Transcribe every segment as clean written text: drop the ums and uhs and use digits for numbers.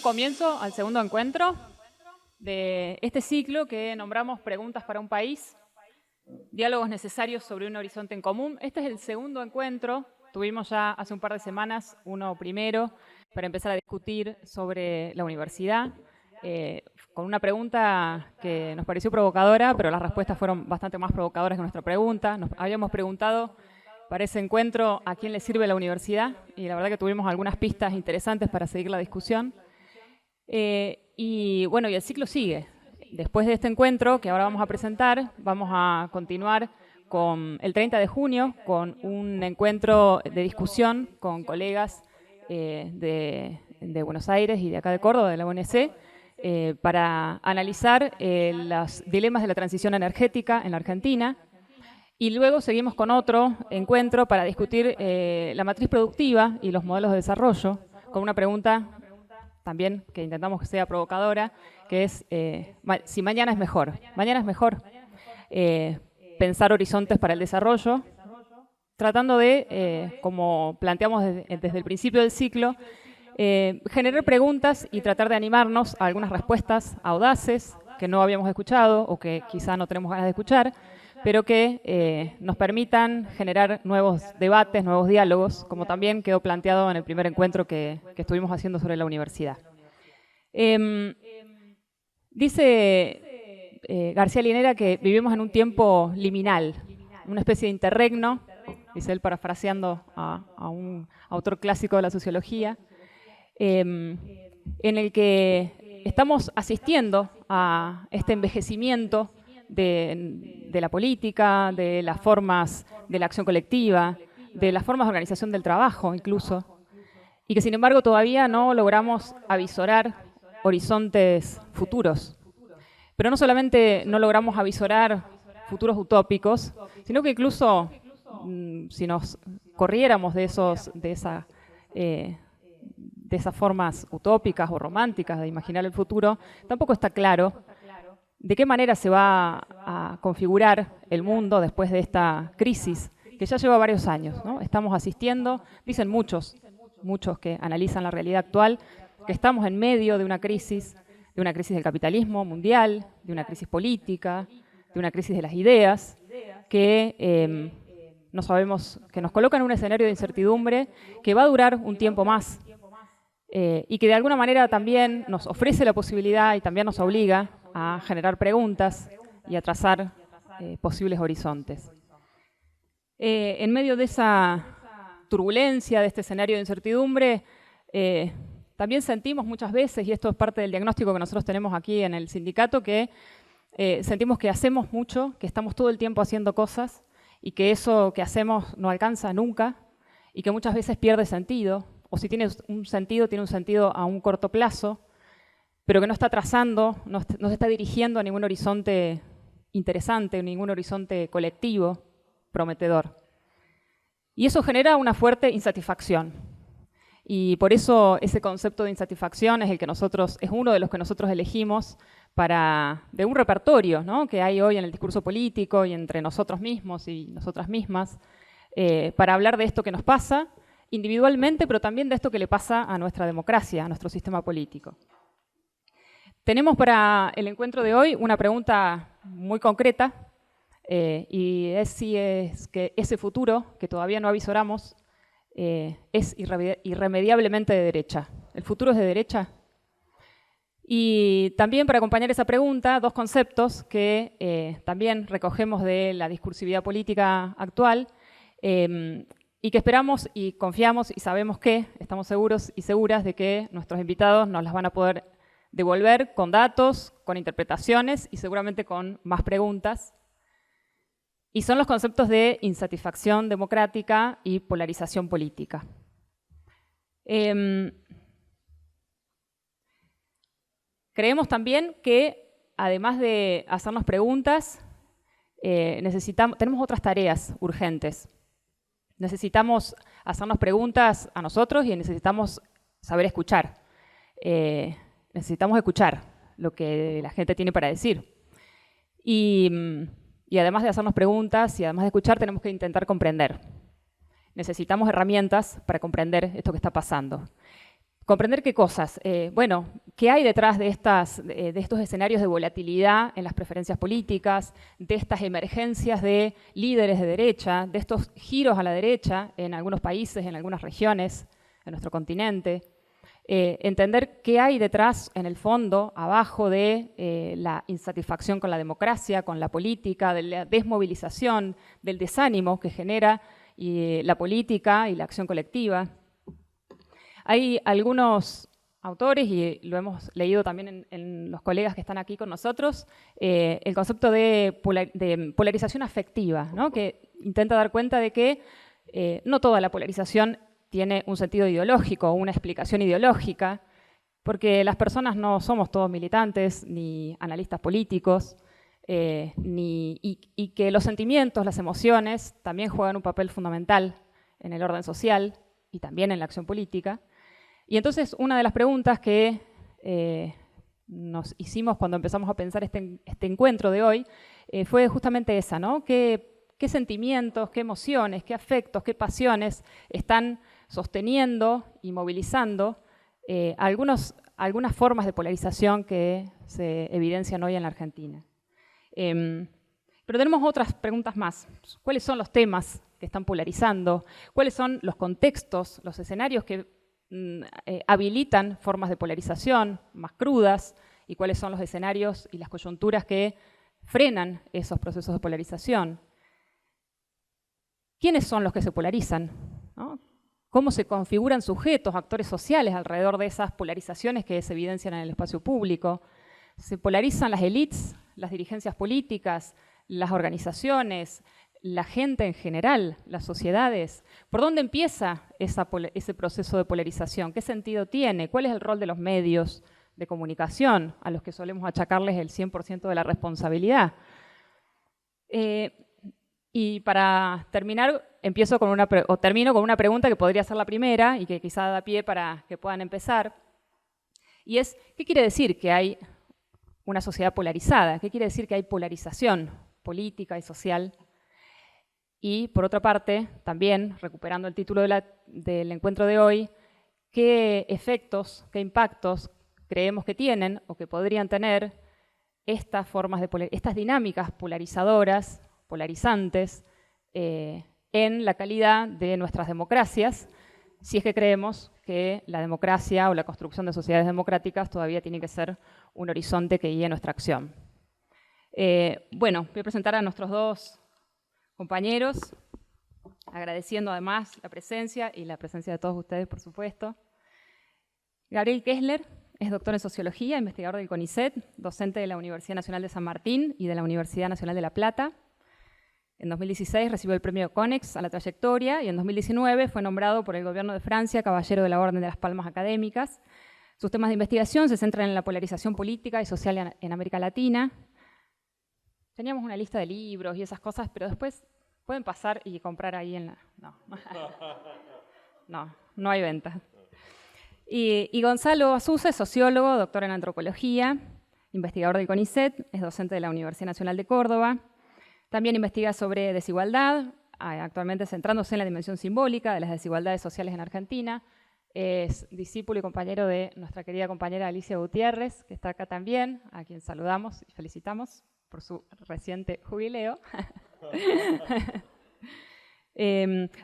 comienzo al segundo encuentro de este ciclo que nombramos Preguntas para un país, diálogos necesarios sobre un horizonte en común. Este es el segundo encuentro, tuvimos ya hace un par de semanas uno primero para empezar a discutir sobre la universidad, con una pregunta que nos pareció provocadora, pero las respuestas fueron bastante más provocadoras que nuestra pregunta. Nos habíamos preguntado para ese encuentro a quién le sirve la universidad y la verdad que tuvimos algunas pistas interesantes para seguir la discusión. Y bueno, y el ciclo sigue. Después de este encuentro que ahora vamos a presentar, vamos a continuar con el 30 de junio con un encuentro de discusión con colegas de Buenos Aires y de acá de Córdoba, de la UNC, para analizar los dilemas de la transición energética en la Argentina. Y luego seguimos con otro encuentro para discutir la matriz productiva y los modelos de desarrollo, con una pregunta también que intentamos que sea provocadora, que es si mañana es mejor. Mañana es mejor pensar horizontes para el desarrollo, tratando de, como planteamos desde el principio del ciclo, generar preguntas y tratar de animarnos a algunas respuestas audaces que no habíamos escuchado o que quizá no tenemos ganas de escuchar, pero que nos permitan generar nuevos debates, nuevos diálogos, como también quedó planteado en el primer encuentro que estuvimos haciendo sobre la universidad. Dice García Linera que vivimos en un tiempo liminal, una especie de interregno, dice él parafraseando a un autor clásico de la sociología, en el que estamos asistiendo a este envejecimiento de la política, de las formas de la acción colectiva, de las formas de organización del trabajo incluso, y que sin embargo todavía no logramos avisorar horizontes futuros. Pero no solamente no logramos avisorar futuros utópicos, sino que incluso si nos corriéramos de esas formas utópicas o románticas de imaginar el futuro, tampoco está claro de qué manera se va a configurar el mundo después de esta crisis, que ya lleva varios años, ¿no? Estamos asistiendo, dicen muchos que analizan la realidad actual, que estamos en medio de una crisis del capitalismo mundial, de una crisis política, de una crisis de las ideas, que no sabemos, que nos coloca en un escenario de incertidumbre que va a durar un tiempo más y que de alguna manera también nos ofrece la posibilidad y también nos obliga a generar preguntas y a trazar posibles horizontes. En medio de esa turbulencia, de este escenario de incertidumbre, también sentimos muchas veces, y esto es parte del diagnóstico que nosotros tenemos aquí en el sindicato, que sentimos que hacemos mucho, que estamos todo el tiempo haciendo cosas y que eso que hacemos no alcanza nunca y que muchas veces pierde sentido, o si tiene un sentido a un corto plazo, pero que no está trazando, no se está dirigiendo a ningún horizonte interesante, ningún horizonte colectivo prometedor. Y eso genera una fuerte insatisfacción. Y por eso ese concepto de insatisfacción es uno de los que nosotros elegimos de un repertorio, ¿no?, que hay hoy en el discurso político y entre nosotros mismos y nosotras mismas, para hablar de esto que nos pasa individualmente, pero también de esto que le pasa a nuestra democracia, a nuestro sistema político. Tenemos para el encuentro de hoy una pregunta muy concreta y es si es que ese futuro que todavía no avisoramos es irremediablemente de derecha. ¿El futuro es de derecha? Y también para acompañar esa pregunta, dos conceptos que también recogemos de la discursividad política actual y que esperamos y confiamos y sabemos que estamos seguros y seguras de que nuestros invitados nos las van a poder devolver con datos, con interpretaciones y seguramente con más preguntas. Y son los conceptos de insatisfacción democrática y polarización política. Creemos también que, además de hacernos preguntas, tenemos otras tareas urgentes. Necesitamos hacernos preguntas a nosotros y necesitamos saber escuchar. Necesitamos escuchar lo que la gente tiene para decir. Y además de hacernos preguntas y además de escuchar, tenemos que intentar comprender. Necesitamos herramientas para comprender esto que está pasando. comprender qué cosas. Bueno, qué hay detrás de estos escenarios de volatilidad en las preferencias políticas, de estas emergencias de líderes de derecha, de estos giros a la derecha en algunos países, en algunas regiones, en nuestro continente. Entender qué hay detrás, en el fondo, abajo de la insatisfacción con la democracia, con la política, de la desmovilización, del desánimo que genera la política y la acción colectiva. Hay algunos autores, y lo hemos leído también en los colegas que están aquí con nosotros, el concepto de polarización afectiva, ¿no? Que intenta dar cuenta de que no toda la polarización tiene un sentido ideológico o una explicación ideológica, porque las personas no somos todos militantes ni analistas políticos, y que los sentimientos, las emociones, también juegan un papel fundamental en el orden social y también en la acción política. Y entonces una de las preguntas que nos hicimos cuando empezamos a pensar este encuentro de hoy fue justamente esa, ¿no? ¿Qué sentimientos, qué emociones, qué afectos, qué pasiones están sosteniendo y movilizando algunas formas de polarización que se evidencian hoy en la Argentina? Pero tenemos otras preguntas más. ¿Cuáles son los temas que están polarizando? ¿Cuáles son los contextos, los escenarios que habilitan formas de polarización más crudas? ¿Y cuáles son los escenarios y las coyunturas que frenan esos procesos de polarización? ¿Quiénes son los que se polarizan? ¿No? ¿Cómo se configuran sujetos, actores sociales alrededor de esas polarizaciones que se evidencian en el espacio público? ¿Se polarizan las élites, las dirigencias políticas, las organizaciones, la gente en general, las sociedades? ¿Por dónde empieza ese proceso de polarización? ¿Qué sentido tiene? ¿Cuál es el rol de los medios de comunicación, a los que solemos achacarles el 100% de la responsabilidad? Y para terminar, termino con una pregunta que podría ser la primera y que quizá da pie para que puedan empezar. Y es, ¿qué quiere decir que hay una sociedad polarizada? ¿Qué quiere decir que hay polarización política y social? Y por otra parte, también, recuperando el título del encuentro de hoy, ¿qué efectos, qué impactos creemos que tienen o que podrían tener estas dinámicas polarizadoras, polarizantes, en la calidad de nuestras democracias, si es que creemos que la democracia o la construcción de sociedades democráticas todavía tiene que ser un horizonte que guíe nuestra acción? Bueno, voy a presentar a nuestros dos compañeros, agradeciendo además la presencia y la presencia de todos ustedes, por supuesto. Gabriel Kessler es doctor en Sociología, investigador del CONICET, docente de la Universidad Nacional de San Martín y de la Universidad Nacional de La Plata. En 2016 recibió el premio Konex a la trayectoria y en 2019 fue nombrado por el gobierno de Francia Caballero de la Orden de las Palmas Académicas. Sus temas de investigación se centran en la polarización política y social en América Latina. Teníamos una lista de libros y esas cosas, pero después pueden pasar y comprar ahí en la... No, no hay venta. Y Gonzalo Azusa es sociólogo, doctor en antropología, investigador del CONICET, es docente de la Universidad Nacional de Córdoba. También investiga sobre desigualdad, actualmente centrándose en la dimensión simbólica de las desigualdades sociales en Argentina. Es discípulo y compañero de nuestra querida compañera Alicia Gutiérrez, que está acá también, a quien saludamos y felicitamos por su reciente jubileo.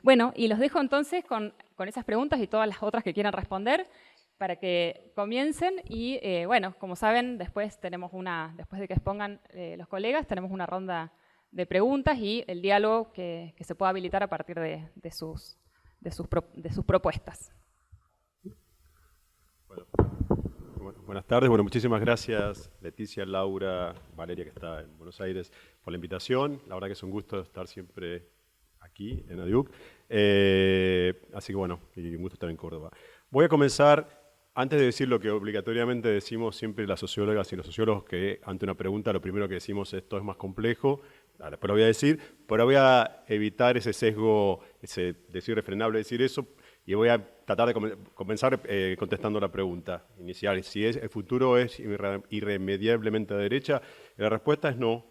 Bueno, y los dejo entonces con esas preguntas y todas las otras que quieran responder para que comiencen. Y bueno, como saben, después de que expongan los colegas, tenemos una ronda de preguntas y el diálogo que se pueda habilitar a partir de sus propuestas. Bueno, buenas tardes. Bueno, muchísimas gracias Leticia, Laura, Valeria, que está en Buenos Aires, por la invitación. La verdad que es un gusto estar siempre aquí en ADIUC. Así que bueno, y un gusto estar en Córdoba. Voy a comenzar, antes de decir lo que obligatoriamente decimos siempre las sociólogas y los sociólogos, que ante una pregunta lo primero que decimos es esto es más complejo. Después lo voy a decir, pero voy a evitar ese sesgo, ese irrefrenable decir eso, y voy a tratar de comenzar contestando la pregunta inicial. Si el futuro es irremediablemente a derecha, la respuesta es no.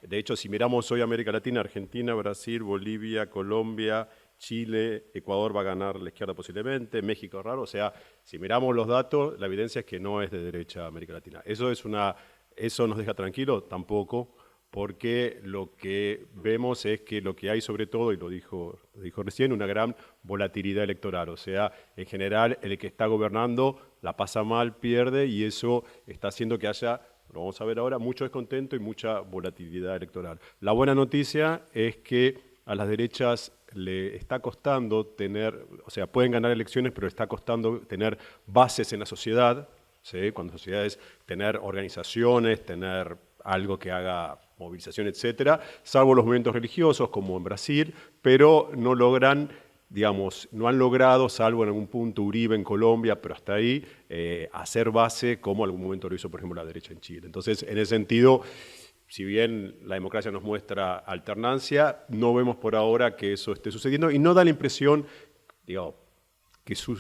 De hecho, si miramos hoy América Latina, Argentina, Brasil, Bolivia, Colombia Chile, Ecuador va a ganar la izquierda posiblemente, México raro. O sea, si miramos los datos, la evidencia es que no es de derecha América Latina. ¿Eso nos deja tranquilo? Tampoco, porque lo que vemos es que lo que hay sobre todo, y lo dijo recién, una gran volatilidad electoral. O sea, en general, el que está gobernando la pasa mal, pierde, y eso está haciendo que haya, lo vamos a ver ahora, mucho descontento y mucha volatilidad electoral. La buena noticia es que a las derechas le está costando tener, o sea, pueden ganar elecciones, pero está costando tener bases en la sociedad, ¿sí? Cuando la sociedad es tener organizaciones, tener algo que haga movilización, etcétera, salvo los movimientos religiosos, como en Brasil, pero no logran, digamos, no han logrado, salvo en algún punto Uribe en Colombia, pero hasta ahí, hacer base como en algún momento lo hizo, por ejemplo, la derecha en Chile. Entonces, en ese sentido, si bien la democracia nos muestra alternancia, no vemos por ahora que eso esté sucediendo y no da la impresión, digamos,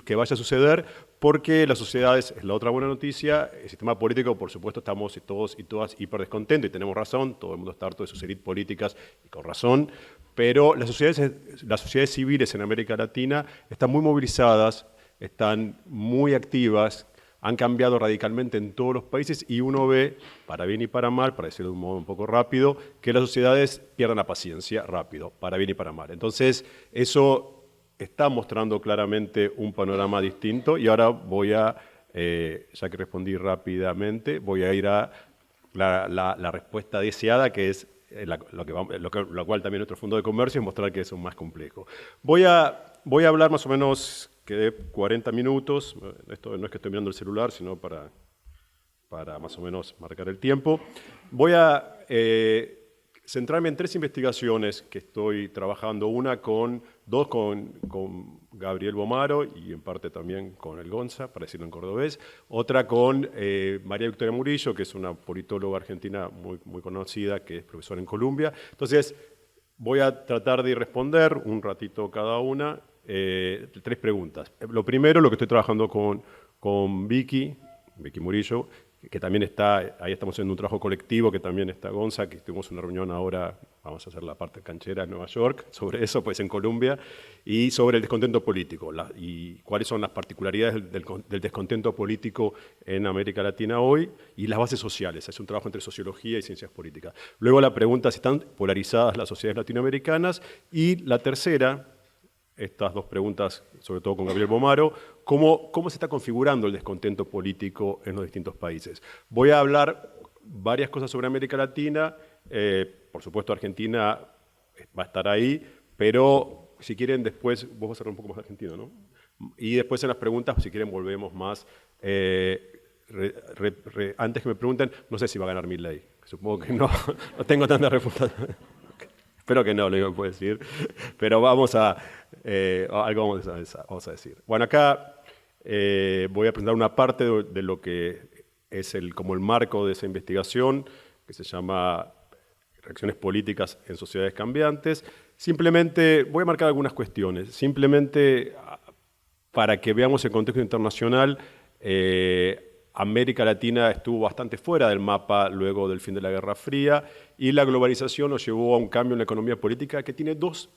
que vaya a suceder, porque las sociedades, es la otra buena noticia, el sistema político, por supuesto, estamos todos y todas hiper descontentos y tenemos razón, todo el mundo está harto de sus élites políticas y con razón, pero las sociedades civiles en América Latina están muy movilizadas, están muy activas, han cambiado radicalmente en todos los países y uno ve, para bien y para mal, para decirlo de un modo un poco rápido, que las sociedades pierden la paciencia rápido, para bien y para mal. Entonces, eso está mostrando claramente un panorama distinto y ahora voy a, ya que respondí rápidamente, voy a ir a la respuesta deseada, que es lo cual también nuestro fondo de comercio es mostrar que eso es más complejo. Voy a hablar más o menos que de 40 minutos, esto no es que estoy mirando el celular, sino para más o menos marcar el tiempo. Voy a centrarme en 3 investigaciones que estoy trabajando, dos con Gabriel Bomaro y en parte también con el Gonza, para decirlo en cordobés, otra con María Victoria Murillo, que es una politóloga argentina muy conocida, que es profesora en Columbia. Entonces, voy a tratar de responder un ratito cada una, 3 preguntas. Lo primero, lo que estoy trabajando con Vicky Murillo, que también está, ahí estamos haciendo un trabajo colectivo, que también está Gonza, que tuvimos una reunión ahora, vamos a hacer la parte canchera en Nueva York, sobre eso, pues en Colombia, y sobre el descontento político, y cuáles son las particularidades del descontento político en América Latina hoy, y las bases sociales. Es un trabajo entre sociología y ciencias políticas. Luego la pregunta es si están polarizadas las sociedades latinoamericanas, y la tercera, estas 2 preguntas, sobre todo con Gabriel Bomaro, ¿cómo se está configurando el descontento político en los distintos países? Voy a hablar varias cosas sobre América Latina, por supuesto Argentina va a estar ahí, pero si quieren después, vos vas a hablar un poco más de argentino, ¿no? Y después en las preguntas, si quieren, volvemos más. Antes que me pregunten, no sé si va a ganar Milei, supongo que no, no tengo tanta reputación. Espero que no, lo puedo decir, pero algo vamos a decir. Bueno, acá voy a presentar una parte de lo que es como el marco de esa investigación, que se llama Reacciones políticas en sociedades cambiantes. Simplemente voy a marcar algunas cuestiones, simplemente para que veamos el contexto internacional. América Latina estuvo bastante fuera del mapa luego del fin de la Guerra Fría y la globalización nos llevó a un cambio en la economía política que tiene dos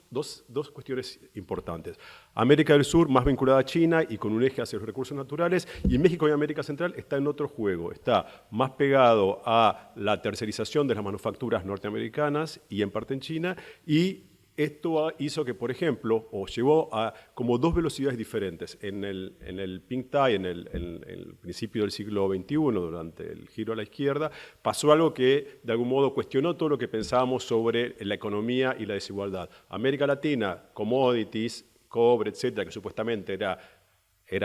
cuestiones importantes. América del Sur más vinculada a China y con un eje hacia los recursos naturales, y México y América Central está en otro juego, está más pegado a la tercerización de las manufacturas norteamericanas y en parte en China, y esto hizo que, por ejemplo, o llevó a como 2 velocidades diferentes. En el pink tie, en el principio del siglo XXI, durante el giro a la izquierda, pasó algo que de algún modo cuestionó todo lo que pensábamos sobre la economía y la desigualdad. América Latina, commodities, cobre, etcétera, que supuestamente era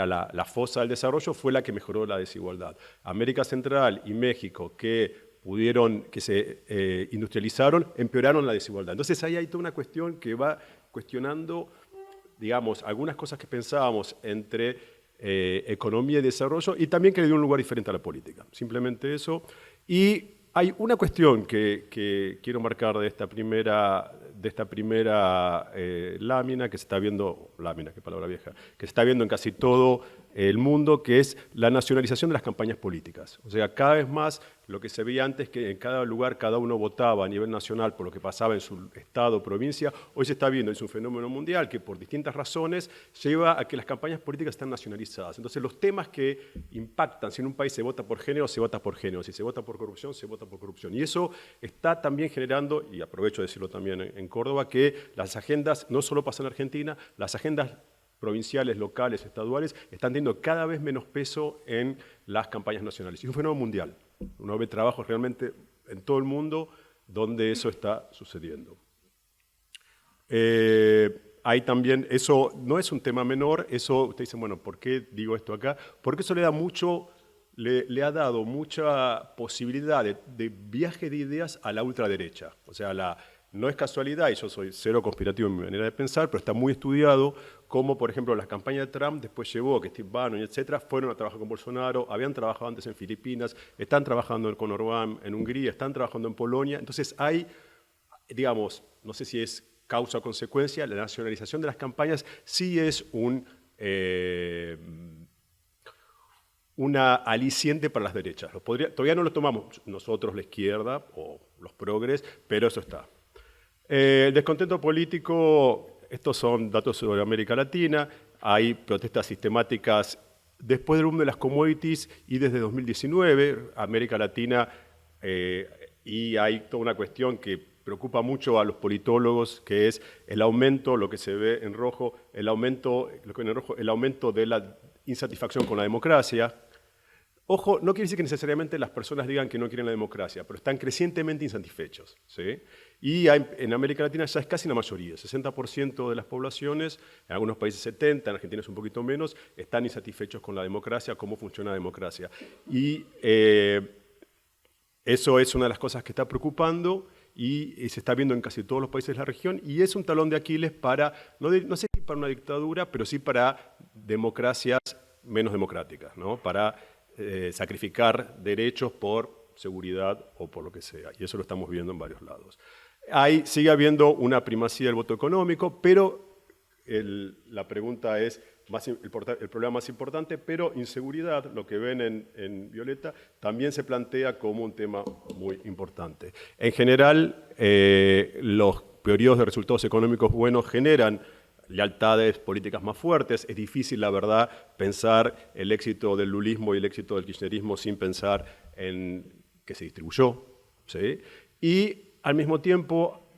la fosa del desarrollo, fue la que mejoró la desigualdad. América Central y México, que se industrializaron, empeoraron la desigualdad. Entonces ahí hay toda una cuestión que va cuestionando, digamos, algunas cosas que pensábamos entre economía y desarrollo, y también que le dio un lugar diferente a la política. Simplemente eso. Y hay una cuestión que quiero marcar de esta primera lámina, que se está viendo, lámina, qué palabra vieja, que se está viendo en casi todo el mundo, que es la nacionalización de las campañas políticas. O sea, cada vez más lo que se veía antes, que en cada lugar cada uno votaba a nivel nacional por lo que pasaba en su estado o provincia, hoy se está viendo, es un fenómeno mundial que por distintas razones lleva a que las campañas políticas están nacionalizadas. Entonces los temas que impactan, si en un país se vota por género, se vota por género, si se vota por corrupción, se vota por corrupción. Y eso está también generando, y aprovecho de decirlo también en Córdoba, que las agendas, no solo pasa en Argentina, las agendas provinciales, locales, estaduales, están teniendo cada vez menos peso en las campañas nacionales. Y es un fenómeno mundial. Uno ve trabajos realmente en todo el mundo donde eso está sucediendo. Hay también, eso no es un tema menor, eso, ustedes dicen, bueno, ¿por qué digo esto acá? Porque eso le da mucho, le ha dado mucha posibilidad de viaje de ideas a la ultraderecha. O sea, no es casualidad, y yo soy cero conspirativo en mi manera de pensar, pero está muy estudiado cómo, por ejemplo, las campañas de Trump después llevó a que Steve Bannon, etcétera, fueron a trabajar con Bolsonaro, habían trabajado antes en Filipinas, están trabajando con Orbán en Hungría, están trabajando en Polonia. Entonces hay, digamos, no sé si es causa o consecuencia, la nacionalización de las campañas sí es una aliciente para las derechas. Todavía no lo tomamos nosotros, la izquierda o los progres, pero eso está. El descontento político, estos son datos sobre América Latina, hay protestas sistemáticas después del boom de las commodities y desde 2019, América Latina, y hay toda una cuestión que preocupa mucho a los politólogos, que es el aumento, lo que se ve en rojo, el aumento de la insatisfacción con la democracia. Ojo, no quiere decir que necesariamente las personas digan que no quieren la democracia, pero están crecientemente insatisfechos, ¿sí? Y en América Latina ya es casi la mayoría, 60% de las poblaciones, en algunos países 70%, en Argentina es un poquito menos, están insatisfechos con la democracia, cómo funciona la democracia. Y eso es una de las cosas que está preocupando y se está viendo en casi todos los países de la región, y es un talón de Aquiles para, no sé si para una dictadura, pero sí para democracias menos democráticas, ¿no? Para sacrificar derechos por seguridad o por lo que sea, y eso lo estamos viendo en varios lados. Sigue habiendo una primacía del voto económico, pero la pregunta es, el problema más importante, pero inseguridad, lo que ven en violeta, también se plantea como un tema muy importante. En general, los periodos de resultados económicos buenos generan lealtades políticas más fuertes. Es difícil, la verdad, pensar el éxito del lulismo y el éxito del kirchnerismo sin pensar en que se distribuyó, ¿sí? Y al mismo tiempo,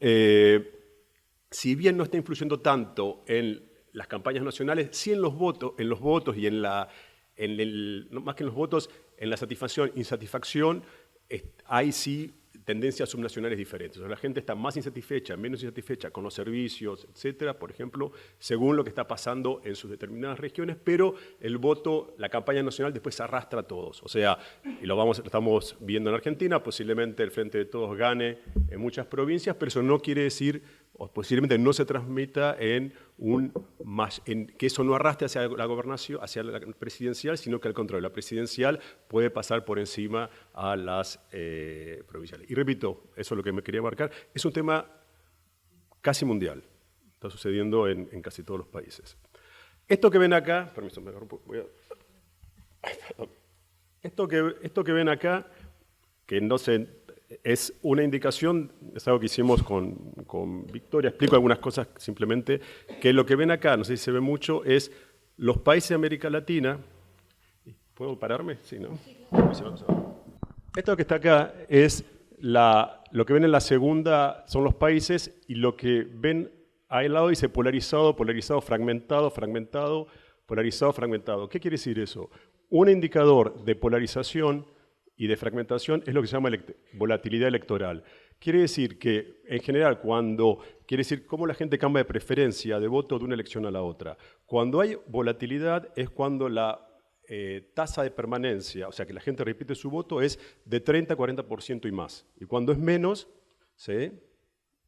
si bien no está influyendo tanto en las campañas nacionales, sí en los votos y más que en los votos, en la satisfacción, insatisfacción, hay sí tendencias subnacionales diferentes. O sea, la gente está más insatisfecha, menos insatisfecha con los servicios, etcétera, por ejemplo, según lo que está pasando en sus determinadas regiones, pero el voto, la campaña nacional después arrastra a todos. O sea, y lo estamos viendo en Argentina, posiblemente el Frente de Todos gane en muchas provincias, pero eso no quiere decir, o posiblemente no se transmita en que eso no arrastre hacia la gobernación, hacia la presidencial, sino que al contrario, la presidencial puede pasar por encima a las provinciales. Y repito, eso es lo que me quería marcar, es un tema casi mundial, está sucediendo en casi todos los países. Esto que ven acá, permiso, esto que ven acá, que no sé, es una indicación, es algo que hicimos con Victoria, explico algunas cosas simplemente, que lo que ven acá, no sé si se ve mucho, es los países de América Latina. ¿Puedo pararme? Sí, ¿no? Esto que está acá es lo que ven en la segunda, son los países, y lo que ven ahí al lado dice polarizado, polarizado, fragmentado, fragmentado, polarizado, fragmentado. ¿Qué quiere decir eso? Un indicador de polarización y de fragmentación es lo que se llama volatilidad electoral. Quiere decir que, en general, quiere decir cómo la gente cambia de preferencia, de voto de una elección a la otra. Cuando hay volatilidad es cuando la tasa de permanencia, o sea, que la gente repite su voto, es de 30 a 40% y más. Y cuando es menos, ¿sí?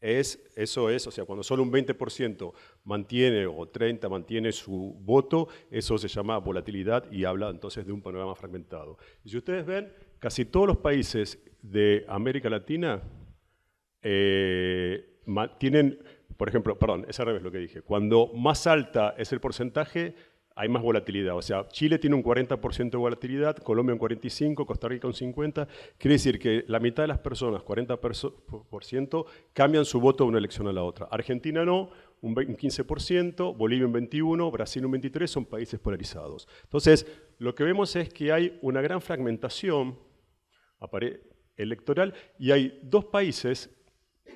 O sea, cuando solo un 20% mantiene, o 30% mantiene su voto, eso se llama volatilidad y habla entonces de un panorama fragmentado. Y si ustedes ven, casi todos los países de América Latina tienen, por ejemplo, perdón, es al revés lo que dije, cuando más alta es el porcentaje, hay más volatilidad. O sea, Chile tiene un 40% de volatilidad, Colombia un 45%, Costa Rica un 50%. Quiere decir que la mitad de las personas, 40%, cambian su voto de una elección a la otra. Argentina no, un 15%, Bolivia un 21%, Brasil un 23%, son países polarizados. Entonces, lo que vemos es que hay una gran fragmentación electoral y hay dos países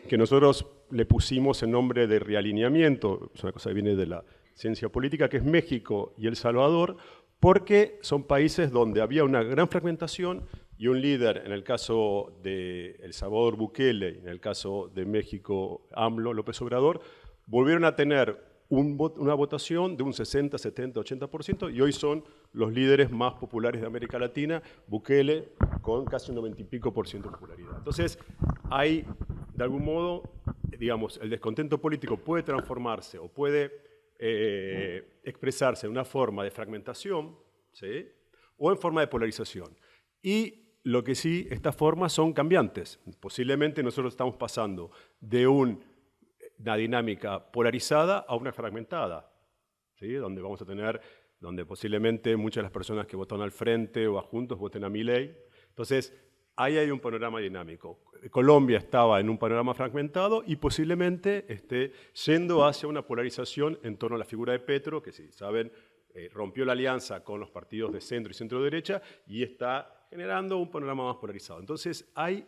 que nosotros le pusimos el nombre de realineamiento, es una cosa que viene de la ciencia política, que es México y El Salvador, porque son países donde había una gran fragmentación y un líder, en el caso de El Salvador, Bukele, y en el caso de México, AMLO, López Obrador, volvieron a tener una votación de un 60, 70, 80% y hoy son los líderes más populares de América Latina, Bukele con casi un 90 y pico % de popularidad. Entonces, hay, de algún modo, digamos, el descontento político puede transformarse o puede expresarse en una forma de fragmentación, ¿sí?, o en forma de polarización. Y lo que sí, estas formas son cambiantes. Posiblemente nosotros estamos pasando de una dinámica polarizada a una fragmentada, ¿sí?, donde vamos a tener, donde posiblemente muchas de las personas que votan al Frente o a Juntos voten a Milei. Entonces, ahí hay un panorama dinámico. Colombia estaba en un panorama fragmentado y posiblemente esté yendo hacia una polarización en torno a la figura de Petro, que si saben, rompió la alianza con los partidos de centro y centro-derecha y está generando un panorama más polarizado. Entonces, hay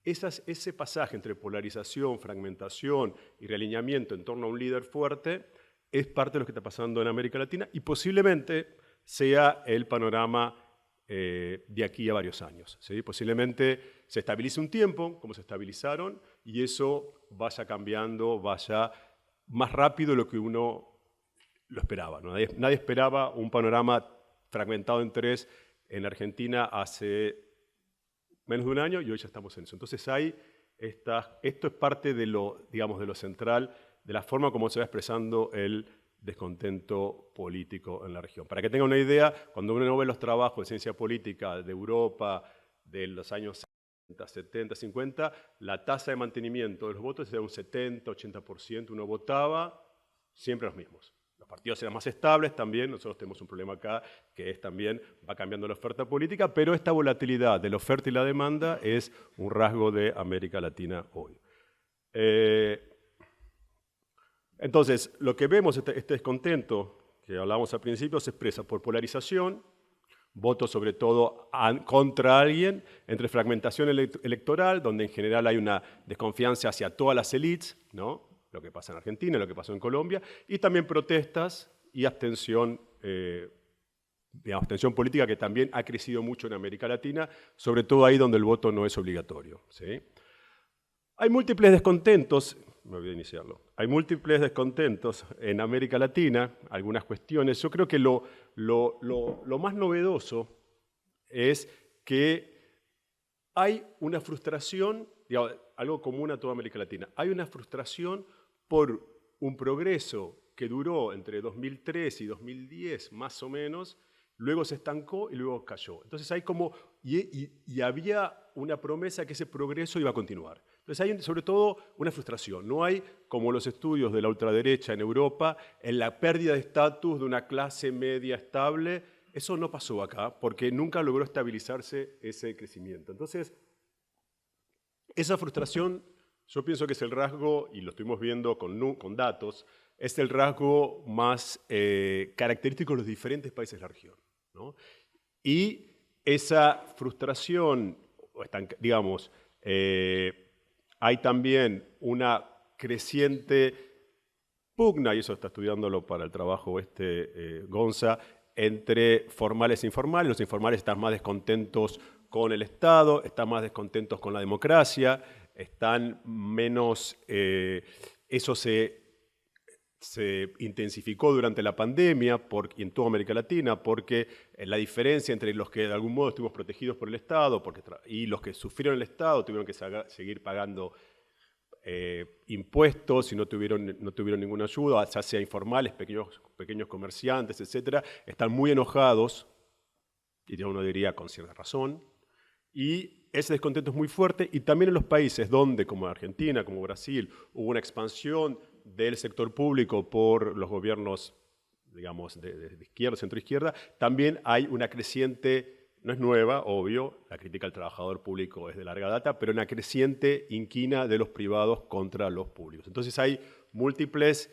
ese pasaje entre polarización, fragmentación y realineamiento en torno a un líder fuerte, es parte de lo que está pasando en América Latina y posiblemente sea el panorama de aquí a varios años, ¿sí? Posiblemente se estabilice un tiempo, como se estabilizaron, y eso vaya cambiando, vaya más rápido de lo que uno lo esperaba, ¿no? Nadie esperaba un panorama fragmentado en tres en Argentina hace menos de un año y hoy ya estamos en eso. Entonces esto es parte de lo, digamos, de lo central, de la forma como se va expresando el descontento político en la región. Para que tengan una idea, cuando uno ve los trabajos de ciencia política de Europa de los años 60, 70, 50, la tasa de mantenimiento de los votos era un 70, 80%, uno votaba siempre los mismos. Los partidos eran más estables también, nosotros tenemos un problema acá que es también, va cambiando la oferta política, pero esta volatilidad de la oferta y la demanda es un rasgo de América Latina hoy. Entonces, lo que vemos, este descontento que hablábamos al principio, se expresa por polarización, votos sobre todo contra alguien, entre fragmentación electoral, donde en general hay una desconfianza hacia todas las élites, ¿no?, lo que pasa en Argentina, lo que pasó en Colombia, y también protestas y abstención, digamos, abstención política que también ha crecido mucho en América Latina, sobre todo ahí donde el voto no es obligatorio, ¿sí? Hay múltiples descontentos, me olvidé iniciarlo, hay múltiples descontentos en América Latina, algunas cuestiones. Yo creo que lo más novedoso es que hay una frustración, digamos, algo común a toda América Latina, hay una frustración por un progreso que duró entre 2003 y 2010 más o menos, luego se estancó y luego cayó. Entonces hay como, y había una promesa que ese progreso iba a continuar. Entonces hay sobre todo una frustración. No hay, como los estudios de la ultraderecha en Europa, en la pérdida de estatus de una clase media estable. Eso no pasó acá, porque nunca logró estabilizarse ese crecimiento. Entonces, esa frustración, yo pienso que es el rasgo, y lo estuvimos viendo con datos, es el rasgo más característico de los diferentes países de la región, ¿no? Y esa frustración, digamos, hay también una creciente pugna, y eso está estudiándolo para el trabajo Gonza, entre formales e informales. Los informales están más descontentos con el Estado, están más descontentos con la democracia, están menos... eso se intensificó durante la pandemia y en toda América Latina, porque la diferencia entre los que de algún modo estuvimos protegidos por el Estado y los que sufrieron el Estado tuvieron que seguir pagando impuestos y no tuvieron ninguna ayuda, ya sea informales, pequeños comerciantes, etc., están muy enojados, y uno diría con cierta razón, y ese descontento es muy fuerte, y también en los países donde, como Argentina, como Brasil, hubo una expansión del sector público por los gobiernos digamos, de izquierda, centro-izquierda, también hay una creciente, no es nueva, obvio, la crítica al trabajador público es de larga data, pero una creciente inquina de los privados contra los públicos. Entonces hay múltiples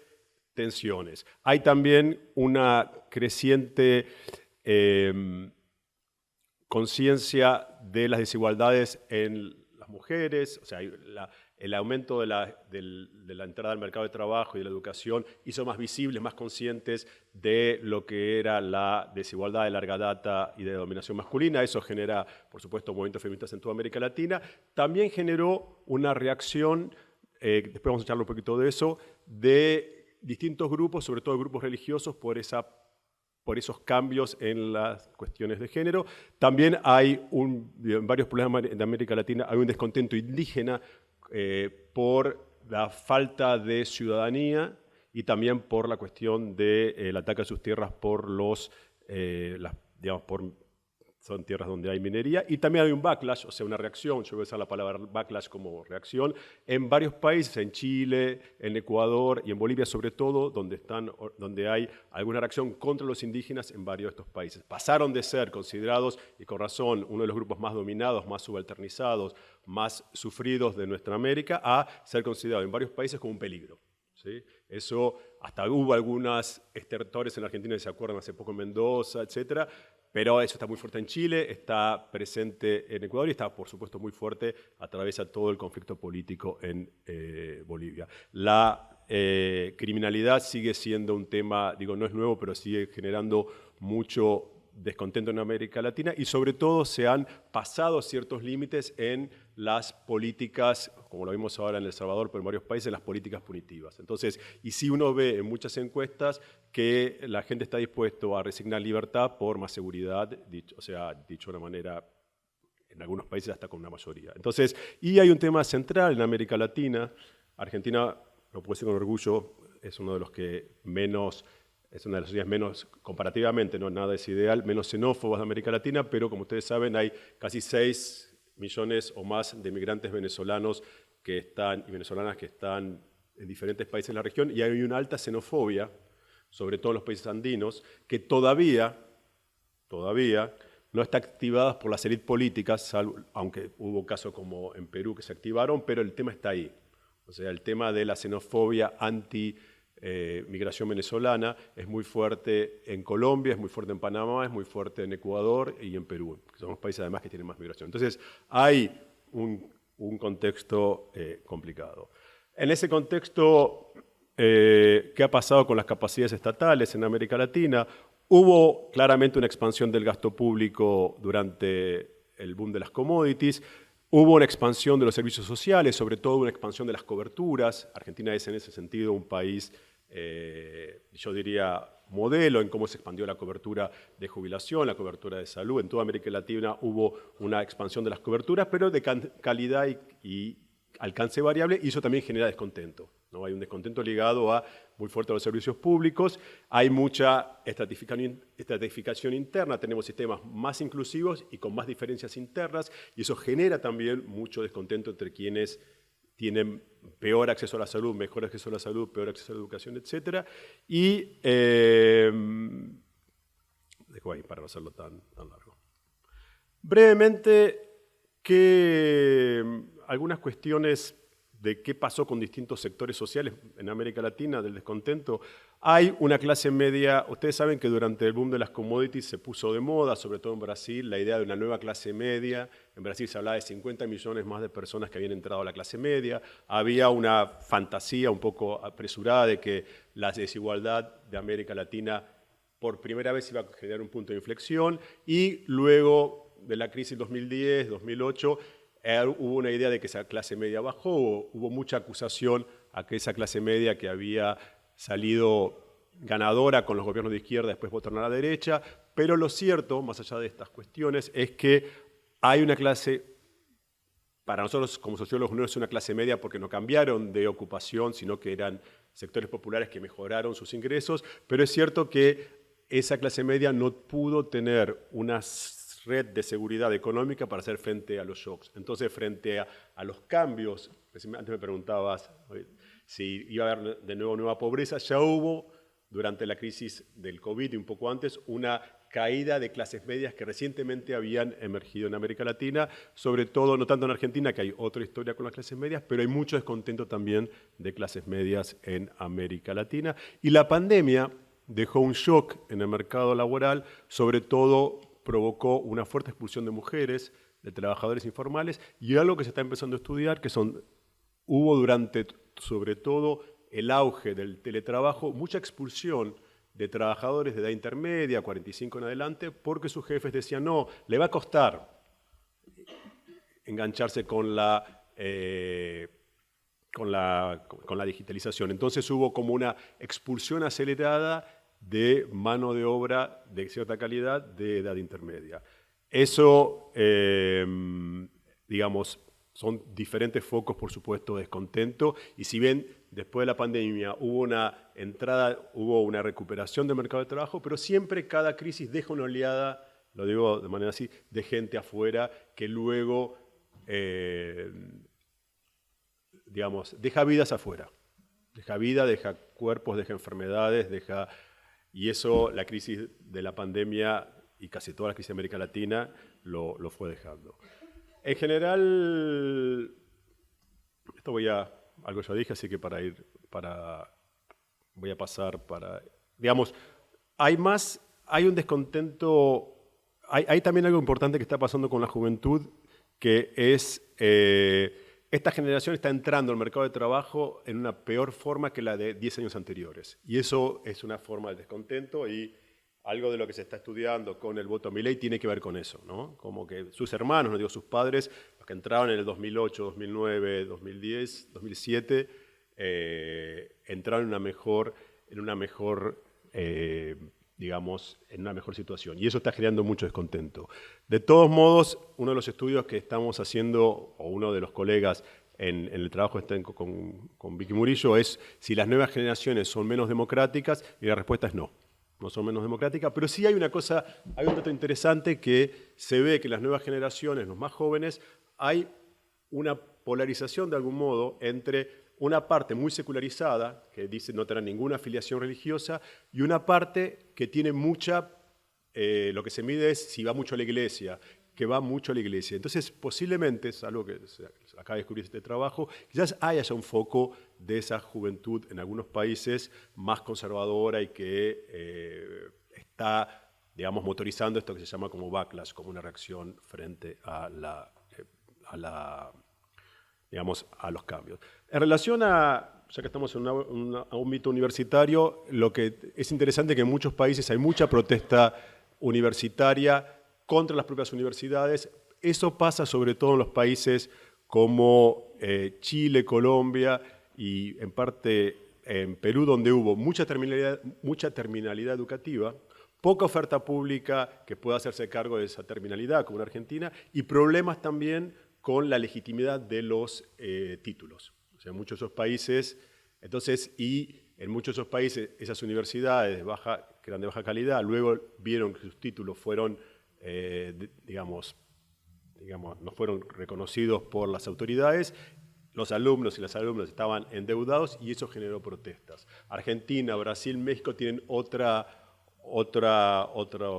tensiones. Hay también una creciente conciencia de las desigualdades en las mujeres, o sea, el aumento de la entrada al mercado de trabajo y de la educación hizo más visibles, más conscientes de lo que era la desigualdad de larga data y de dominación masculina. Eso genera, por supuesto, movimientos feministas en toda América Latina. También generó una reacción, después vamos a charlar un poquito de eso, de distintos grupos, sobre todo grupos religiosos, por esos cambios en las cuestiones de género. También hay en varios pueblos de América Latina hay un descontento indígena por la falta de ciudadanía y también por la cuestión del ataque a sus tierras por son tierras donde hay minería, y también hay un backlash, o sea, una reacción, yo voy a usar la palabra backlash como reacción, en varios países, en Chile, en Ecuador y en Bolivia sobre todo, donde hay alguna reacción contra los indígenas en varios de estos países. Pasaron de ser considerados, y con razón, uno de los grupos más dominados, más subalternizados, más sufridos de nuestra América, a ser considerados en varios países como un peligro. ¿Sí? Eso, hasta hubo algunos estertores en Argentina que se acuerdan hace poco en Mendoza, etcétera, pero eso está muy fuerte en Chile, está presente en Ecuador y está, por supuesto, muy fuerte, atraviesa todo el conflicto político en Bolivia. La criminalidad sigue siendo un tema, digo, no es nuevo, pero sigue generando mucho descontento en América Latina y sobre todo se han pasado ciertos límites en las políticas, como lo vimos ahora en El Salvador, pero en varios países, las políticas punitivas. Entonces, y si uno ve en muchas encuestas que la gente está dispuesto a resignar libertad por más seguridad, dicho de una manera, en algunos países hasta con una mayoría. Entonces, y hay un tema central en América Latina. Argentina, lo puedo decir con orgullo, es uno de los que menos... Es una de las sociedades menos, comparativamente, no nada es ideal, menos xenófobas de América Latina, pero como ustedes saben hay casi 6 millones o más de migrantes venezolanos y venezolanas que están en diferentes países de la región y hay una alta xenofobia, sobre todo en los países andinos, que todavía no está activada por las élites políticas, aunque hubo casos como en Perú que se activaron, pero el tema está ahí. O sea, el tema de la xenofobia migración venezolana es muy fuerte en Colombia, es muy fuerte en Panamá, es muy fuerte en Ecuador y en Perú, que son los países además que tienen más migración. Entonces hay un contexto complicado. En ese contexto, ¿qué ha pasado con las capacidades estatales en América Latina? Hubo claramente una expansión del gasto público durante el boom de las commodities. Hubo una expansión de los servicios sociales, sobre todo una expansión de las coberturas. Argentina es en ese sentido un país, yo diría, modelo en cómo se expandió la cobertura de jubilación, la cobertura de salud. En toda América Latina hubo una expansión de las coberturas, pero de calidad y alcance variable, y eso también genera descontento, ¿no? Hay un descontento ligado muy fuerte a los servicios públicos, hay mucha estratificación interna, tenemos sistemas más inclusivos y con más diferencias internas, y eso genera también mucho descontento entre quienes tienen peor acceso a la salud, mejor acceso a la salud, peor acceso a la educación, etc. Y dejo ahí para no hacerlo tan largo. Brevemente, algunas cuestiones de qué pasó con distintos sectores sociales en América Latina, del descontento. Hay una clase media, ustedes saben que durante el boom de las commodities se puso de moda, sobre todo en Brasil, la idea de una nueva clase media. En Brasil se hablaba de 50 millones más de personas que habían entrado a la clase media. Había una fantasía un poco apresurada de que la desigualdad de América Latina por primera vez iba a generar un punto de inflexión y luego de la crisis 2010, 2008, hubo una idea de que esa clase media bajó, hubo mucha acusación a que esa clase media que había salido ganadora con los gobiernos de izquierda después votaron a la derecha, pero lo cierto, más allá de estas cuestiones, es que hay una clase, para nosotros como sociólogos no es una clase media porque no cambiaron de ocupación, sino que eran sectores populares que mejoraron sus ingresos, pero es cierto que esa clase media no pudo tener una red de seguridad económica para hacer frente a los shocks. Entonces, frente a los cambios, antes me preguntabas si iba a haber de nuevo nueva pobreza, ya hubo durante la crisis del COVID y un poco antes, una caída de clases medias que recientemente habían emergido en América Latina, sobre todo, no tanto en Argentina, que hay otra historia con las clases medias, pero hay mucho descontento también de clases medias en América Latina. Y la pandemia dejó un shock en el mercado laboral, sobre todo provocó una fuerte expulsión de mujeres, de trabajadores informales, y algo que se está empezando a estudiar, que hubo durante, sobre todo, el auge del teletrabajo, mucha expulsión de trabajadores de edad intermedia, 45 en adelante, porque sus jefes decían, no, le va a costar engancharse con la digitalización. Entonces hubo como una expulsión acelerada de mano de obra de cierta calidad de edad intermedia. Eso, digamos, son diferentes focos, por supuesto, de descontento, y si bien después de la pandemia hubo una entrada, hubo una recuperación del mercado de trabajo, pero siempre cada crisis deja una oleada, lo digo de manera así, de gente afuera que luego, digamos, deja vidas afuera. Deja vida, deja cuerpos, deja enfermedades, y eso la crisis de la pandemia y casi toda la crisis de América Latina lo fue dejando. En general, esto algo ya dije, así que voy a pasar para, digamos, hay un descontento, hay también algo importante que está pasando con la juventud, que es, esta generación está entrando al mercado de trabajo en una peor forma que la de 10 años anteriores. Y eso es una forma de descontento y algo de lo que se está estudiando con el voto a Milei tiene que ver con eso, ¿no? Como que sus hermanos, no digo sus padres, los que entraron en el 2008, 2009, 2010, 2007, entraron en una mejor digamos, en una mejor situación. Y eso está generando mucho descontento. De todos modos, uno de los estudios que estamos haciendo, o uno de los colegas en el trabajo con Vicky Murillo, es si las nuevas generaciones son menos democráticas, y la respuesta es no. No son menos democráticas, pero sí hay un dato interesante que se ve que las nuevas generaciones, los más jóvenes, hay una polarización de algún modo entre una parte muy secularizada, que dice no tener ninguna afiliación religiosa, y una parte que tiene mucha, lo que se mide es si va mucho a la iglesia, que va mucho a la iglesia. Entonces, posiblemente, es algo que se acaba de descubrir este trabajo, quizás haya ya un foco de esa juventud en algunos países más conservadora y que está, digamos, motorizando esto que se llama como backlash, como una reacción frente a digamos, a los cambios. En relación ya que estamos en un ámbito universitario, lo que es interesante es que en muchos países hay mucha protesta universitaria contra las propias universidades. Eso pasa sobre todo en los países como Chile, Colombia y en parte en Perú, donde hubo mucha terminalidad educativa, poca oferta pública que pueda hacerse cargo de esa terminalidad, como en Argentina, y problemas también con la legitimidad de los títulos. O sea, en muchos de esos países, en muchos de esos países, esas universidades que eran de baja calidad, luego vieron que sus títulos fueron, digamos, no fueron reconocidos por las autoridades, los alumnos y las alumnas estaban endeudados y eso generó protestas. Argentina, Brasil, México tienen otra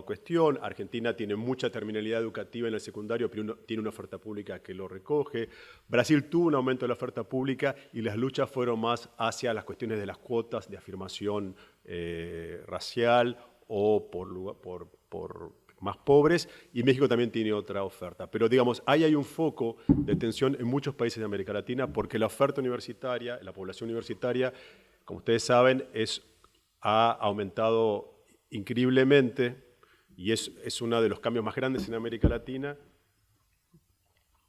cuestión. Argentina tiene mucha terminalidad educativa en el secundario, pero tiene una oferta pública que lo recoge. Brasil tuvo un aumento de la oferta pública y las luchas fueron más hacia las cuestiones de las cuotas de afirmación racial o por más pobres, y México también tiene otra oferta. Pero digamos, ahí hay un foco de tensión en muchos países de América Latina porque la oferta universitaria, la población universitaria, como ustedes saben, ha aumentado increíblemente y es uno de los cambios más grandes en América Latina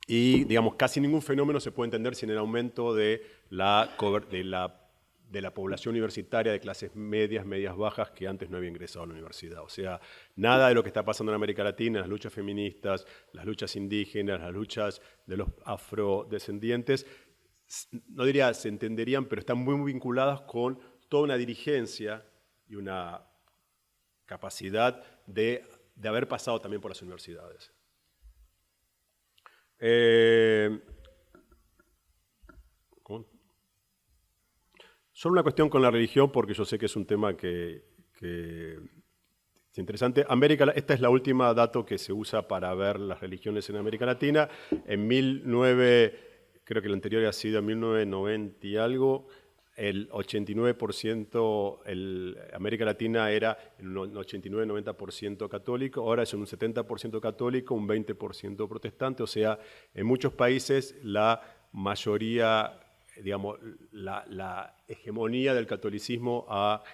y, digamos, casi ningún fenómeno se puede entender sin el aumento de la población universitaria de clases medias, medias bajas, que antes no había ingresado a la universidad. O sea, nada de lo que está pasando en América Latina, las luchas feministas, las luchas indígenas, las luchas de los afrodescendientes, no diría se entenderían, pero están muy vinculadas con toda una dirigencia y una capacidad de haber pasado también por las universidades. Solo una cuestión con la religión, porque yo sé que es un tema que es interesante. Esta es la última dato que se usa para ver las religiones en América Latina. Creo que el anterior ha sido en 1990 y algo, el 89%, América Latina era en un 89-90% católico, ahora es en un 70% católico, un 20% protestante, o sea, en muchos países la mayoría, digamos, la hegemonía del catolicismo ha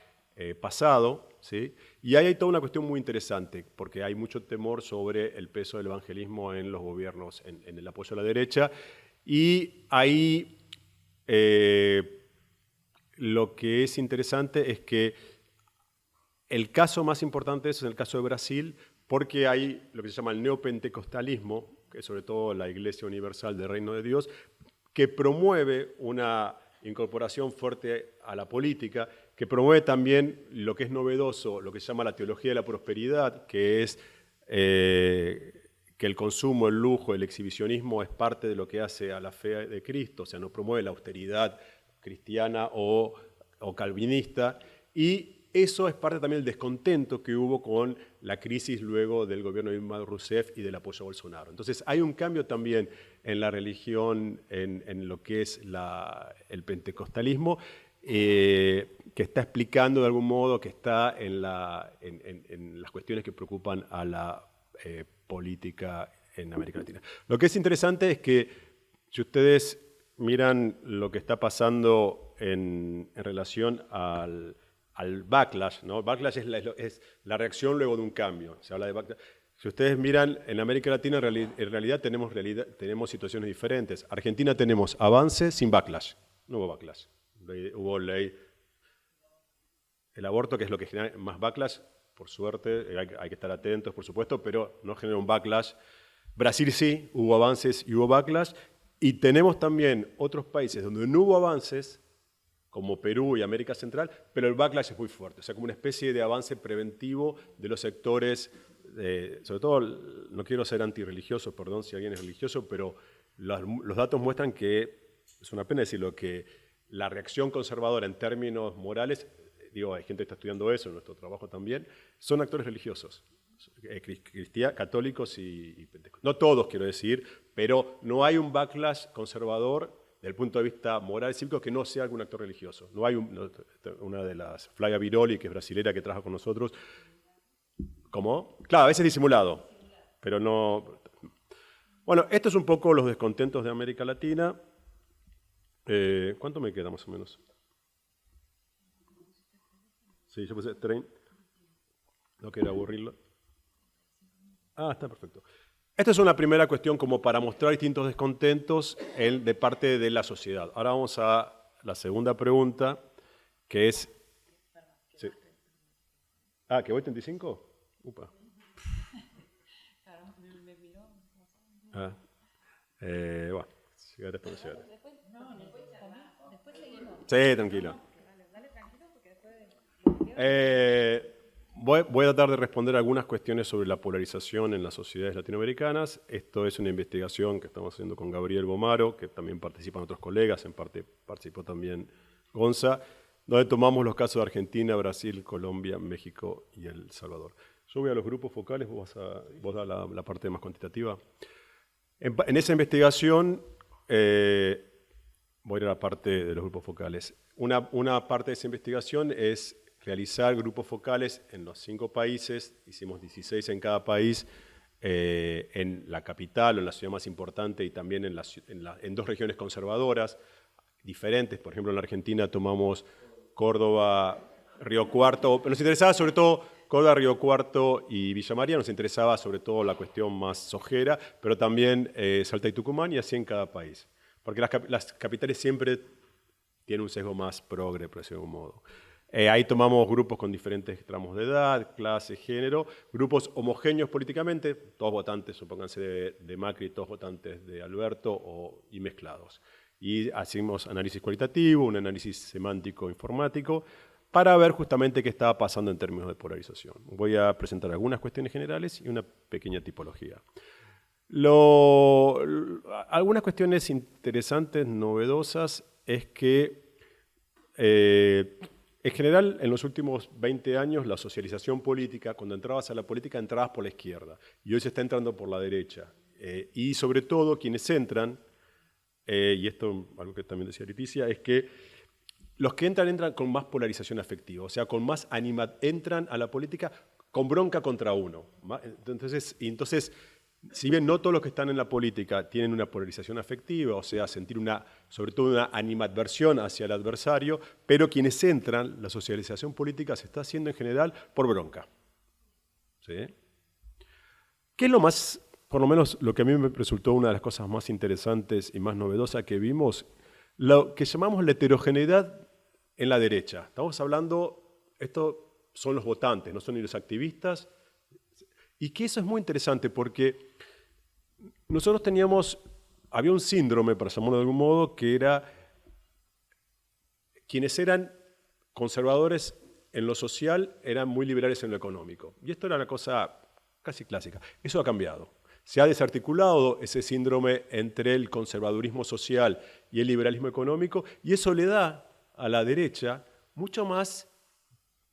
pasado, ¿sí? Y ahí hay toda una cuestión muy interesante, porque hay mucho temor sobre el peso del evangelismo en los gobiernos, en el apoyo a la derecha, y ahí lo que es interesante es que el caso más importante es el caso de Brasil, porque hay lo que se llama el neopentecostalismo, que es sobre todo la Iglesia Universal del Reino de Dios, que promueve una incorporación fuerte a la política, que promueve también lo que es novedoso, lo que se llama la teología de la prosperidad, que es que el consumo, el lujo, el exhibicionismo es parte de lo que hace a la fe de Cristo, o sea, no promueve la austeridad cristiana o calvinista, y eso es parte también del descontento que hubo con la crisis luego del gobierno de Dilma Rousseff y del apoyo a Bolsonaro. Entonces hay un cambio también en la religión, en lo que es el pentecostalismo, que está explicando de algún modo, que está en las cuestiones que preocupan a la política en América Latina. Lo que es interesante es que si ustedes miran lo que está pasando en relación al backlash, ¿no? Backlash es la reacción luego de un cambio. Se habla de backlash. Si ustedes miran, en América Latina en realidad tenemos situaciones diferentes. Argentina tenemos avance sin backlash. No hubo backlash. Hubo ley. El aborto, que es lo que genera más backlash, por suerte, hay que estar atentos, por supuesto, pero no genera un backlash. Brasil sí, hubo avances y hubo backlash. Y tenemos también otros países donde no hubo avances, como Perú y América Central, pero el backlash es muy fuerte. O sea, como una especie de avance preventivo de los sectores, sobre todo, no quiero ser antirreligioso, perdón si alguien es religioso, pero los datos muestran que, es una pena decirlo, que la reacción conservadora en términos morales, digo, hay gente que está estudiando eso, en nuestro trabajo también, son actores religiosos, católicos y pentecostales. No todos, quiero decir, pero no hay un backlash conservador desde el punto de vista moral y cívico que no sea algún actor religioso. No hay una de las, Flavia Biroli, que es brasilera, que trabaja con nosotros. ¿Cómo? Claro, a veces disimulado, pero no. Bueno, esto es un poco los descontentos de América Latina. ¿Cuánto me queda más o menos? Sí, yo puse 30. No quiero aburrirlo. Ah, está perfecto. Esta es una primera cuestión como para mostrar distintos descontentos de parte de la sociedad. Ahora vamos a la segunda pregunta, que es... Sí. Ah, ¿que voy 35? Upa. Bueno, llegaré después de llegar. Sí, tranquilo. Voy a tratar de responder algunas cuestiones sobre la polarización en las sociedades latinoamericanas. Esto es una investigación que estamos haciendo con Gabriel Bomaro, que también participan otros colegas, en parte participó también Gonza, donde tomamos los casos de Argentina, Brasil, Colombia, México y El Salvador. Yo voy a los grupos focales, vos das la parte más cuantitativa. En esa investigación, voy a ir a la parte de los grupos focales. Una parte de esa investigación es realizar grupos focales en los 5 países, hicimos 16 en cada país, en la capital o en la ciudad más importante y también en 2 regiones conservadoras diferentes. Por ejemplo, en la Argentina tomamos Córdoba, Río Cuarto, pero nos interesaba sobre todo Córdoba, Río Cuarto y Villa María, nos interesaba sobre todo la cuestión más sojera, pero también Salta y Tucumán, y así en cada país. Porque las capitales siempre tienen un sesgo más progre, por decirlo de algún modo. Ahí tomamos grupos con diferentes tramos de edad, clase, género, grupos homogéneos políticamente, todos votantes, supónganse, de Macri, todos votantes de Alberto y mezclados. Y hacemos análisis cualitativo, un análisis semántico informático, para ver justamente qué estaba pasando en términos de polarización. Voy a presentar algunas cuestiones generales y una pequeña tipología. Algunas cuestiones interesantes, novedosas, es que en general, en los últimos 20 años, la socialización política, cuando entrabas a la política, entrabas por la izquierda. Y hoy se está entrando por la derecha. Y sobre todo, quienes entran, y esto algo que también decía Leticia, es que los que entran con más polarización afectiva, o sea, con más entran a la política con bronca contra uno. Entonces, si bien no todos los que están en la política tienen una polarización afectiva, o sea, sentir sobre todo una animadversión hacia el adversario, pero quienes entran, la socialización política se está haciendo en general por bronca. ¿Sí? ¿Qué es lo más, por lo menos lo que a mí me resultó una de las cosas más interesantes y más novedosas que vimos? Lo que llamamos la heterogeneidad en la derecha. Estamos hablando, esto son los votantes, no son ni los activistas, y que eso es muy interesante porque nosotros había un síndrome, para llamarlo de algún modo, que era quienes eran conservadores en lo social eran muy liberales en lo económico. Y esto era una cosa casi clásica. Eso ha cambiado. Se ha desarticulado ese síndrome entre el conservadurismo social y el liberalismo económico, y eso le da a la derecha mucho más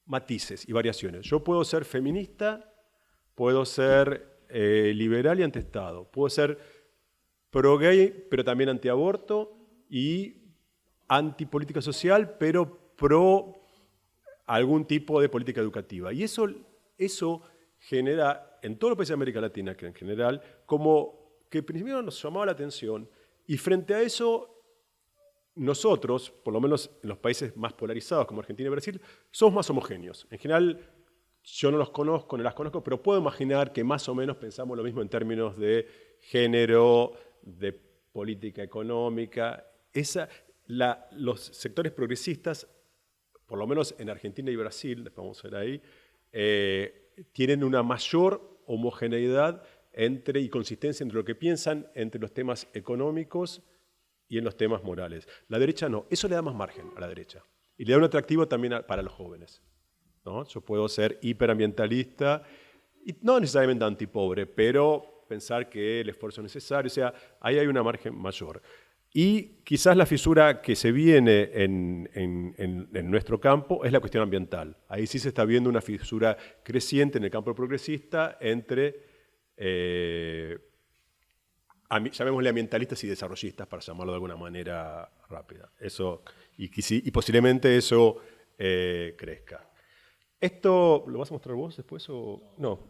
matices y variaciones. Yo puedo ser feminista, puedo ser liberal y antiestado, puedo ser pro-gay, pero también antiaborto, y antipolítica social, pero pro algún tipo de política educativa. Y eso genera, en todos los países de América Latina, que en general, como que primero nos llamaba la atención, y frente a eso, nosotros, por lo menos en los países más polarizados como Argentina y Brasil, somos más homogéneos. En general, yo no los conozco, no las conozco, pero puedo imaginar que más o menos pensamos lo mismo en términos de género, de política económica. Los sectores progresistas, por lo menos en Argentina y Brasil, después vamos a ver ahí, tienen una mayor homogeneidad y consistencia entre lo que piensan entre los temas económicos y en los temas morales. La derecha no, eso le da más margen a la derecha y le da un atractivo también para los jóvenes, ¿no? Yo puedo ser hiperambientalista y no necesariamente antipobre, pero pensar que el esfuerzo es necesario, o sea, ahí hay una margen mayor. Y quizás la fisura que se viene en nuestro campo es la cuestión ambiental. Ahí sí se está viendo una fisura creciente en el campo progresista entre, llamémosle ambientalistas y desarrollistas, para llamarlo de alguna manera rápida. Y posiblemente eso crezca. ¿Esto lo vas a mostrar vos después o no?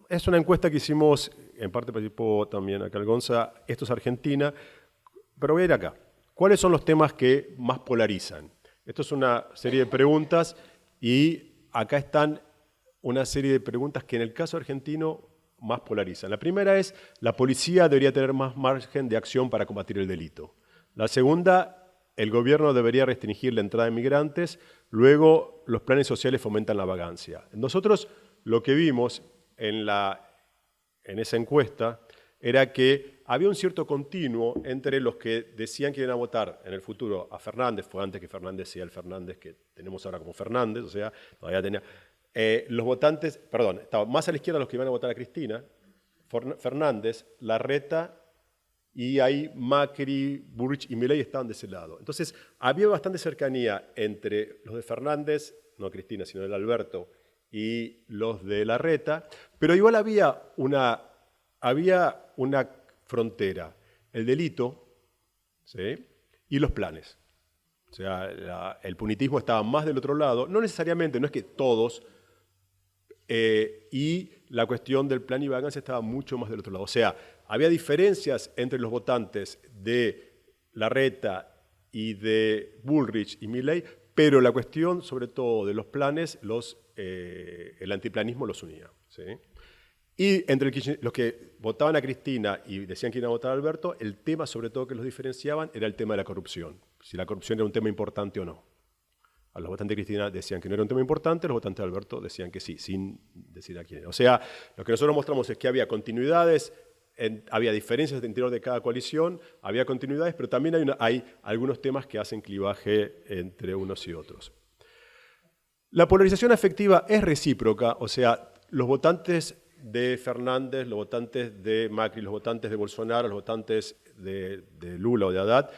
Es una encuesta que hicimos, en parte participó también acá el Gonza, esto es Argentina, pero voy a ir acá. ¿Cuáles son los temas que más polarizan? Esto es una serie de preguntas y acá están una serie de preguntas que en el caso argentino más polarizan. La primera es, la policía debería tener más margen de acción para combatir el delito. La segunda, el gobierno debería restringir la entrada de migrantes. Luego, los planes sociales fomentan la vagancia. Nosotros lo que vimos en esa encuesta era que había un cierto continuo entre los que decían que iban a votar en el futuro a Fernández, fue antes que Fernández sea el Fernández que tenemos ahora como Fernández, o sea, todavía tenía... los votantes, perdón, estaban más a la izquierda los que iban a votar a Cristina, Fernández, Larreta, y ahí Macri, Burrich y Milei estaban de ese lado. Entonces, había bastante cercanía entre los de Fernández, no Cristina, sino del Alberto, y los de Larreta, pero igual había una frontera, el delito, ¿sí?, y los planes. O sea, el punitismo estaba más del otro lado, no necesariamente, no es que todos, y la cuestión del plan y vagancia estaba mucho más del otro lado. O sea, había diferencias entre los votantes de Larreta y de Bullrich y Milei, pero la cuestión, sobre todo, de los planes, el antiplanismo los unía, ¿sí? Y entre los que votaban a Cristina y decían que iban a votar a Alberto, el tema, sobre todo, que los diferenciaban era el tema de la corrupción. Si la corrupción era un tema importante o no. A los votantes de Cristina decían que no era un tema importante, los votantes de Alberto decían que sí, sin decir a quién era. O sea, lo que nosotros mostramos es que había continuidades, había diferencias dentro interior de cada coalición, había continuidades, pero también hay algunos temas que hacen clivaje entre unos y otros. La polarización afectiva es recíproca, o sea, los votantes de Fernández, los votantes de Macri, los votantes de Bolsonaro, los votantes de Lula o de Haddad,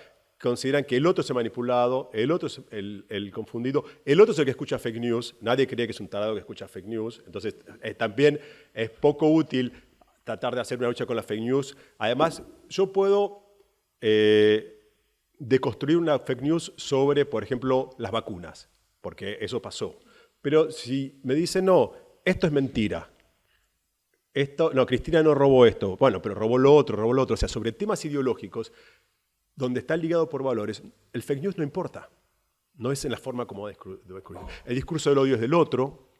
consideran que el otro es el manipulado, el otro es el confundido, el otro es el que escucha fake news, nadie cree que es un tarado que escucha fake news, entonces también es poco útil tratar de hacer una lucha con la fake news. Además, yo puedo deconstruir una fake news sobre, por ejemplo, las vacunas, porque eso pasó. Pero si me dicen, no, esto es mentira, no, Cristina no robó esto, bueno, pero robó lo otro, o sea, sobre temas ideológicos, donde está ligado por valores, el fake news no importa, no es en la forma como descubrir. El discurso del odio es del otro,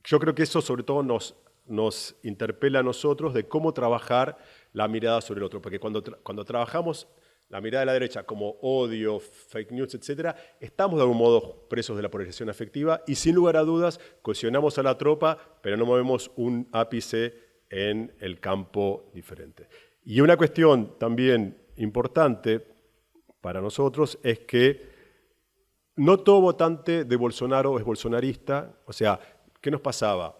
yo creo que eso sobre todo nos interpela a nosotros de cómo trabajar la mirada sobre el otro, porque cuando trabajamos la mirada de la derecha como odio, fake news, etc., estamos de algún modo presos de la polarización afectiva y sin lugar a dudas cohesionamos a la tropa, pero no movemos un ápice en el campo diferente. Y una cuestión también importante para nosotros es que no todo votante de Bolsonaro es bolsonarista. O sea, ¿qué nos pasaba?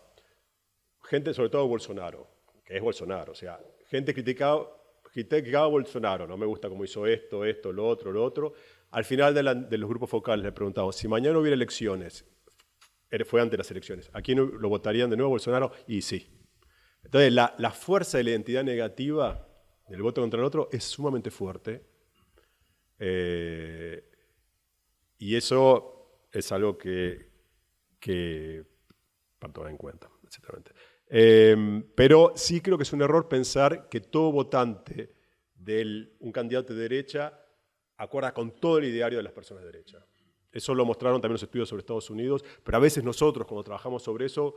Gente, sobre todo Bolsonaro, que es Bolsonaro, o sea, gente criticaba a Bolsonaro, no me gusta cómo hizo esto, lo otro. Al final de los grupos focales le preguntamos, si mañana hubiera elecciones, fue antes de las elecciones, ¿a quién lo votarían de nuevo, Bolsonaro? Y sí. Entonces, la fuerza de la identidad negativa del voto contra el otro es sumamente fuerte. Y eso es algo que para tomar en cuenta, etcétera. Pero sí creo que es un error pensar que todo votante de un candidato de derecha acuerda con todo el ideario de las personas de derecha. Eso lo mostraron también los estudios sobre Estados Unidos, pero a veces nosotros, cuando trabajamos sobre eso,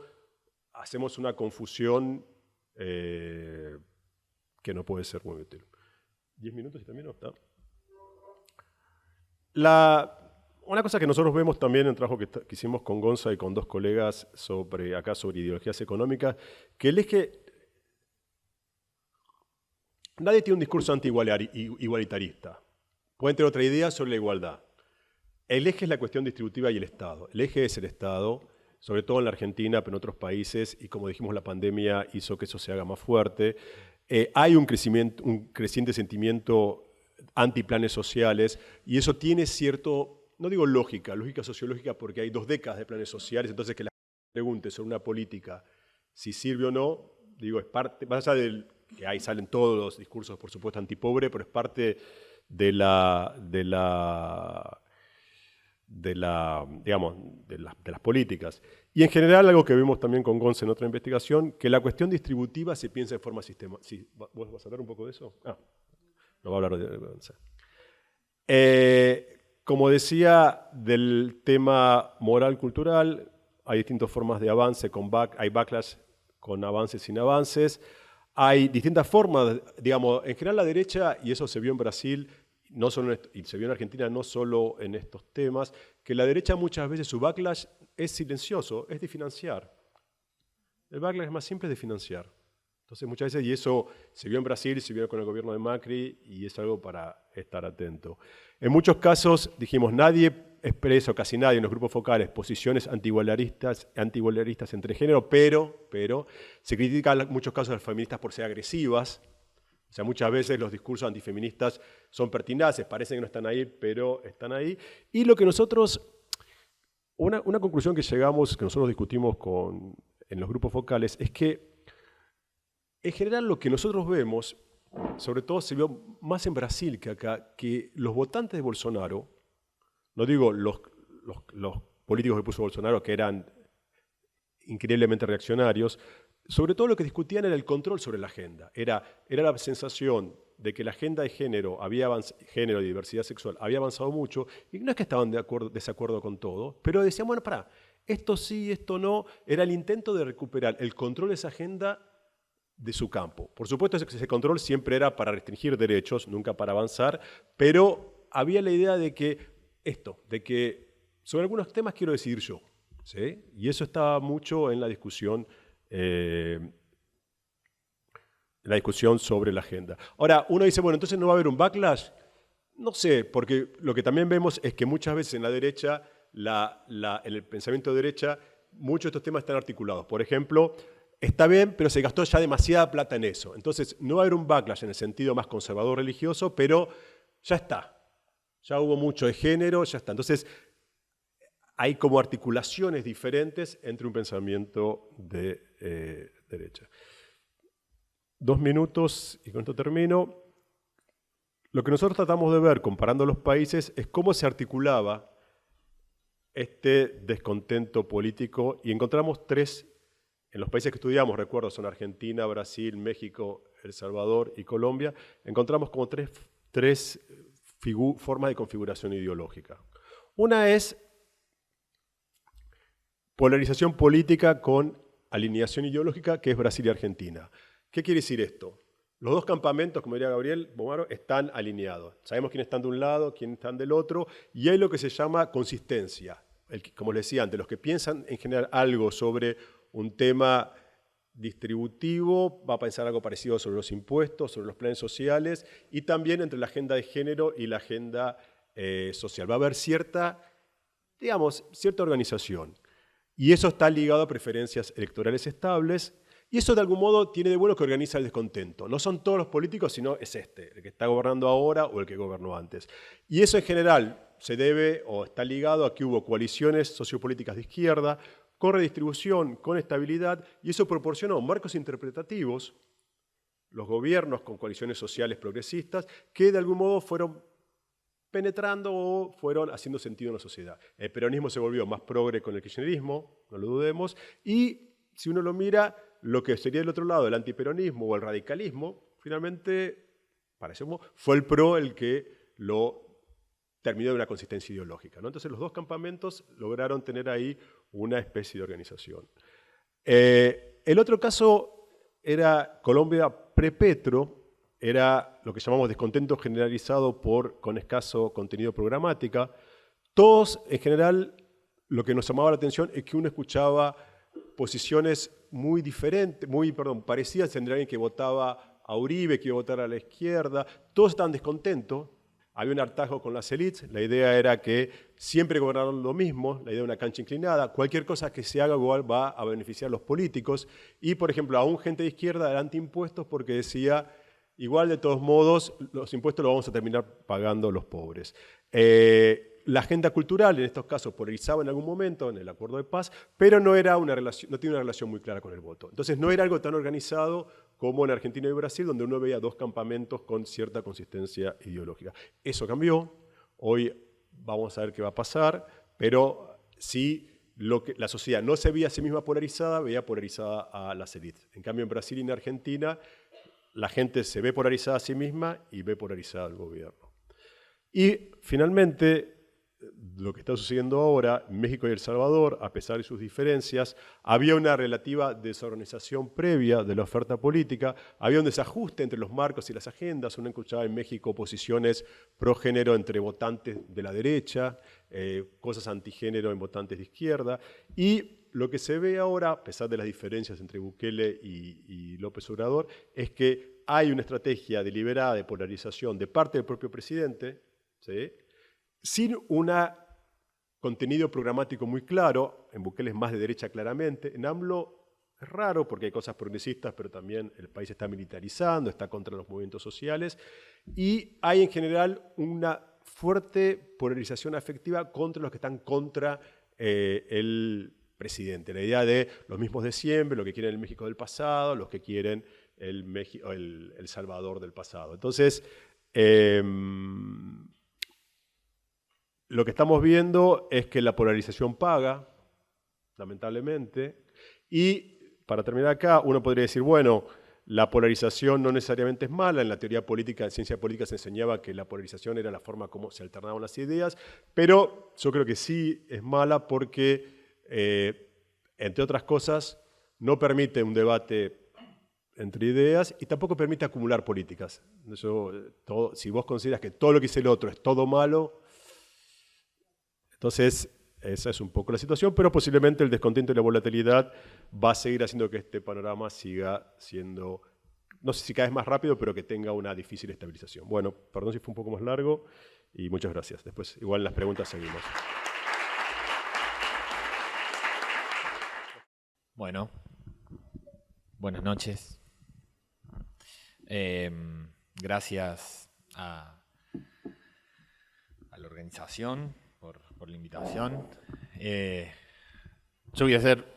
hacemos una confusión que no puede ser muy útil. 10 minutos y termino. ¿No? Una cosa que nosotros vemos también en el trabajo que hicimos con Gonza y con dos colegas sobre ideologías económicas, que el eje... Nadie tiene un discurso anti-igualitarista. Pueden tener otra idea sobre la igualdad. El eje es la cuestión distributiva y el Estado. El eje es el Estado, sobre todo en la Argentina, pero en otros países, y como dijimos, la pandemia hizo que eso se haga más fuerte. Hay un creciente sentimiento antiplanes sociales, y eso tiene cierto... No digo lógica sociológica, porque hay 2 décadas de planes sociales, entonces que la gente pregunte sobre una política si sirve o no, digo, es parte, más allá del que ahí salen todos los discursos, por supuesto, antipobre, pero es parte de las políticas. Y en general, algo que vimos también con Gonza en otra investigación, que la cuestión distributiva se piensa en forma sistemática. Sí, ¿vos vas a hablar un poco de eso? No va a hablar de Gonza. Como decía, del tema moral-cultural, hay distintas formas de avance, hay backlash con avances sin avances, hay distintas formas, digamos, en general la derecha, y eso se vio en Brasil, no solo y se vio en Argentina, no solo en estos temas, que la derecha muchas veces su backlash es silencioso, es de financiar. El backlash es más simple de financiar. Entonces muchas veces, y eso se vio en Brasil, se vio con el gobierno de Macri, y es algo para estar atento. En muchos casos, dijimos, nadie expresa, o casi nadie en los grupos focales, posiciones antiigualaristas entre género, pero se critica en muchos casos a las feministas por ser agresivas. O sea, muchas veces los discursos antifeministas son pertinaces, parecen que no están ahí, pero están ahí. Y lo que nosotros, una conclusión que llegamos, que nosotros discutimos en los grupos focales, es que en general lo que nosotros vemos, sobre todo se vio más en Brasil que acá, que los votantes de Bolsonaro, no digo los políticos que puso Bolsonaro, que eran increíblemente reaccionarios, sobre todo lo que discutían era el control sobre la agenda. Era la sensación de que la agenda de género y diversidad sexual había avanzado mucho, y no es que estaban desacuerdo con todo, pero decían, bueno, esto sí, esto no. Era el intento de recuperar el control de esa agenda de su campo. Por supuesto, ese control siempre era para restringir derechos, nunca para avanzar, pero había la idea de que sobre algunos temas quiero decidir yo, ¿sí? Y eso estaba mucho en la discusión sobre la agenda. Ahora, uno dice, bueno, entonces no va a haber un backlash. No sé, porque lo que también vemos es que muchas veces en la derecha, en el pensamiento de derecha, muchos de estos temas están articulados. Por ejemplo, está bien, pero se gastó ya demasiada plata en eso. Entonces, no va a haber un backlash en el sentido más conservador religioso, pero ya está. Ya hubo mucho de género, ya está. Entonces, hay como articulaciones diferentes entre un pensamiento de derecha. 2 minutos y con esto termino. Lo que nosotros tratamos de ver, comparando los países, es cómo se articulaba este descontento político y encontramos 3, en los países que estudiamos, recuerdo, son Argentina, Brasil, México, El Salvador y Colombia, encontramos como tres formas de configuración ideológica. Una es polarización política con alineación ideológica, que es Brasil y Argentina. ¿Qué quiere decir esto? Los 2 campamentos, como diría Gabriel Bomaro, están alineados. Sabemos quiénes están de un lado, quiénes están del otro, y hay lo que se llama consistencia. Como les decía antes, los que piensan en general algo sobre un tema distributivo, va a pensar algo parecido sobre los impuestos, sobre los planes sociales, y también entre la agenda de género y la agenda social. Va a haber cierta organización. Y eso está ligado a preferencias electorales estables, y eso de algún modo tiene de bueno que organiza el descontento. No son todos los políticos, sino es el que está gobernando ahora o el que gobernó antes. Y eso en general se debe o está ligado a que hubo coaliciones sociopolíticas de izquierda, con redistribución, con estabilidad, y eso proporcionó marcos interpretativos, los gobiernos con coaliciones sociales progresistas, que de algún modo fueron penetrando o fueron haciendo sentido en la sociedad. El peronismo se volvió más progre con el kirchnerismo, no lo dudemos, y si uno lo mira, lo que sería del otro lado, el antiperonismo o el radicalismo, finalmente, parecemos, fue el PRO el que lo terminó de una consistencia ideológica, ¿no? Entonces los 2 campamentos lograron tener ahí una especie de organización. El otro caso era Colombia pre-Petro, era lo que llamamos descontento generalizado con escaso contenido programática. Todos, en general, lo que nos llamaba la atención es que uno escuchaba posiciones muy diferentes, parecidas entre alguien que votaba a Uribe, que iba a votar a la izquierda. Todos estaban descontentos. Había un hartazgo con las élites. La idea era que siempre gobernaron lo mismo, la idea de una cancha inclinada. Cualquier cosa que se haga igual va a beneficiar a los políticos. Y, por ejemplo, aún gente de izquierda era antiimpuestos porque decía, igual de todos modos, los impuestos los vamos a terminar pagando los pobres. La agenda cultural, en estos casos, polarizaba en algún momento en el acuerdo de paz, pero no tenía una relación muy clara con el voto. Entonces no era algo tan organizado como en Argentina y Brasil, donde uno veía 2 campamentos con cierta consistencia ideológica. Eso cambió, hoy vamos a ver qué va a pasar, pero sí la sociedad no se veía a sí misma polarizada, veía polarizada a las élites. En cambio, en Brasil y en Argentina, la gente se ve polarizada a sí misma y ve polarizada al gobierno. Y finalmente, lo que está sucediendo ahora, en México y El Salvador, a pesar de sus diferencias, había una relativa desorganización previa de la oferta política, había un desajuste entre los marcos y las agendas. Uno escuchaba en México posiciones pro-género entre votantes de la derecha, cosas antigénero en votantes de izquierda, y lo que se ve ahora, a pesar de las diferencias entre Bukele y López Obrador, es que hay una estrategia deliberada de polarización de parte del propio presidente, ¿sí?, sin un contenido programático muy claro. En Bukele es más de derecha claramente. En AMLO es raro porque hay cosas progresistas, pero también el país está militarizando, está contra los movimientos sociales. Y hay en general una fuerte polarización afectiva contra los que están contra el presidente. La idea de los mismos de siempre, lo que quieren el México del pasado, los que quieren el Salvador del pasado. Entonces, lo que estamos viendo es que la polarización paga, lamentablemente, y para terminar acá, uno podría decir, bueno, la polarización no necesariamente es mala. En la teoría política, en ciencia política se enseñaba que la polarización era la forma como se alternaban las ideas, pero yo creo que sí es mala porque, entre otras cosas, no permite un debate entre ideas y tampoco permite acumular políticas. Si vos consideras que todo lo que dice el otro es todo malo, entonces esa es un poco la situación, pero posiblemente el descontento y la volatilidad va a seguir haciendo que este panorama siga siendo, no sé si cada vez más rápido, pero que tenga una difícil estabilización. Bueno, perdón si fue un poco más largo y muchas gracias. Después, igual en las preguntas seguimos. Bueno, Buenas noches. Gracias a la organización por la invitación. Yo voy a ser,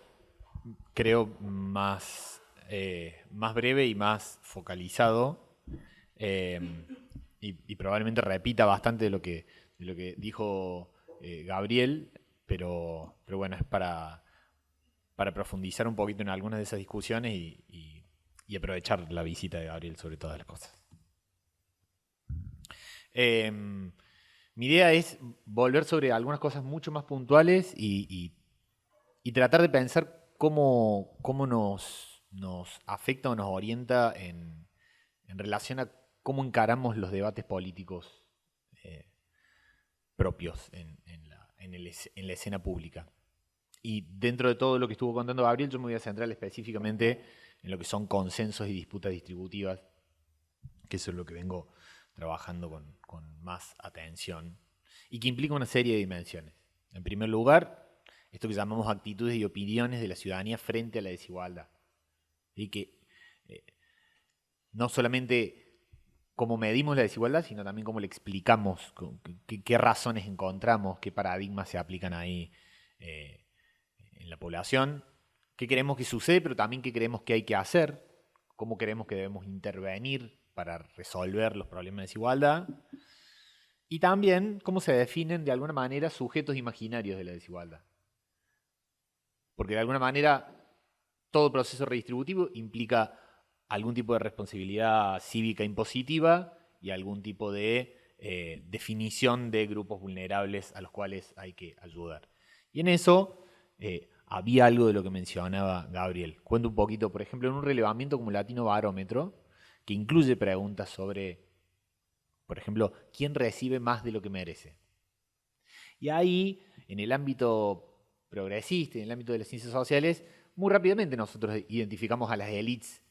creo, más breve y más focalizado, y probablemente repita bastante de lo que dijo Gabriel, pero bueno, es para profundizar un poquito en algunas de esas discusiones y aprovechar la visita de Gabriel sobre todas las cosas. Mi idea es volver sobre algunas cosas mucho más puntuales y tratar de pensar cómo nos afecta o nos orienta en relación a cómo encaramos los debates políticos propios en la escena pública. Y dentro de todo lo que estuvo contando Gabriel, yo me voy a centrar específicamente en lo que son consensos y disputas distributivas, que eso es lo que vengo trabajando con más atención y que implica una serie de dimensiones. En primer lugar, esto que llamamos actitudes y opiniones de la ciudadanía frente a la desigualdad. Y que no solamente cómo medimos la desigualdad, sino también cómo le explicamos, qué razones encontramos, qué paradigmas se aplican ahí en la población, qué creemos que sucede, pero también qué creemos que hay que hacer, cómo creemos que debemos intervenir para resolver los problemas de desigualdad, y también cómo se definen de alguna manera sujetos imaginarios de la desigualdad. Porque de alguna manera todo proceso redistributivo implica algún tipo de responsabilidad cívica impositiva y algún tipo de definición de grupos vulnerables a los cuales hay que ayudar. Y en eso había algo de lo que mencionaba Gabriel. Cuento un poquito, por ejemplo, en un relevamiento como Latino Barómetro, que incluye preguntas sobre, por ejemplo, ¿quién recibe más de lo que merece? Y ahí, en el ámbito progresista, en el ámbito de las ciencias sociales, muy rápidamente nosotros identificamos a las élites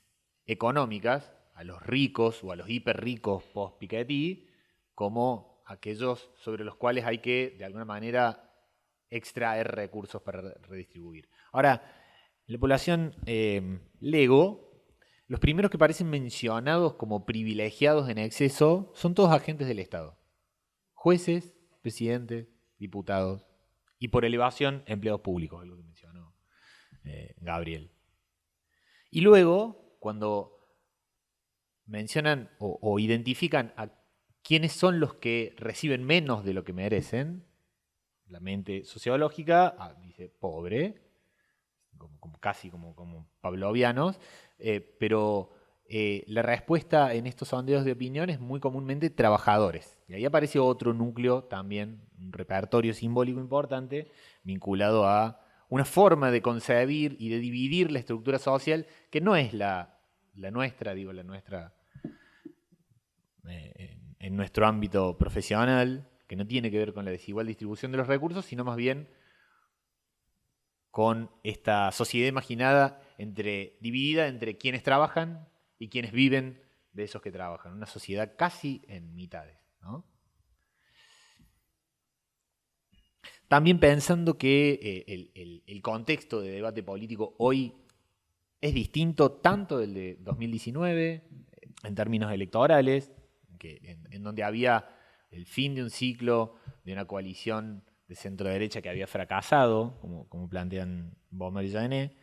económicas, a los ricos o a los hiperricos post-Piketty, como aquellos sobre los cuales hay que, de alguna manera, extraer recursos para redistribuir. Ahora, en la población lego, los primeros que parecen mencionados como privilegiados en exceso son todos agentes del Estado. Jueces, presidentes, diputados y por elevación empleados públicos, algo que mencionó Gabriel. Y luego, cuando mencionan o identifican a quiénes son los que reciben menos de lo que merecen, la mente sociológica dice pobre, casi como pavlovianos, pero la respuesta en estos sondeos de opinión es muy comúnmente trabajadores. Y ahí aparece otro núcleo también, un repertorio simbólico importante, vinculado a una forma de concebir y de dividir la estructura social que no es la nuestra, en nuestro ámbito profesional, que no tiene que ver con la desigual distribución de los recursos, sino más bien con esta sociedad imaginada dividida entre quienes trabajan y quienes viven de esos que trabajan. Una sociedad casi en mitades, ¿no? También pensando que el contexto de debate político hoy es distinto tanto del de 2019, en términos electorales, en donde había el fin de un ciclo de una coalición de centro-derecha que había fracasado, como plantean Bomer y Jané,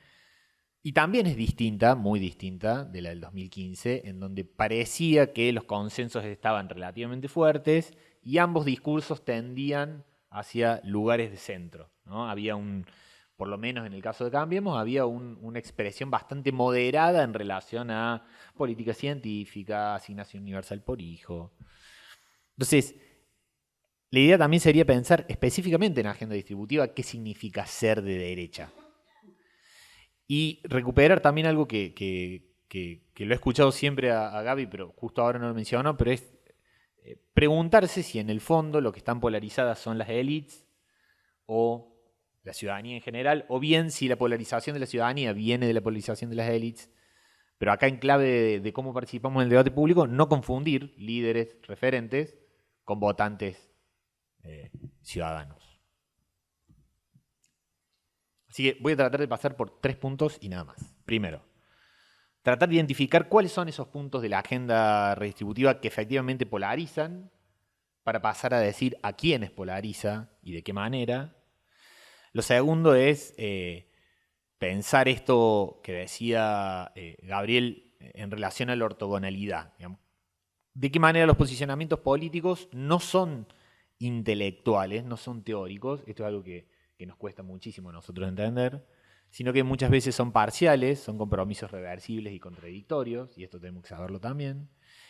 y también es distinta, muy distinta, de la del 2015, en donde parecía que los consensos estaban relativamente fuertes y ambos discursos tendían hacia lugares de centro, ¿no? Había por lo menos en el caso de Cambiemos, había una expresión bastante moderada en relación a política científica, asignación universal por hijo. Entonces, la idea también sería pensar específicamente en agenda distributiva qué significa ser de derecha. Y recuperar también algo que lo he escuchado siempre a Gaby, pero justo ahora no lo mencionó, pero es preguntarse si en el fondo lo que están polarizadas son las élites o la ciudadanía en general, o bien si la polarización de la ciudadanía viene de la polarización de las élites, pero acá en clave de cómo participamos en el debate público, no confundir líderes referentes con votantes ciudadanos. Así que voy a tratar de pasar por 3 puntos y nada más. Primero, tratar de identificar cuáles son esos puntos de la agenda redistributiva que efectivamente polarizan, para pasar a decir a quiénes polariza y de qué manera. Lo segundo es pensar esto que decía Gabriel en relación a la ortogonalidad. Digamos. De qué manera los posicionamientos políticos no son intelectuales, no son teóricos, esto es algo que nos cuesta muchísimo a nosotros entender, sino que muchas veces son parciales, son compromisos reversibles y contradictorios, y esto tenemos que saberlo también.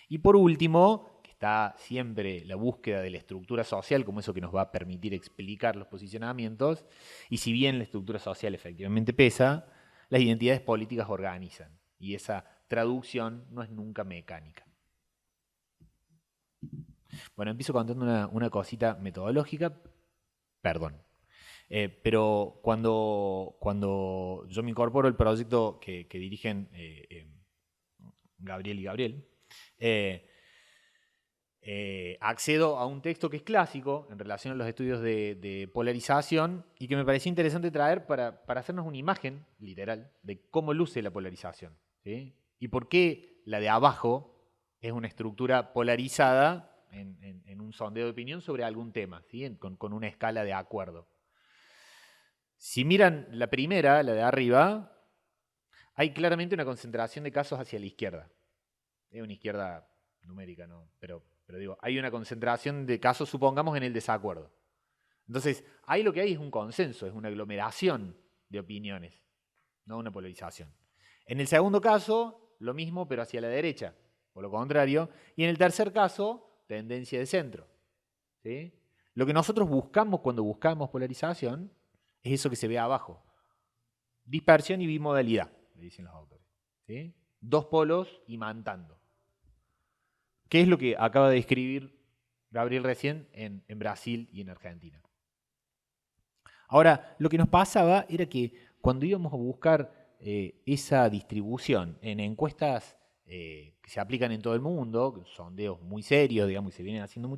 Y por último, que está siempre la búsqueda de la estructura social como eso que nos va a permitir explicar los posicionamientos, y si bien la estructura social efectivamente pesa, las identidades políticas organizan, y esa traducción no es nunca mecánica. Bueno, empiezo contando una cosita metodológica, perdón. Pero cuando yo me incorporo al proyecto que dirigen Gabriel y Gabriel, accedo a un texto que es clásico en relación a los estudios de polarización y que me pareció interesante traer para hacernos una imagen literal de cómo luce la polarización, ¿sí? Y por qué la de abajo es una estructura polarizada en un sondeo de opinión sobre algún tema, ¿sí? Con una escala de acuerdo. Si miran la primera, la de arriba, hay claramente una concentración de casos hacia la izquierda. Es una izquierda numérica, ¿no? Pero digo, hay una concentración de casos, supongamos, en el desacuerdo. Entonces, ahí lo que hay es un consenso, es una aglomeración de opiniones, no una polarización. En el segundo caso, lo mismo, pero hacia la derecha, por lo contrario. Y en el tercer caso, tendencia de centro, ¿sí? Lo que nosotros buscamos cuando buscamos polarización es eso que se ve abajo. Dispersión y bimodalidad, le dicen los autores, ¿sí? Dos polos imantando. ¿Qué es lo que acaba de describir Gabriel recién en Brasil y en Argentina? Ahora, lo que nos pasaba era que cuando íbamos a buscar esa distribución en encuestas que se aplican en todo el mundo, sondeos muy serios, digamos, que se vienen haciendo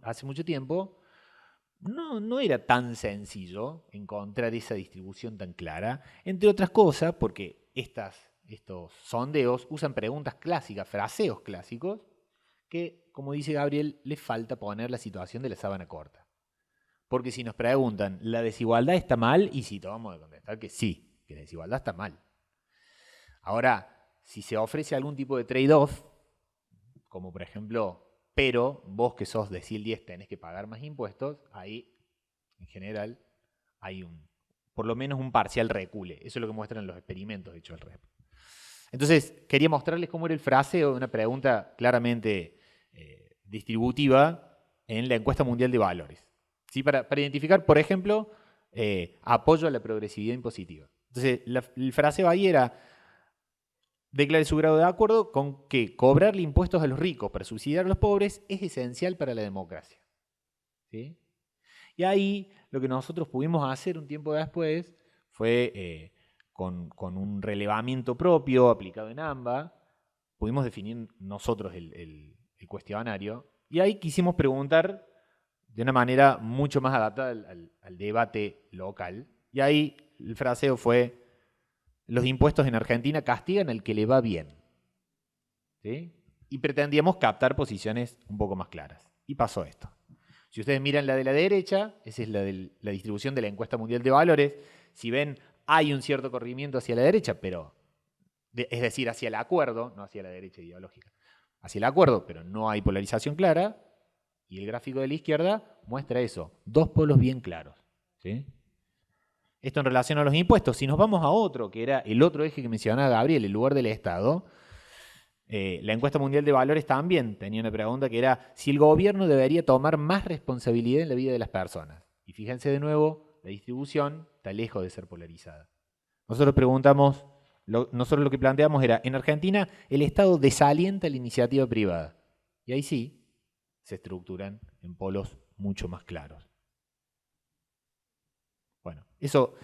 hace mucho tiempo, no era tan sencillo encontrar esa distribución tan clara, entre otras cosas porque estos sondeos usan preguntas clásicas, fraseos clásicos, que, como dice Gabriel, le falta poner la situación de la sábana corta. Porque si nos preguntan, ¿la desigualdad está mal? Y sí, vamos a contestar que sí, que la desigualdad está mal. Ahora, si se ofrece algún tipo de trade-off, como por ejemplo, pero vos que sos de decil 10 tenés que pagar más impuestos, ahí, en general, hay por lo menos un parcial recule. Eso es lo que muestran los experimentos hechos al REP. Entonces, quería mostrarles cómo era el fraseo de una pregunta claramente distributiva en la encuesta mundial de valores. ¿Sí? Para identificar, por ejemplo, apoyo a la progresividad impositiva. Entonces, el fraseo ahí era: declare su grado de acuerdo con que cobrarle impuestos a los ricos para subsidiar a los pobres es esencial para la democracia. ¿Sí? Y ahí lo que nosotros pudimos hacer un tiempo después fue, con un relevamiento propio aplicado en AMBA, pudimos definir nosotros el cuestionario, y ahí quisimos preguntar de una manera mucho más adaptada al debate local. Y ahí el fraseo fue: los impuestos en Argentina castigan al que le va bien. ¿Sí? Y pretendíamos captar posiciones un poco más claras. Y pasó esto. Si ustedes miran la de la derecha, esa es la distribución de la encuesta mundial de valores. Si ven, hay un cierto corrimiento hacia la derecha, pero es decir, hacia el acuerdo, no hacia la derecha ideológica. Hacia el acuerdo, pero no hay polarización clara. Y el gráfico de la izquierda muestra eso, dos polos bien claros. ¿Sí? Esto en relación a los impuestos. Si nos vamos a otro, que era el otro eje que mencionaba Gabriel, el lugar del Estado, la encuesta mundial de valores también tenía una pregunta que era si el gobierno debería tomar más responsabilidad en la vida de las personas. Y fíjense de nuevo, la distribución está lejos de ser polarizada. Nosotros preguntamos, nosotros lo que planteamos era: en Argentina el Estado desalienta la iniciativa privada. Y ahí sí se estructuran en polos mucho más claros. Bueno, eso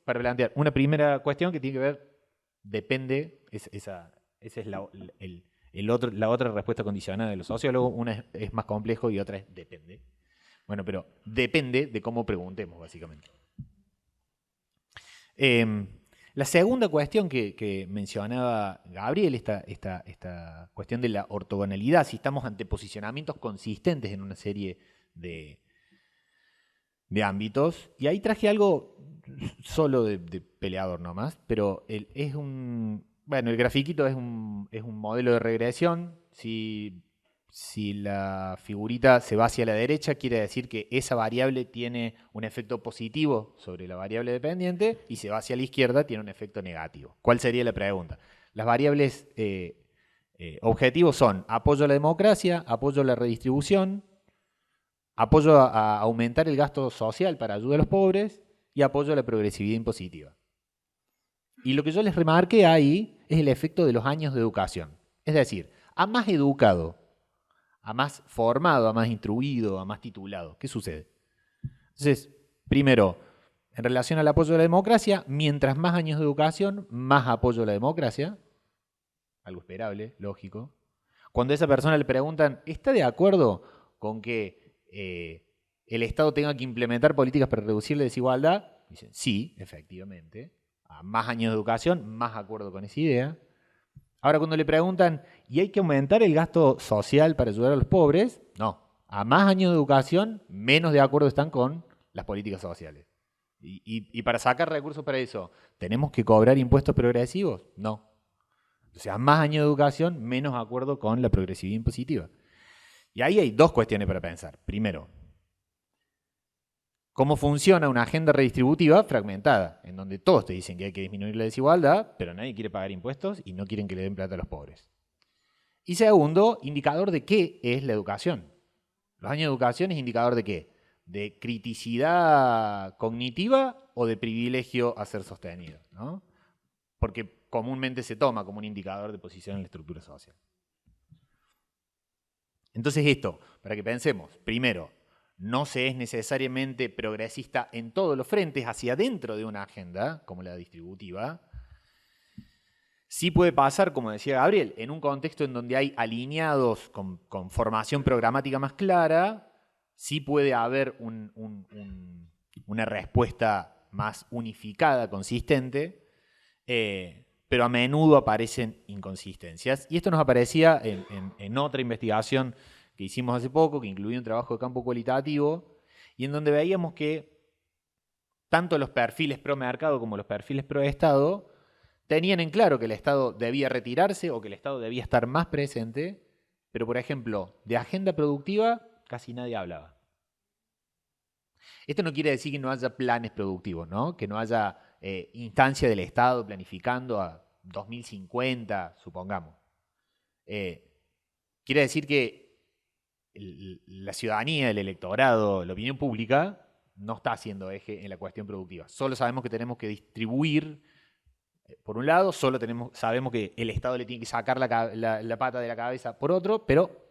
para plantear una primera cuestión que tiene que ver, depende, esa es la otra respuesta condicionada de los sociólogos. Una es más complejo y otra es depende. Bueno, pero depende de cómo preguntemos, básicamente. La segunda cuestión que mencionaba Gabriel, esta cuestión de la ortogonalidad, si estamos ante posicionamientos consistentes en una serie de ámbitos, y ahí traje algo solo de peleador nomás, pero el grafiquito es un modelo de regresión. Si la figurita se va hacia la derecha, quiere decir que esa variable tiene un efecto positivo sobre la variable dependiente, y si va hacia la izquierda, tiene un efecto negativo. ¿Cuál sería la pregunta? Las variables objetivos son apoyo a la democracia, apoyo a la redistribución, apoyo a aumentar el gasto social para ayudar a los pobres y apoyo a la progresividad impositiva. Y lo que yo les remarqué ahí es el efecto de los años de educación. Es decir, a más educado, a más formado, a más instruido, a más titulado, ¿qué sucede? Entonces, primero, en relación al apoyo a la democracia, mientras más años de educación, más apoyo a la democracia. Algo esperable, lógico. Cuando a esa persona le preguntan, ¿está de acuerdo con que el Estado tenga que implementar políticas para reducir la desigualdad? Dicen, sí, efectivamente. A más años de educación, más acuerdo con esa idea. Ahora, cuando le preguntan, ¿y hay que aumentar el gasto social para ayudar a los pobres? No. A más años de educación, menos de acuerdo están con las políticas sociales. Y para sacar recursos para eso, ¿tenemos que cobrar impuestos progresivos? No. O sea, a más años de educación, menos acuerdo con la progresividad impositiva. Y ahí hay dos cuestiones para pensar. Primero, ¿cómo funciona una agenda redistributiva fragmentada? En donde todos te dicen que hay que disminuir la desigualdad, pero nadie quiere pagar impuestos y no quieren que le den plata a los pobres. Y segundo, indicador de qué es la educación. Los años de educación es indicador de qué? ¿De criticidad cognitiva o de privilegio a ser sostenido? ¿No? Porque comúnmente se toma como un indicador de posición en la estructura social. Entonces esto, para que pensemos, primero, no se es necesariamente progresista en todos los frentes hacia adentro de una agenda, como la distributiva. Sí puede pasar, como decía Gabriel, en un contexto en donde hay alineados con formación programática más clara, sí puede haber una respuesta más unificada, consistente, pero a menudo aparecen inconsistencias. Y esto nos aparecía en otra investigación que hicimos hace poco, que incluía un trabajo de campo cualitativo, y en donde veíamos que tanto los perfiles pro mercado como los perfiles pro Estado tenían en claro que el Estado debía retirarse o que el Estado debía estar más presente, pero por ejemplo, de agenda productiva casi nadie hablaba. Esto no quiere decir que no haya planes productivos, ¿no? Que no haya instancia del Estado planificando a 2050, supongamos. Quiere decir que la ciudadanía, el electorado, la opinión pública no está haciendo eje en la cuestión productiva. Solo sabemos que tenemos que distribuir, por un lado, sabemos que el Estado le tiene que sacar la pata de la cabeza por otro, pero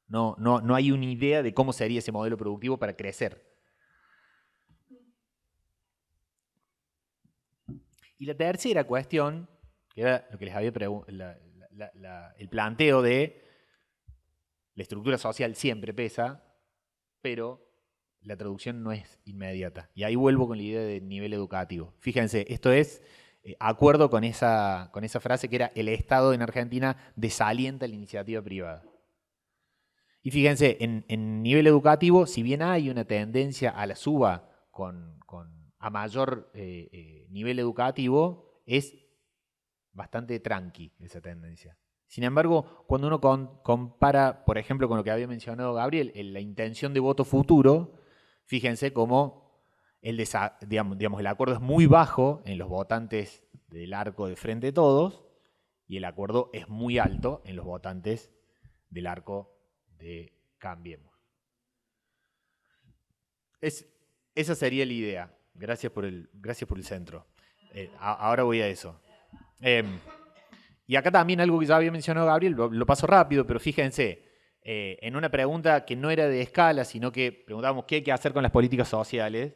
no hay una idea de cómo sería ese modelo productivo para crecer. Y la tercera cuestión, que era lo que les había preguntado, el planteo de la estructura social siempre pesa, pero la traducción no es inmediata. Y ahí vuelvo con la idea de nivel educativo. Fíjense, esto es acuerdo con esa frase que era el Estado en Argentina desalienta la iniciativa privada. Y fíjense, en nivel educativo, si bien hay una tendencia a la suba a mayor nivel educativo, es bastante tranqui esa tendencia. Sin embargo, cuando uno compara, por ejemplo, con lo que había mencionado Gabriel, la intención de voto futuro, fíjense cómo el acuerdo es muy bajo en los votantes del arco de Frente de Todos y el acuerdo es muy alto en los votantes del arco de Cambiemos. Esa sería la idea. Gracias por el centro. Ahora voy a eso. Y acá también algo que ya había mencionado Gabriel, lo paso rápido, pero fíjense, en una pregunta que no era de escala, sino que preguntábamos qué hay que hacer con las políticas sociales.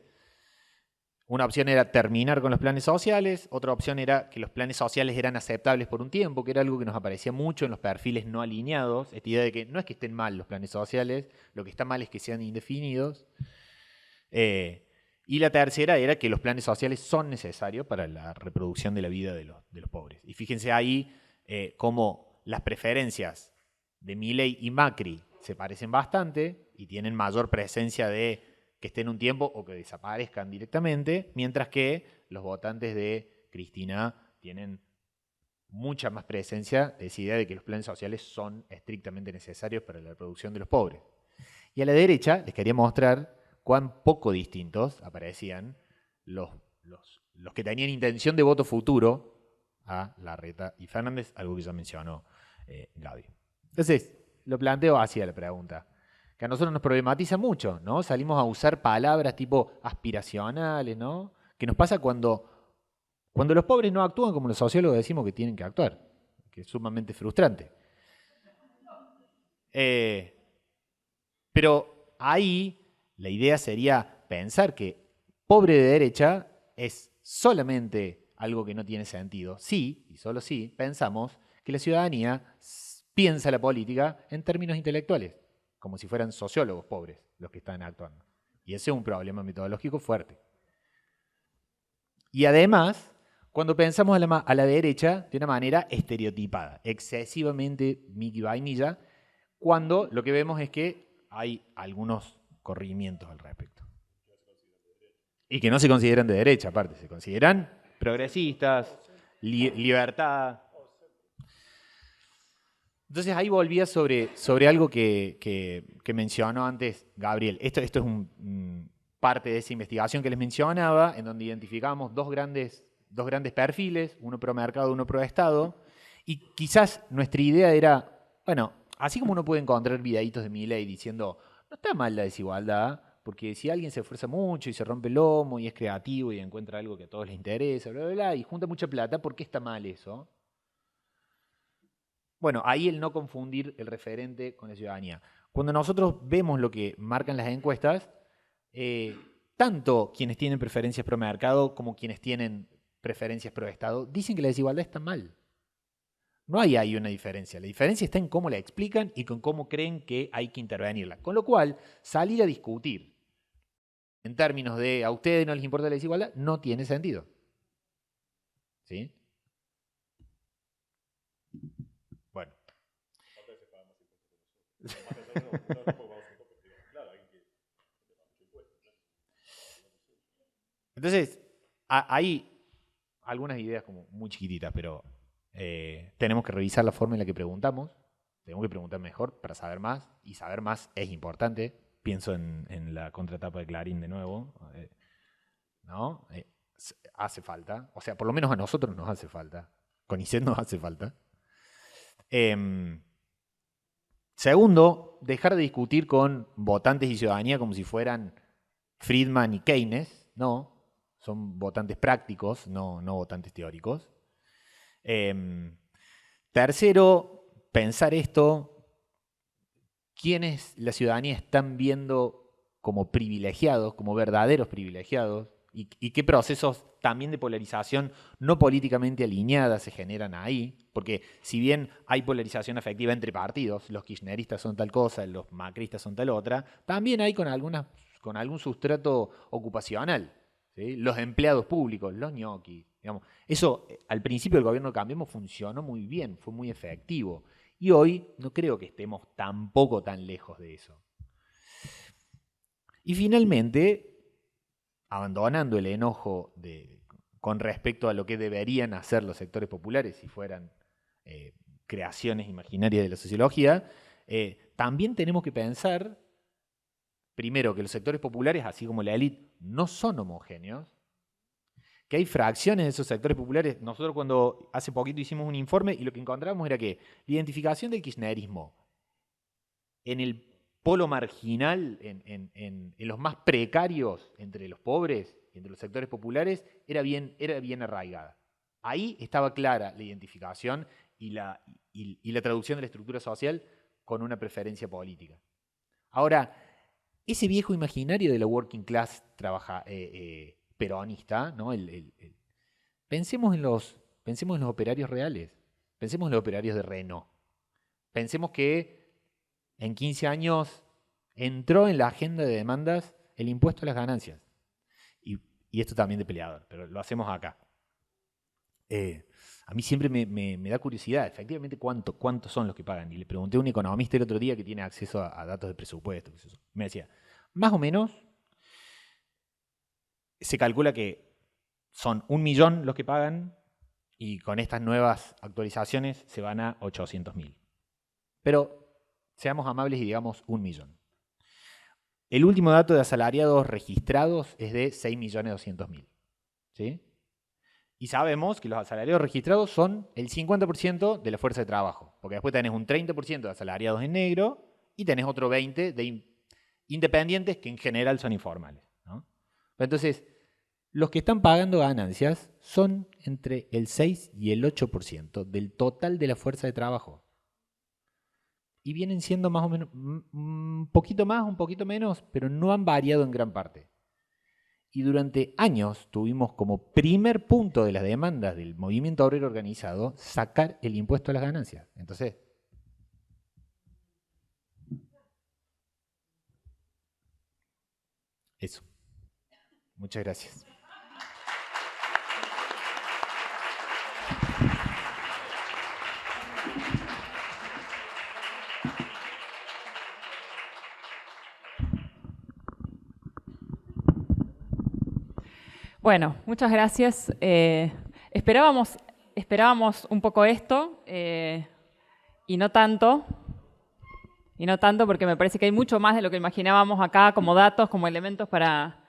Una opción era terminar con los planes sociales, otra opción era que los planes sociales eran aceptables por un tiempo, que era algo que nos aparecía mucho en los perfiles no alineados, esta idea de que no es que estén mal los planes sociales, lo que está mal es que sean indefinidos. Y la tercera era que los planes sociales son necesarios para la reproducción de la vida de los pobres. Y fíjense ahí cómo las preferencias de Milei y Macri se parecen bastante y tienen mayor presencia de que estén un tiempo o que desaparezcan directamente, mientras que los votantes de Cristina tienen mucha más presencia de esa idea de que los planes sociales son estrictamente necesarios para la reproducción de los pobres. Y a la derecha les quería mostrar cuán poco distintos aparecían los que tenían intención de voto futuro a Larreta y Fernández, algo que ya mencionó Gaby. Entonces, lo planteo hacia la pregunta, que a nosotros nos problematiza mucho, ¿no? Salimos a usar palabras tipo aspiracionales, ¿no? ¿Qué nos pasa cuando los pobres no actúan como los sociólogos decimos que tienen que actuar? Que es sumamente frustrante. Pero ahí la idea sería pensar que pobre de derecha es solamente algo que no tiene sentido. Sí, y solo sí, pensamos que la ciudadanía piensa la política en términos intelectuales, como si fueran sociólogos pobres los que están actuando. Y ese es un problema metodológico fuerte. Y además, cuando pensamos a la derecha de una manera estereotipada, excesivamente Mickey vainilla, cuando lo que vemos es que hay algunos corrimientos al respecto. Y que no se consideran de derecha, aparte, se consideran progresistas, libertad. Entonces ahí volvía sobre algo que mencionó antes Gabriel. Esto es parte de esa investigación que les mencionaba, en donde identificamos dos grandes perfiles, uno pro mercado, uno pro Estado, y quizás nuestra idea era, bueno, así como uno puede encontrar videitos de Milei diciendo, no está mal la desigualdad, porque si alguien se esfuerza mucho y se rompe el lomo y es creativo y encuentra algo que a todos les interesa, bla, bla, bla, y junta mucha plata, ¿por qué está mal eso? Bueno, ahí el no confundir el referente con la ciudadanía. Cuando nosotros vemos lo que marcan las encuestas, tanto quienes tienen preferencias pro mercado como quienes tienen preferencias pro Estado dicen que la desigualdad está mal. No hay ahí una diferencia. La diferencia está en cómo la explican y con cómo creen que hay que intervenirla. Con lo cual, salir a discutir en términos de a ustedes no les importa la desigualdad no tiene sentido. ¿Sí? Bueno. Entonces, hay algunas ideas como muy chiquititas, pero tenemos que revisar la forma en la que preguntamos. Tenemos que preguntar mejor para saber más, y saber más es importante. Pienso en la contratapa de Clarín de nuevo. ¿No? Hace falta. O sea, por lo menos a nosotros nos hace falta. Con ISET nos hace falta. Segundo, dejar de discutir con votantes y ciudadanía como si fueran Friedman y Keynes. No, son votantes prácticos, no votantes teóricos. Tercero, pensar esto. ¿Quiénes la ciudadanía están viendo como privilegiados, como verdaderos privilegiados? ¿Y qué procesos también de polarización no políticamente alineada se generan ahí? Porque si bien hay polarización afectiva entre partidos, los kirchneristas son tal cosa, los macristas son tal otra, también hay con algún sustrato ocupacional, ¿sí? Los empleados públicos, los ñoquis, digamos. Eso al principio del gobierno de Cambiemos funcionó muy bien, fue muy efectivo. Y hoy no creo que estemos tampoco tan lejos de eso. Y finalmente, abandonando el enojo con respecto a lo que deberían hacer los sectores populares si fueran creaciones imaginarias de la sociología, también tenemos que pensar, primero, que los sectores populares, así como la élite, no son homogéneos, que hay fracciones de esos sectores populares. Nosotros cuando hace poquito hicimos un informe y lo que encontramos era que la identificación del kirchnerismo en el polo marginal, en los más precarios entre los pobres, entre los sectores populares, era bien arraigada. Ahí estaba clara la identificación y la traducción de la estructura social con una preferencia política. Ahora, ese viejo imaginario de la working class peronista, ¿no? Pensemos en los operarios reales, pensemos en los operarios de Renault. Pensemos que en 15 años entró en la agenda de demandas el impuesto a las ganancias. y esto también de peleador, pero lo hacemos acá. A mí siempre me da curiosidad, efectivamente, cuántos son los que pagan. Y le pregunté a un economista el otro día que tiene acceso a datos de presupuesto. Me decía, más o menos, se calcula que son 1 millón los que pagan y con estas nuevas actualizaciones se van a 800.000. Pero seamos amables y digamos 1 millón. El último dato de asalariados registrados es de 6.200.000. ¿Sí? Y sabemos que los asalariados registrados son el 50% de la fuerza de trabajo, porque después tenés un 30% de asalariados en negro y tenés otro 20% de independientes que en general son informales, ¿no? Entonces, los que están pagando ganancias son entre el 6 y el 8% del total de la fuerza de trabajo. Y vienen siendo más o menos un poquito más, un poquito menos, pero no han variado en gran parte. Y durante años tuvimos como primer punto de las demandas del movimiento obrero organizado sacar el impuesto a las ganancias. Entonces, eso. Muchas gracias. Bueno, muchas gracias. Esperábamos un poco esto y no tanto. Porque me parece que hay mucho más de lo que imaginábamos acá como datos, como elementos para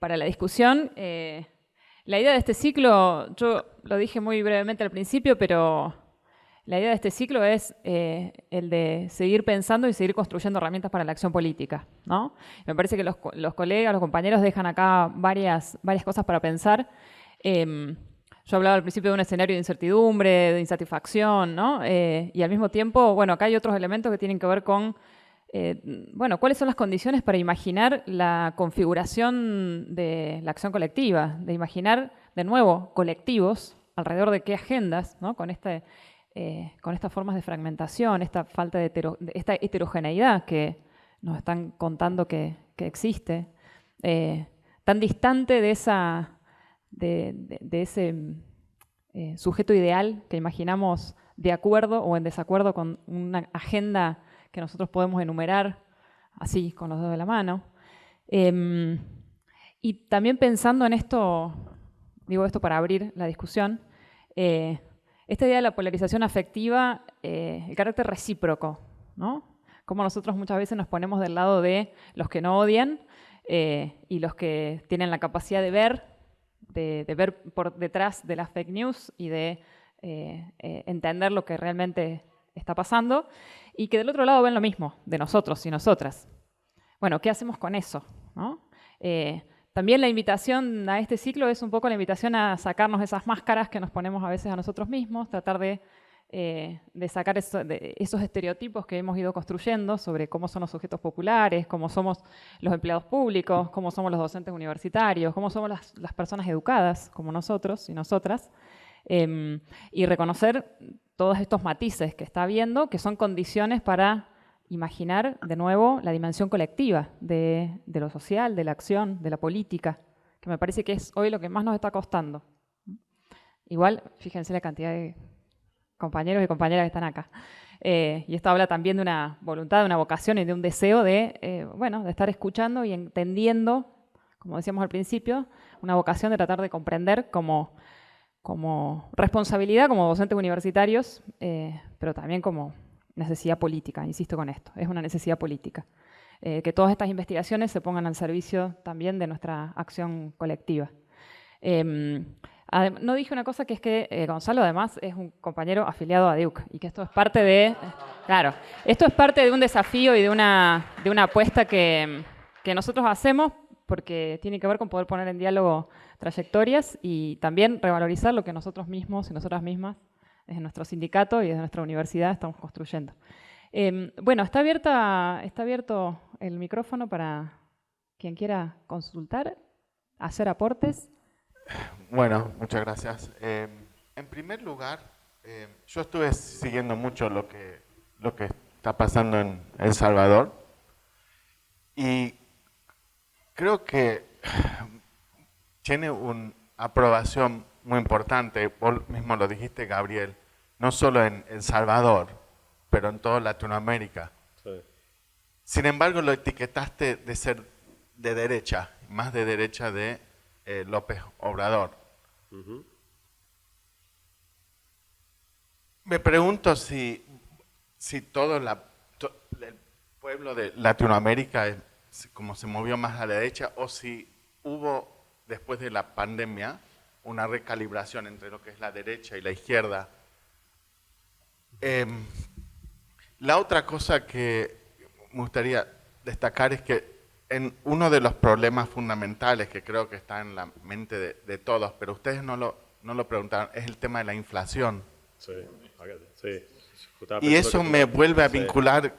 la discusión. La idea de este ciclo, yo lo dije muy brevemente al principio, pero la idea de este ciclo es el de seguir pensando y seguir construyendo herramientas para la acción política, ¿no? Me parece que los colegas, los compañeros dejan acá varias cosas para pensar. Yo hablaba al principio de un escenario de incertidumbre, de insatisfacción, ¿no? Y al mismo tiempo, bueno, acá hay otros elementos que tienen que ver con, bueno, cuáles son las condiciones para imaginar la configuración de la acción colectiva, de imaginar, de nuevo, colectivos, alrededor de qué agendas, ¿no? Con estas formas de fragmentación, esta falta de esta heterogeneidad que nos están contando que existe, tan distante de ese sujeto ideal que imaginamos de acuerdo o en desacuerdo con una agenda que nosotros podemos enumerar así, con los dedos de la mano. Y también pensando en esto, digo esto para abrir la discusión, esta idea de la polarización afectiva, el carácter recíproco, ¿no? Cómo nosotros muchas veces nos ponemos del lado de los que no odian y los que tienen la capacidad de ver por detrás de las fake news y de entender lo que realmente está pasando, y que del otro lado ven lo mismo de nosotros y nosotras. Bueno, ¿qué hacemos con eso, ¿no? También la invitación a este ciclo es un poco la invitación a sacarnos esas máscaras que nos ponemos a veces a nosotros mismos, tratar de sacar esos estereotipos que hemos ido construyendo sobre cómo son los sujetos populares, cómo somos los empleados públicos, cómo somos los docentes universitarios, cómo somos las personas educadas como nosotros y nosotras, y reconocer todos estos matices que está habiendo, que son condiciones para imaginar de nuevo la dimensión colectiva de lo social, de la acción, de la política, que me parece que es hoy lo que más nos está costando. Igual, fíjense la cantidad de compañeros y compañeras que están acá. Y esto habla también de una voluntad, de una vocación y de un deseo de estar escuchando y entendiendo, como decíamos al principio, una vocación de tratar de comprender como responsabilidad como docentes universitarios, pero también como necesidad política, insisto con esto, es una necesidad política. Que todas estas investigaciones se pongan al servicio también de nuestra acción colectiva. No dije una cosa, que es que Gonzalo además es un compañero afiliado a DIUC y que esto es parte de, claro, esto es parte de un desafío y de una apuesta que nosotros hacemos, porque tiene que ver con poder poner en diálogo trayectorias y también revalorizar lo que nosotros mismos y nosotras mismas desde nuestro sindicato y desde nuestra universidad estamos construyendo. Bueno, está abierto el micrófono para quien quiera consultar, hacer aportes. Bueno, muchas gracias. En primer lugar, yo estuve siguiendo mucho lo que está pasando en El Salvador y creo que tiene una aprobación muy importante, vos mismo lo dijiste, Gabriel, no solo en El Salvador, pero en toda Latinoamérica. Sí. Sin embargo, lo etiquetaste de ser de derecha, más de derecha de López Obrador. Ujú. Me pregunto si todo el pueblo de Latinoamérica como se movió más a la derecha, o si hubo, después de la pandemia, una recalibración entre lo que es la derecha y la izquierda. La otra cosa que me gustaría destacar es que uno de los problemas fundamentales que creo que está en la mente de todos, pero ustedes no lo preguntaron, es el tema de la inflación. Sí, sí. Y eso me vuelve a vincular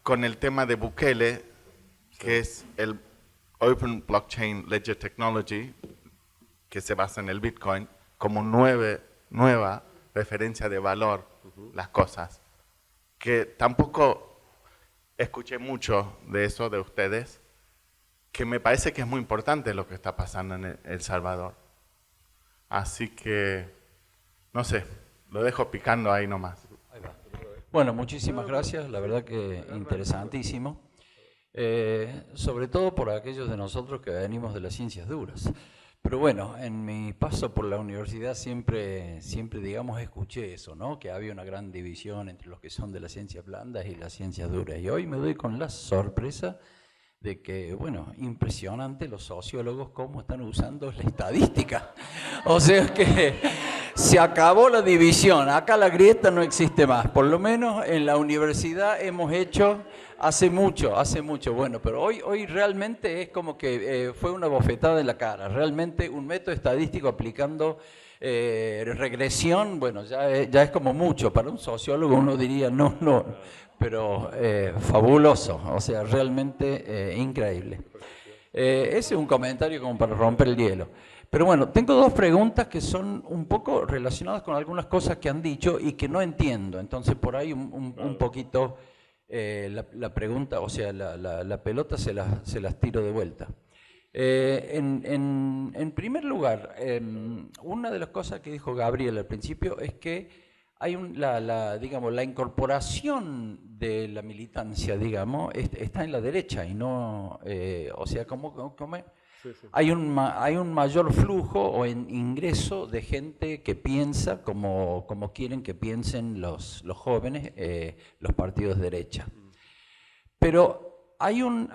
con el tema de Bukele, que es el Open Blockchain Ledger Technology, que se basa en el Bitcoin, como nueva referencia de valor, las cosas. Que tampoco escuché mucho de eso de ustedes, que me parece que es muy importante lo que está pasando en El Salvador. Así que, no sé, lo dejo picando ahí nomás. Bueno, muchísimas gracias, la verdad que interesantísimo, sobre todo por aquellos de nosotros que venimos de las ciencias duras. Pero bueno, en mi paso por la universidad siempre digamos, escuché eso, ¿no? Que había una gran división entre los que son de las ciencias blandas y las ciencias duras. Y hoy me doy con la sorpresa de que, bueno, impresionante los sociólogos cómo están usando la estadística. O sea que se acabó la división, acá la grieta no existe más. Por lo menos en la universidad hemos hecho hace mucho. Bueno, pero hoy realmente es como que fue una bofetada en la cara. Realmente un método estadístico aplicando regresión, bueno, ya es como mucho. Para un sociólogo uno diría no. Pero fabuloso, o sea, realmente increíble. Ese es un comentario como para romper el hielo. Pero bueno, tengo dos preguntas que son un poco relacionadas con algunas cosas que han dicho y que no entiendo. Entonces, por ahí un poquito la pregunta, o sea, la pelota se las tiro de vuelta. En primer lugar, una de las cosas que dijo Gabriel al principio es que hay digamos, la incorporación de la militancia, digamos, está en la derecha y no, o sea, ¿cómo? Sí, sí. Hay un mayor flujo o ingreso de gente que piensa como quieren que piensen los jóvenes, los partidos de derecha. Pero hay una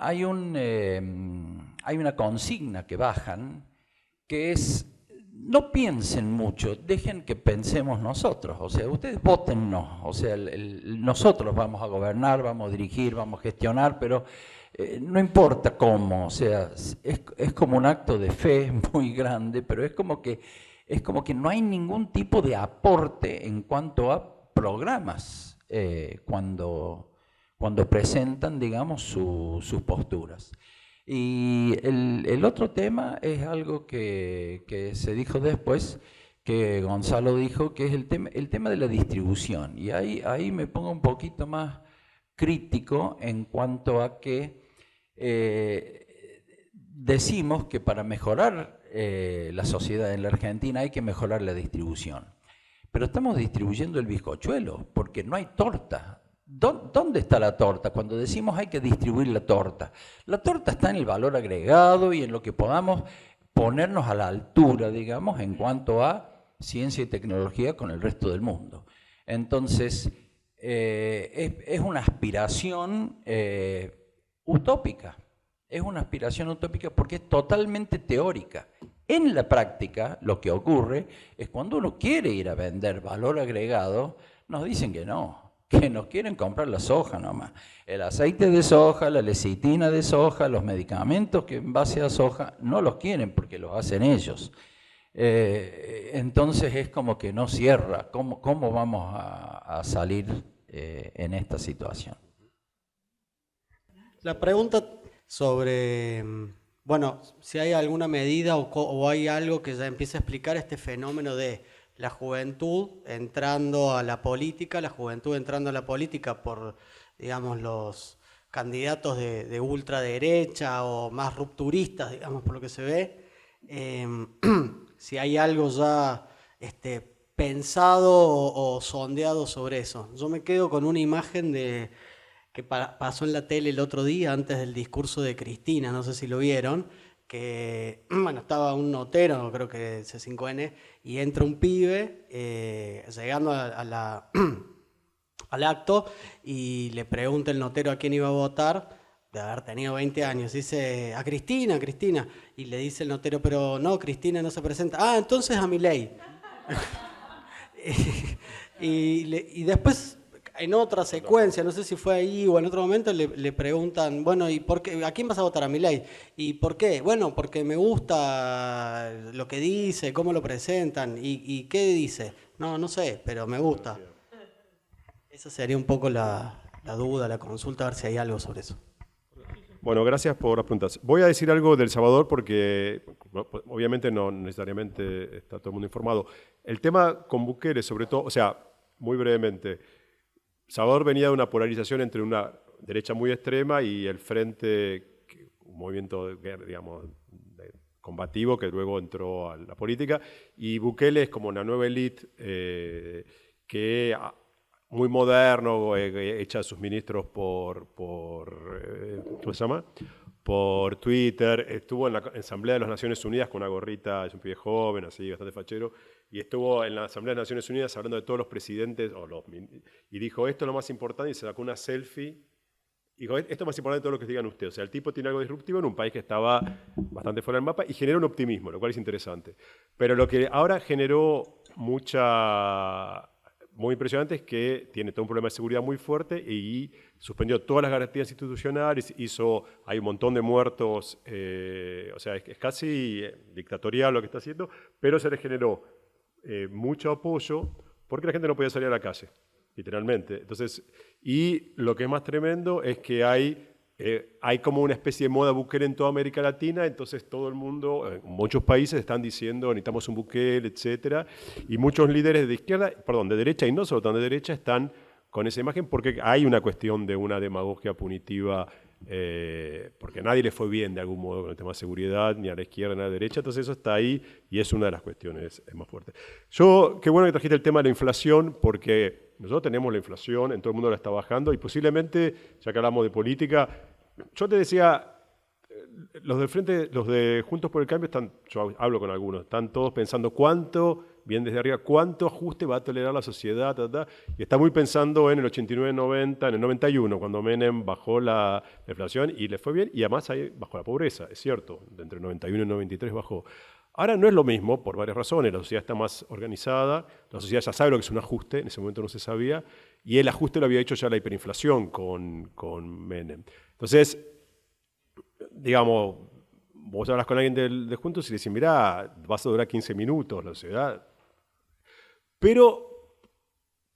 consigna que bajan, que es: no piensen mucho, dejen que pensemos nosotros, o sea, ustedes votennos, o sea, nosotros vamos a gobernar, vamos a dirigir, vamos a gestionar, pero no importa cómo, o sea, es como un acto de fe muy grande, pero es como que no hay ningún tipo de aporte en cuanto a programas cuando presentan, digamos, sus posturas. Y el otro tema es algo que se dijo después, que Gonzalo dijo, que es el tema de la distribución. Y ahí me pongo un poquito más crítico en cuanto a que decimos que para mejorar la sociedad en la Argentina hay que mejorar la distribución. Pero estamos distribuyendo el bizcochuelo, porque no hay torta. ¿Dónde está la torta? Cuando decimos hay que distribuir la torta está en el valor agregado y en lo que podamos ponernos a la altura, digamos, en cuanto a ciencia y tecnología con el resto del mundo. Entonces, es una aspiración utópica. Es una aspiración utópica porque es totalmente teórica. En la práctica, lo que ocurre es cuando uno quiere ir a vender valor agregado, nos dicen que no, que nos quieren comprar la soja nomás. El aceite de soja, la lecitina de soja, los medicamentos que en base a soja, no los quieren porque los hacen ellos. Entonces es como que no cierra. ¿Cómo vamos a salir en esta situación? La pregunta sobre, bueno, si hay alguna medida o hay algo que ya empiece a explicar este fenómeno de la juventud entrando a la política, por, digamos, los candidatos de ultraderecha o más rupturistas, digamos, por lo que se ve, si hay algo ya pensado o sondeado sobre eso. Yo me quedo con una imagen que pasó en la tele el otro día antes del discurso de Cristina, no sé si lo vieron, que bueno, estaba un notero, creo que C5N, y entra un pibe llegando al acto y le pregunta el notero a quién iba a votar, de haber tenido 20 años, dice a Cristina, Cristina, y le dice el notero, pero no, Cristina no se presenta, ah, entonces a Milei. Y después, en otra secuencia, no sé si fue ahí o en otro momento, le preguntan, bueno, ¿y por qué? ¿A quién vas a votar? A Milei. ¿Y por qué? Bueno, porque me gusta lo que dice, cómo lo presentan. ¿Y qué dice? No sé, pero me gusta. Esa sería un poco la duda, la consulta, a ver si hay algo sobre eso. Bueno, gracias por las preguntas. Voy a decir algo del Salvador porque obviamente no necesariamente está todo el mundo informado. El tema con Bukele, sobre todo, o sea, muy brevemente, Salvador venía de una polarización entre una derecha muy extrema y el frente, un movimiento, digamos, combativo que luego entró a la política, y Bukele es como una nueva élite que muy moderno, echa a sus ministros ¿cómo se llama? Por Twitter, estuvo en la Asamblea de las Naciones Unidas con una gorrita, es un pibe joven, así, bastante fachero, y estuvo en la Asamblea de las Naciones Unidas hablando de todos los presidentes, y dijo, esto es lo más importante, y se sacó una selfie, y dijo, esto es más importante de todo lo que digan ustedes. O sea, el tipo tiene algo disruptivo en un país que estaba bastante fuera del mapa, y generó un optimismo, lo cual es interesante. Pero lo que ahora generó muy impresionante es que tiene todo un problema de seguridad muy fuerte y suspendió todas las garantías institucionales, hay un montón de muertos, o sea, es casi dictatorial lo que está haciendo, pero se le generó mucho apoyo porque la gente no podía salir a la calle, literalmente. Entonces, y lo que es más tremendo es que hay como una especie de moda Bukele en toda América Latina, entonces todo el mundo, muchos países están diciendo necesitamos un Bukele, etcétera, y muchos líderes de derecha y no solo tan de derecha, están con esa imagen porque hay una cuestión de una demagogia punitiva, porque a nadie le fue bien de algún modo con el tema de seguridad, ni a la izquierda ni a la derecha, entonces eso está ahí y es una de las cuestiones más fuertes. Qué bueno que trajiste el tema de la inflación, porque nosotros tenemos la inflación, en todo el mundo la está bajando y posiblemente, ya que hablamos de política, yo te decía, los de Juntos por el Cambio yo hablo con algunos, están todos pensando bien desde arriba, cuánto ajuste va a tolerar la sociedad, y está muy pensando en el 89-90, en el 91, cuando Menem bajó la inflación y le fue bien, y además ahí bajó la pobreza, es cierto, entre el 91 y el 93 bajó. Ahora no es lo mismo, por varias razones, la sociedad está más organizada, la sociedad ya sabe lo que es un ajuste, en ese momento no se sabía, y el ajuste lo había hecho ya la hiperinflación con Menem. Entonces, digamos, vos hablas con alguien de Juntos y le decís, mirá, vas a durar 15 minutos la sociedad. Pero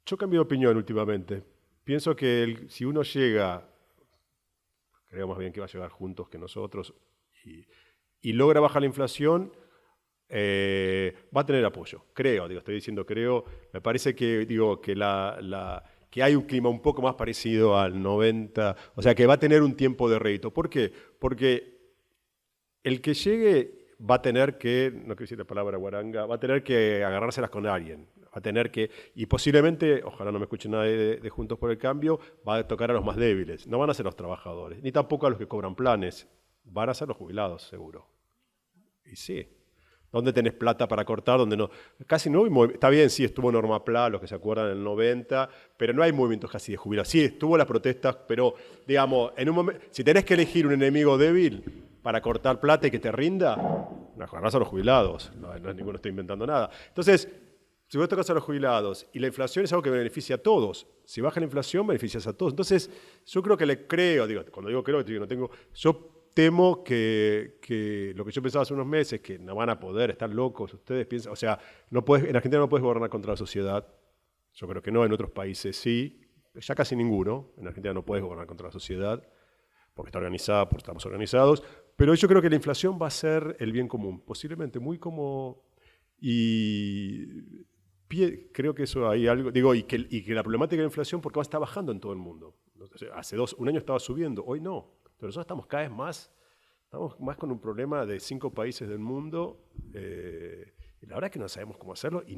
yo cambié de opinión últimamente. Pienso que si uno llega, creo más bien que va a llegar Juntos que nosotros, y logra bajar la inflación, va a tener apoyo. Estoy diciendo creo, me parece que, que hay un clima un poco más parecido al 90, o sea que va a tener un tiempo de rédito. ¿Por qué? Porque el que llegue va a tener que, no quiero decir la palabra guaranga, va a tener que agarrárselas con alguien, va a tener que, y posiblemente, ojalá no me escuche nadie de Juntos por el Cambio, va a tocar a los más débiles, no van a ser los trabajadores, ni tampoco a los que cobran planes, van a ser los jubilados, seguro. Y sí. ¿Dónde tenés plata para cortar? ¿Dónde no? Casi no hay movimiento. Está bien, sí, estuvo Norma Pla, los que se acuerdan, en el 90, pero no hay movimientos casi de jubilados. Sí, estuvo las protestas, pero, digamos, en un momento, si tenés que elegir un enemigo débil para cortar plata y que te rinda, agarrás a los jubilados. Ninguno está inventando nada. Entonces, si vos tocas a los jubilados y la inflación es algo que beneficia a todos, si baja la inflación, beneficias a todos. Entonces, yo creo que cuando digo creo, yo temo que lo que yo pensaba hace unos meses, que no van a poder, están locos, ustedes piensan, o sea, en Argentina no puedes gobernar contra la sociedad, yo creo que no, en otros países sí, ya casi ninguno, en Argentina no puedes gobernar contra la sociedad, porque está organizada, porque estamos organizados, pero yo creo que la inflación va a ser el bien común, posiblemente muy como, y creo que eso hay algo, y que la problemática de la inflación, porque va a estar bajando en todo el mundo, hace un año estaba subiendo, hoy no. Pero nosotros estamos cada vez más Estamos más con un problema de 5 países del mundo, y la verdad es que no sabemos cómo hacerlo, y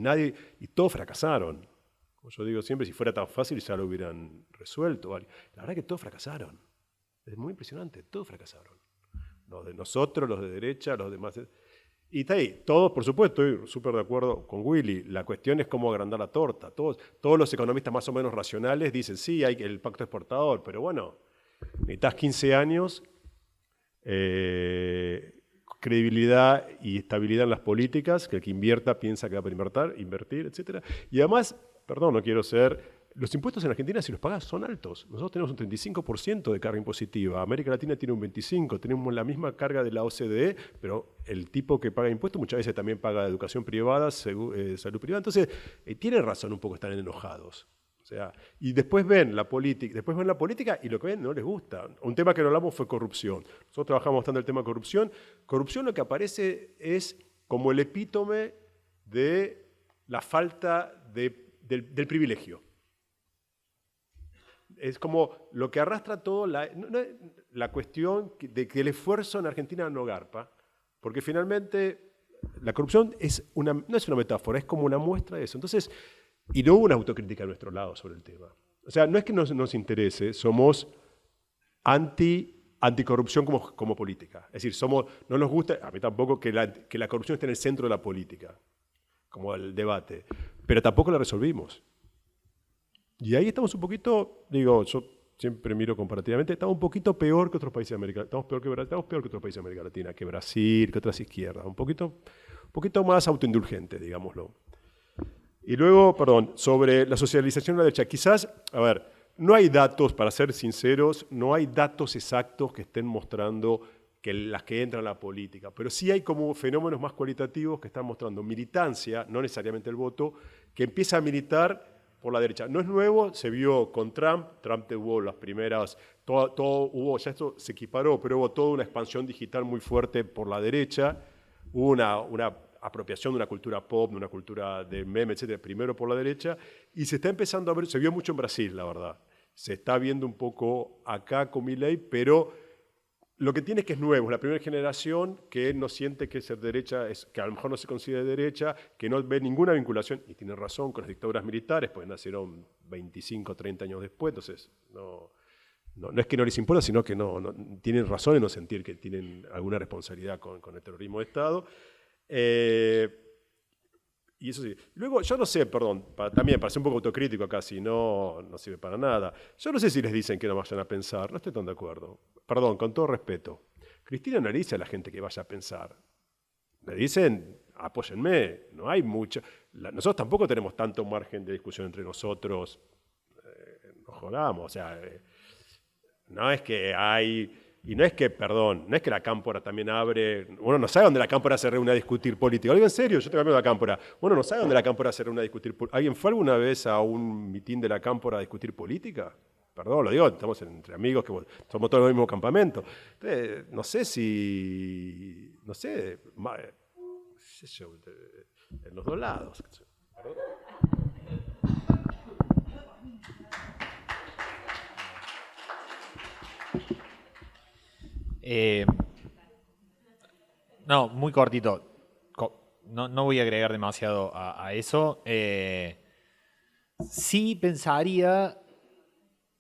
todos fracasaron. Como yo digo siempre, si fuera tan fácil ya lo hubieran resuelto. ¿Vale? La verdad es que todos fracasaron. Es muy impresionante, todos fracasaron. Los de nosotros, los de derecha, los demás. Y está ahí, todos, por supuesto, estoy súper de acuerdo con Willy, la cuestión es cómo agrandar la torta. Todos los economistas más o menos racionales dicen, sí, hay el pacto exportador, pero bueno, necesitas 15 años, credibilidad y estabilidad en las políticas, que el que invierta piensa que va a invertir, etc. Y además, perdón, no quiero ser... Los impuestos en Argentina, si los pagas, son altos. Nosotros tenemos un 35% de carga impositiva. América Latina tiene un 25%. Tenemos la misma carga de la OCDE, pero el tipo que paga impuestos muchas veces también paga educación privada, salud privada. Entonces, tienen razón un poco, están enojados. O sea, y después ven la política y lo que ven no les gusta. Un tema que no hablamos fue corrupción. Nosotros trabajamos bastante el tema de corrupción. Corrupción lo que aparece es como el epítome de la falta del privilegio. Es como lo que arrastra todo la cuestión de que el esfuerzo en Argentina no garpa, porque finalmente la corrupción no es una metáfora, es como una muestra de eso. Entonces, y no hubo una autocrítica a nuestro lado sobre el tema. O sea, no es que nos interese, somos anticorrupción como política. Es decir, no nos gusta, a mí tampoco, que la corrupción esté en el centro de la política, como el debate, pero tampoco la resolvimos. Y ahí estamos un poquito, digo, yo siempre miro comparativamente, estamos un poquito peor que otros países de América Latina, estamos peor que otros países de América Latina, que Brasil, que otras izquierdas, un poquito más autoindulgente, digámoslo. Y luego, sobre la socialización de la derecha, quizás, no hay datos, para ser sinceros, no hay datos exactos que estén mostrando que las que entran a la política, pero sí hay como fenómenos más cualitativos que están mostrando militancia, no necesariamente el voto, que empieza a militar por la derecha. No es nuevo, se vio con Trump tuvo las primeras, ya esto se equiparó, pero hubo toda una expansión digital muy fuerte por la derecha, hubo una apropiación de una cultura pop, de una cultura de meme, etcétera, primero por la derecha, y se está empezando a ver, se vio mucho en Brasil, la verdad, se está viendo un poco acá con Milei, pero lo que tiene es que es nuevo, es la primera generación que no siente que ser derecha, que a lo mejor no se considera derecha, que no ve ninguna vinculación, y tiene razón, con las dictaduras militares, pues nacieron 25, 30 años después, entonces no es que no les importa, sino que no tienen razón en no sentir que tienen alguna responsabilidad con el terrorismo de Estado. Y eso sí. Luego, yo no sé, también para ser un poco autocrítico acá, si no sirve para nada. Yo no sé si les dicen que no vayan a pensar, no estoy tan de acuerdo. Perdón, con todo respeto. Cristina no le dice a la gente que vaya a pensar. Le dicen, apóyenme, no hay mucho. Nosotros tampoco tenemos tanto margen de discusión entre nosotros. No jodamos, o sea, no es que hay... Y no es que la Cámpora también abre... Uno no sabe dónde la Cámpora se reúne a discutir política. Oiga, en serio, yo tengo amigos de la Cámpora. Uno no sabe dónde la Cámpora se reúne a discutir política. ¿Alguien fue alguna vez a un mitin de la Cámpora a discutir política? Perdón, lo digo, estamos entre amigos, que somos todos en el mismo campamento. Entonces, no sé si... No sé, en los dos lados. ¿Perdón? No, muy cortito. No voy a agregar demasiado a eso. Sí pensaría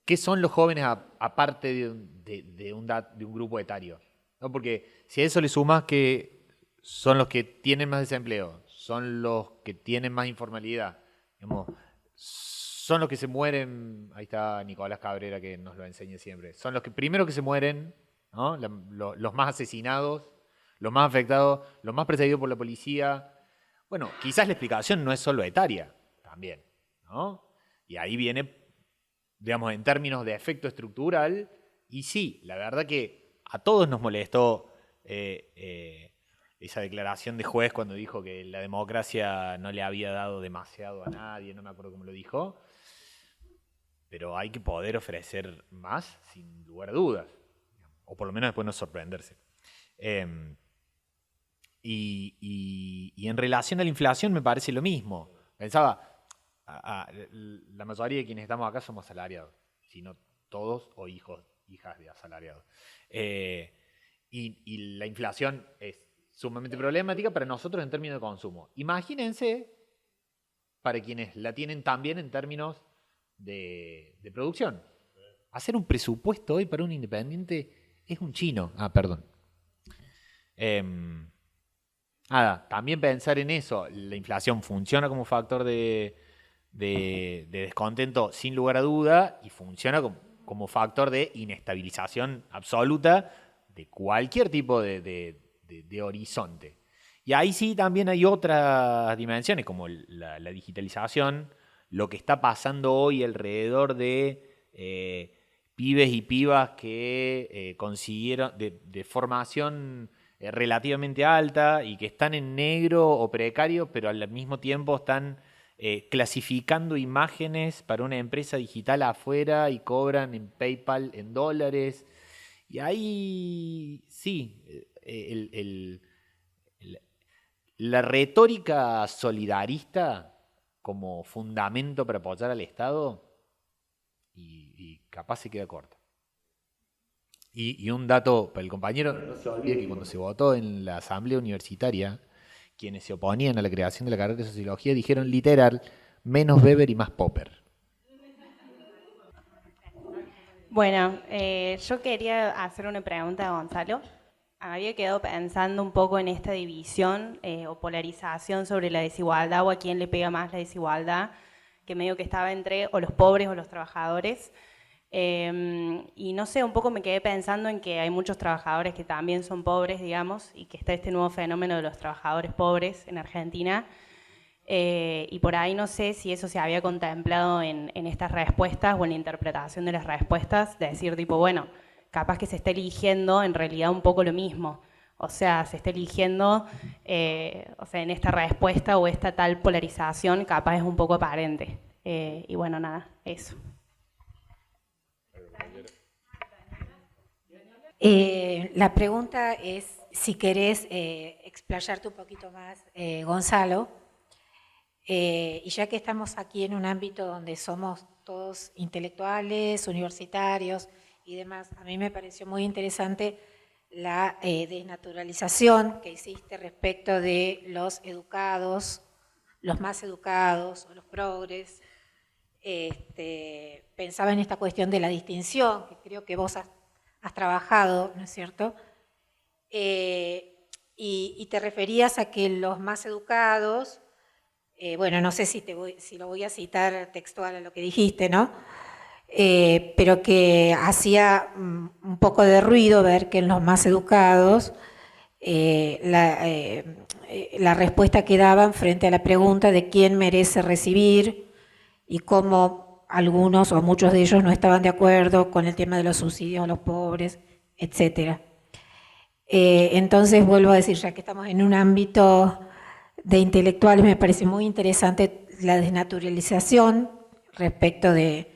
qué son los jóvenes aparte de un grupo etario, ¿no? Porque si a eso le sumas que son los que tienen más desempleo, son los que tienen más informalidad, digamos, son los que se mueren, ahí está Nicolás Cabrera que nos lo enseña siempre, son los que primero que se mueren, ¿no? Los más asesinados, los más afectados, los más perseguidos por la policía. Bueno, quizás la explicación no es solo etaria, también, ¿no? Y ahí viene, digamos, en términos de efecto estructural, y sí, la verdad que a todos nos molestó esa declaración de juez cuando dijo que la democracia no le había dado demasiado a nadie, no me acuerdo cómo lo dijo, pero hay que poder ofrecer más, sin lugar a dudas, o por lo menos después no sorprenderse. Y en relación a la inflación me parece lo mismo. Pensaba, la mayoría de quienes estamos acá somos asalariados, si no todos o hijas de asalariados. y la inflación es sumamente problemática para nosotros en términos de consumo. Imagínense para quienes la tienen también en términos de producción. Hacer un presupuesto hoy para un independiente es un chino. Perdón. También pensar en eso. La inflación funciona como factor de descontento sin lugar a duda y funciona como factor de inestabilización absoluta de cualquier tipo de horizonte. Y ahí sí también hay otras dimensiones, como la digitalización, lo que está pasando hoy alrededor de pibes y pibas que consiguieron de formación relativamente alta y que están en negro o precario, pero al mismo tiempo están clasificando imágenes para una empresa digital afuera y cobran en PayPal en dólares. Y ahí sí, la retórica solidarista como fundamento para apoyar al Estado y capaz se queda corta. Y un dato para el compañero, no se olvide que cuando se votó en la asamblea universitaria, quienes se oponían a la creación de la carrera de Sociología dijeron literal, menos Weber y más Popper. Bueno, yo quería hacer una pregunta a Gonzalo. Había quedado pensando un poco en esta división o polarización sobre la desigualdad o a quién le pega más la desigualdad, que medio que estaba entre o los pobres o los trabajadores. Y no sé, un poco me quedé pensando en que hay muchos trabajadores que también son pobres, digamos, y que está este nuevo fenómeno de los trabajadores pobres en Argentina. Y por ahí no sé si eso se había contemplado en estas respuestas o en la interpretación de las respuestas, de decir tipo, bueno, capaz que se está eligiendo en realidad un poco lo mismo. O sea, se está eligiendo, o sea, en esta respuesta o esta tal polarización capaz es un poco aparente. Y bueno, nada, eso. La pregunta es si querés explayarte un poquito más, Gonzalo, y ya que estamos aquí en un ámbito donde somos todos intelectuales, universitarios y demás, a mí me pareció muy interesante la desnaturalización que hiciste respecto de los educados, los más educados o los progres. Pensaba en esta cuestión de la distinción, que creo que vos has trabajado, ¿no es cierto? Y te referías a que los más educados, bueno, no sé si lo voy a citar textual a lo que dijiste, ¿no? Pero que hacía un poco de ruido ver que en los más educados la respuesta que daban frente a la pregunta de quién merece recibir y cómo algunos o muchos de ellos no estaban de acuerdo con el tema de los subsidios a los pobres, etc. Entonces, vuelvo a decir, ya que estamos en un ámbito de intelectuales, me parece muy interesante la desnaturalización respecto de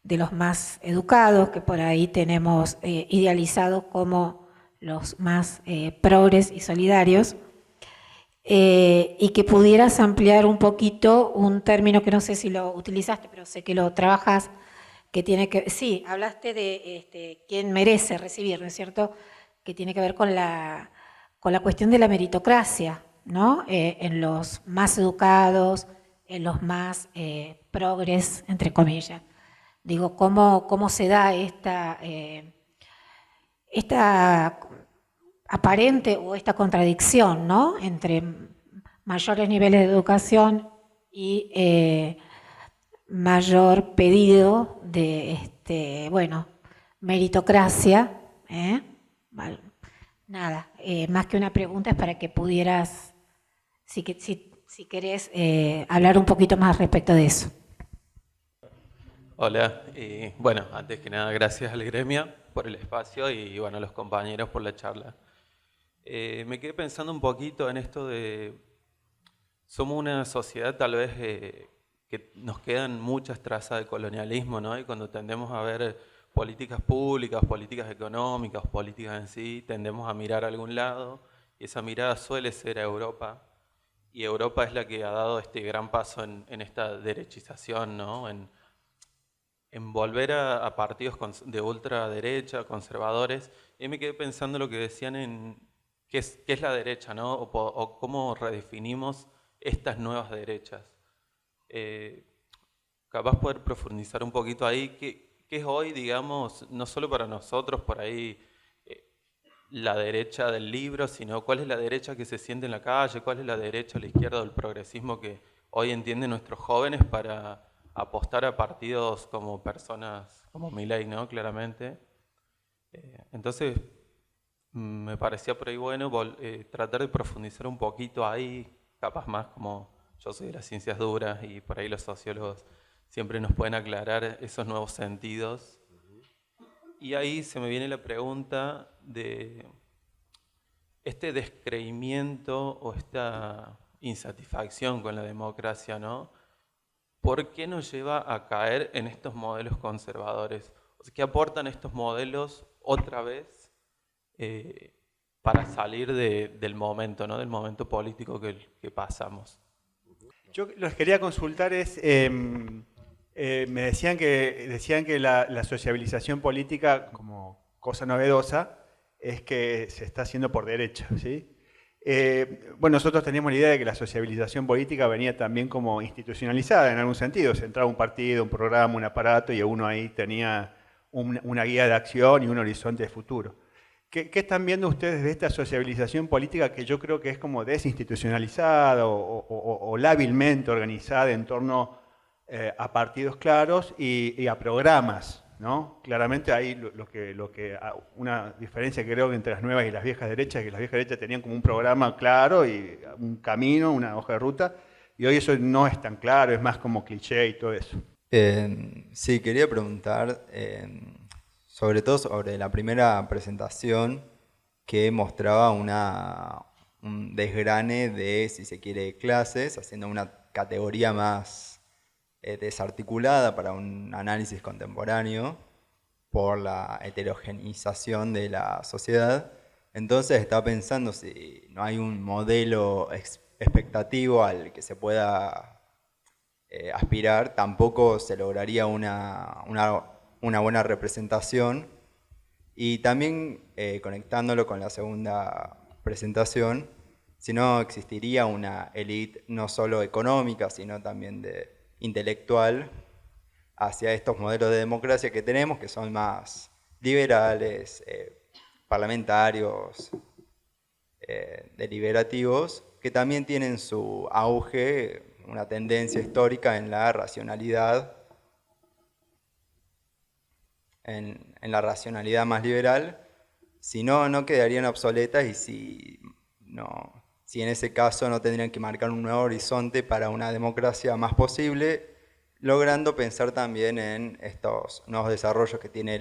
los más educados, que por ahí tenemos idealizados como los más progres y solidarios, y que pudieras ampliar un poquito un término que no sé si lo utilizaste, pero sé que lo trabajas, que tiene que, sí, hablaste de quién merece recibir, ¿no es cierto?, que tiene que ver con la cuestión de la meritocracia, ¿no?, en los más educados, en los más progres, entre comillas. Digo, ¿cómo se da esta aparente o esta contradicción, ¿no?, entre mayores niveles de educación y mayor pedido de, bueno, meritocracia? Vale. Nada, más que una pregunta es para que pudieras, si querés, hablar un poquito más respecto de eso. Hola, bueno, antes que nada, gracias al gremio por el espacio y bueno, a los compañeros por la charla. Me quedé pensando un poquito en esto de, somos una sociedad tal vez que nos quedan muchas trazas de colonialismo, ¿no? Y cuando tendemos a ver políticas públicas, políticas económicas, políticas en sí, tendemos a mirar a algún lado y esa mirada suele ser a Europa. Y Europa es la que ha dado este gran paso en esta derechización, ¿no? en volver a partidos de ultraderecha, conservadores, y me quedé pensando lo que decían en qué es la derecha, ¿no? O cómo redefinimos estas nuevas derechas. Capaz poder profundizar un poquito ahí, qué es hoy, digamos, no solo para nosotros por ahí la derecha del libro, sino cuál es la derecha que se siente en la calle, cuál es la derecha, la izquierda o el progresismo que hoy entienden nuestros jóvenes para apostar a partidos como personas como Milei, ¿no? Claramente. Entonces, me parecía por ahí bueno tratar de profundizar un poquito ahí, capaz más como yo soy de las ciencias duras y por ahí los sociólogos siempre nos pueden aclarar esos nuevos sentidos. Y ahí se me viene la pregunta de este descreimiento o esta insatisfacción con la democracia, ¿no? ¿Por qué nos lleva a caer en estos modelos conservadores? O sea, ¿qué aportan estos modelos otra vez para salir del momento, ¿no? Del momento político que pasamos? Yo lo que quería consultar es, me decían que la sociabilización política, como cosa novedosa, es que se está haciendo por derecha, ¿sí? Bueno, nosotros teníamos la idea de que la sociabilización política venía también como institucionalizada en algún sentido. Se entraba un partido, un programa, un aparato y uno ahí tenía una guía de acción y un horizonte de futuro. ¿Qué están viendo ustedes de esta sociabilización política que yo creo que es como desinstitucionalizada o lábilmente organizada en torno a partidos claros y a programas, ¿no? Claramente hay una diferencia que creo que entre las nuevas y las viejas derechas, que las viejas derechas tenían como un programa claro y un camino, una hoja de ruta, y hoy eso no es tan claro, es más como cliché y todo eso. Sí, quería preguntar sobre todo sobre la primera presentación que mostraba un desgrane de, si se quiere, clases, haciendo una categoría más desarticulada para un análisis contemporáneo por la heterogeneización de la sociedad. Entonces estaba pensando si no hay un modelo expectativo al que se pueda aspirar, tampoco se lograría una buena representación. Y también conectándolo con la segunda presentación, si no existiría una élite no solo económica, sino también intelectual hacia estos modelos de democracia que tenemos, que son más liberales, parlamentarios, deliberativos, que también tienen su auge, una tendencia histórica en la racionalidad, en la racionalidad más liberal. Si no, no quedarían obsoletas, y si en ese caso no tendrían que marcar un nuevo horizonte para una democracia más posible, logrando pensar también en estos nuevos desarrollos que tiene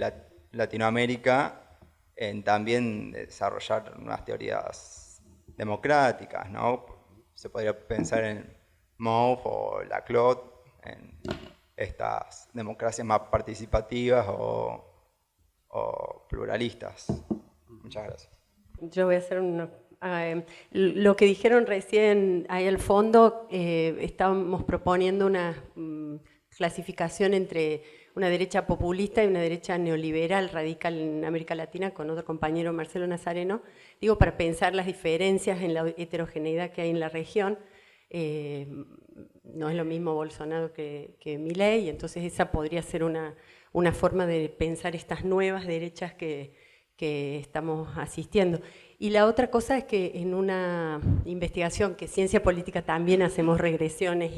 Latinoamérica, en también desarrollar nuevas teorías democráticas, ¿no? Se podría pensar en Mouffe o Laclaude, en estas democracias más participativas o pluralistas. Muchas gracias. Yo voy a hacer lo que dijeron recién ahí al fondo, estábamos proponiendo una clasificación entre una derecha populista y una derecha neoliberal radical en América Latina con otro compañero, Marcelo Nazareno, digo, para pensar las diferencias en la heterogeneidad que hay en la región. No es lo mismo Bolsonaro que Milei, entonces esa podría ser una forma de pensar estas nuevas derechas que estamos asistiendo. Y la otra cosa es que en una investigación que Ciencia Política también hacemos regresiones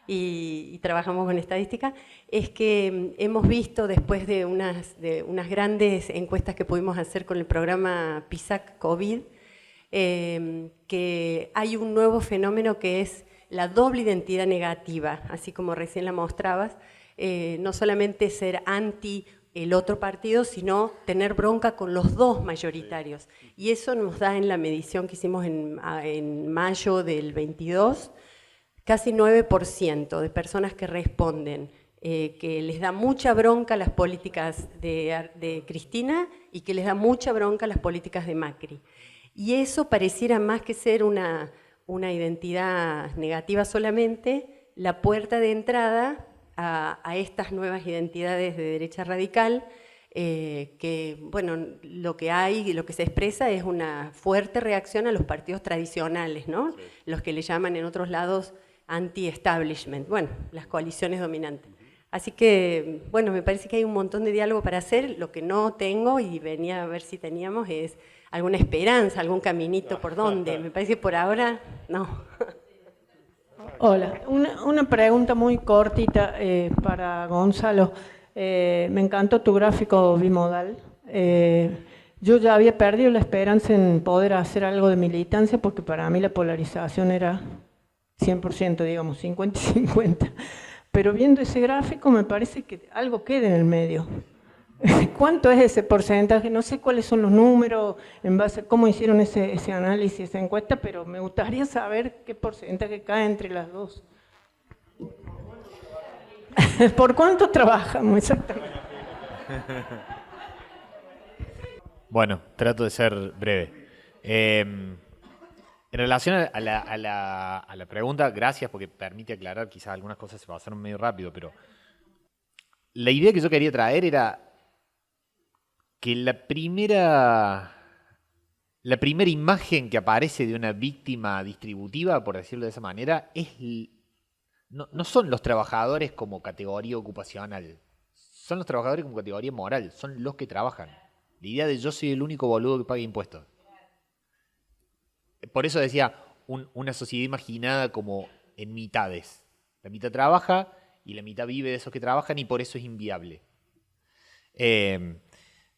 y trabajamos con estadística, es que hemos visto después de unas grandes encuestas que pudimos hacer con el programa PISAC COVID, que hay un nuevo fenómeno que es la doble identidad negativa, así como recién la mostrabas, no solamente ser anti el otro partido, sino tener bronca con los dos mayoritarios. Y eso nos da en la medición que hicimos en mayo del 22, casi 9% de personas que responden que les da mucha bronca las políticas de Cristina y que les da mucha bronca las políticas de Macri. Y eso pareciera más que ser una identidad negativa solamente, la puerta de entrada a estas nuevas identidades de derecha radical, que bueno, lo que hay, lo que se expresa es una fuerte reacción a los partidos tradicionales, ¿no? Sí. Los que le llaman en otros lados anti-establishment, bueno, las coaliciones dominantes. Así que, bueno, me parece que hay un montón de diálogo para hacer. Lo que no tengo, y venía a ver si teníamos, es alguna esperanza, algún caminito por dónde. Me parece que por ahora, no. Hola, una pregunta muy cortita para Gonzalo. Me encantó tu gráfico bimodal. Yo ya había perdido la esperanza en poder hacer algo de militancia porque para mí la polarización era 100%, digamos, 50 y 50. Pero viendo ese gráfico me parece que algo queda en el medio. ¿Cuánto es ese porcentaje? No sé cuáles son los números, en base a cómo hicieron ese análisis, esa encuesta, pero me gustaría saber qué porcentaje cae entre las dos. ¿Por cuánto trabajamos exactamente? Bueno, trato de ser breve. En relación a la pregunta, gracias porque permite aclarar, quizás algunas cosas se pasaron medio rápido, pero la idea que yo quería traer era que la primera imagen que aparece de una víctima distributiva, por decirlo de esa manera, no son los trabajadores como categoría ocupacional, son los trabajadores como categoría moral, son los que trabajan. La idea de yo soy el único boludo que paga impuestos. Por eso decía, una sociedad imaginada como en mitades. La mitad trabaja y la mitad vive de esos que trabajan y por eso es inviable.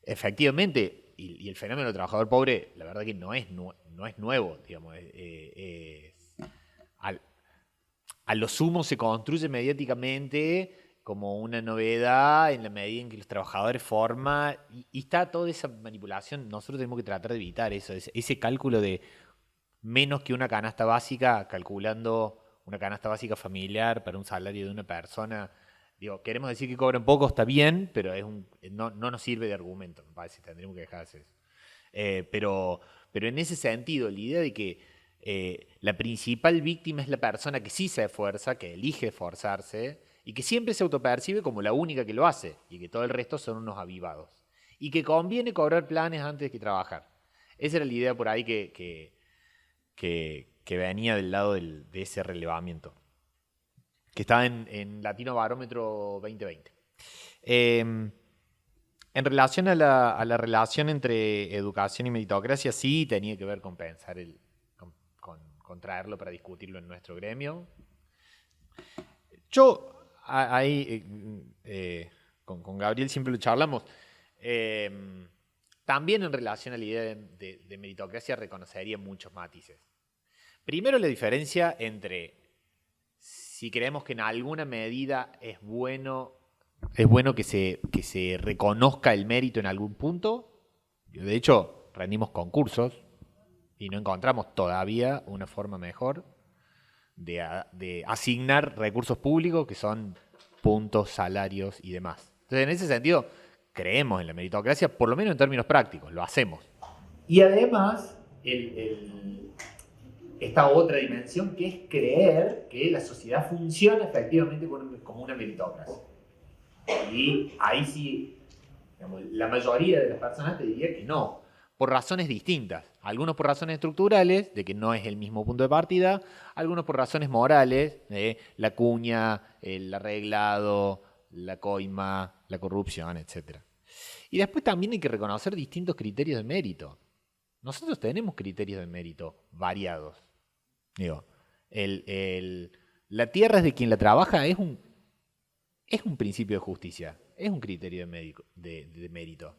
Efectivamente, y el fenómeno del trabajador pobre, la verdad que no es nuevo, digamos. A lo sumo se construye mediáticamente como una novedad en la medida en que los trabajadores forman, y está toda esa manipulación. Nosotros tenemos que tratar de evitar eso, ese cálculo de menos que una canasta básica, calculando una canasta básica familiar para un salario de una persona. Digo, queremos decir que cobran poco, está bien, pero no nos sirve de argumento, me parece, tendremos que dejar de hacer eso. Pero en ese sentido, la idea de que la principal víctima es la persona que sí se esfuerza, que elige esforzarse, y que siempre se autopercibe como la única que lo hace, y que todo el resto son unos avivados. Y que conviene cobrar planes antes que trabajar. Esa era la idea por ahí que venía del lado de ese relevamiento, que estaba en Latino Barómetro 2020. En relación a la relación entre educación y meritocracia, sí tenía que ver con pensar, con traerlo para discutirlo en nuestro gremio. Yo, ahí, con Gabriel siempre lo charlamos, también en relación a la idea de meritocracia reconocería muchos matices. Primero, la diferencia entre si creemos que en alguna medida es bueno que se reconozca el mérito en algún punto. De hecho, rendimos concursos y no encontramos todavía una forma mejor de asignar recursos públicos, que son puntos, salarios y demás. Entonces, en ese sentido, creemos en la meritocracia, por lo menos en términos prácticos, lo hacemos. Y además, esta otra dimensión, que es creer que la sociedad funciona efectivamente como una meritocracia. Y ahí sí, digamos, la mayoría de las personas te diría que no, por razones distintas. Algunos por razones estructurales, de que no es el mismo punto de partida, algunos por razones morales, la cuña, el arreglado, la coima, la corrupción, etc. Y después también hay que reconocer distintos criterios de mérito. Nosotros tenemos criterios de mérito variados. Digo, la tierra es de quien la trabaja, es un principio de justicia, es un criterio de mérito.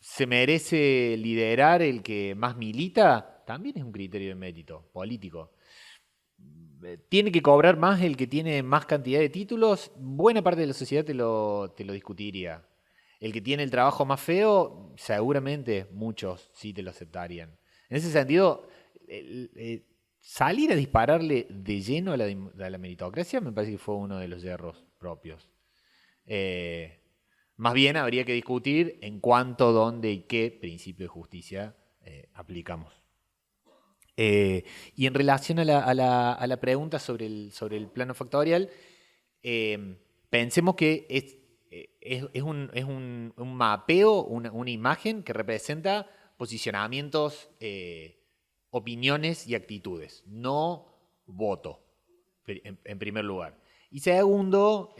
¿Se merece liderar el que más milita? También es un criterio de mérito político. ¿Tiene que cobrar más el que tiene más cantidad de títulos? Buena parte de la sociedad te lo discutiría. El que tiene el trabajo más feo, seguramente muchos sí te lo aceptarían. En ese sentido, salir a dispararle de lleno a la meritocracia me parece que fue uno de los errores propios. Más bien habría que discutir en cuánto, dónde y qué principio de justicia aplicamos. Y en relación a la pregunta sobre el plano factorial, pensemos que es un mapeo, una imagen que representa posicionamientos, opiniones y actitudes, no voto, en primer lugar. Y segundo,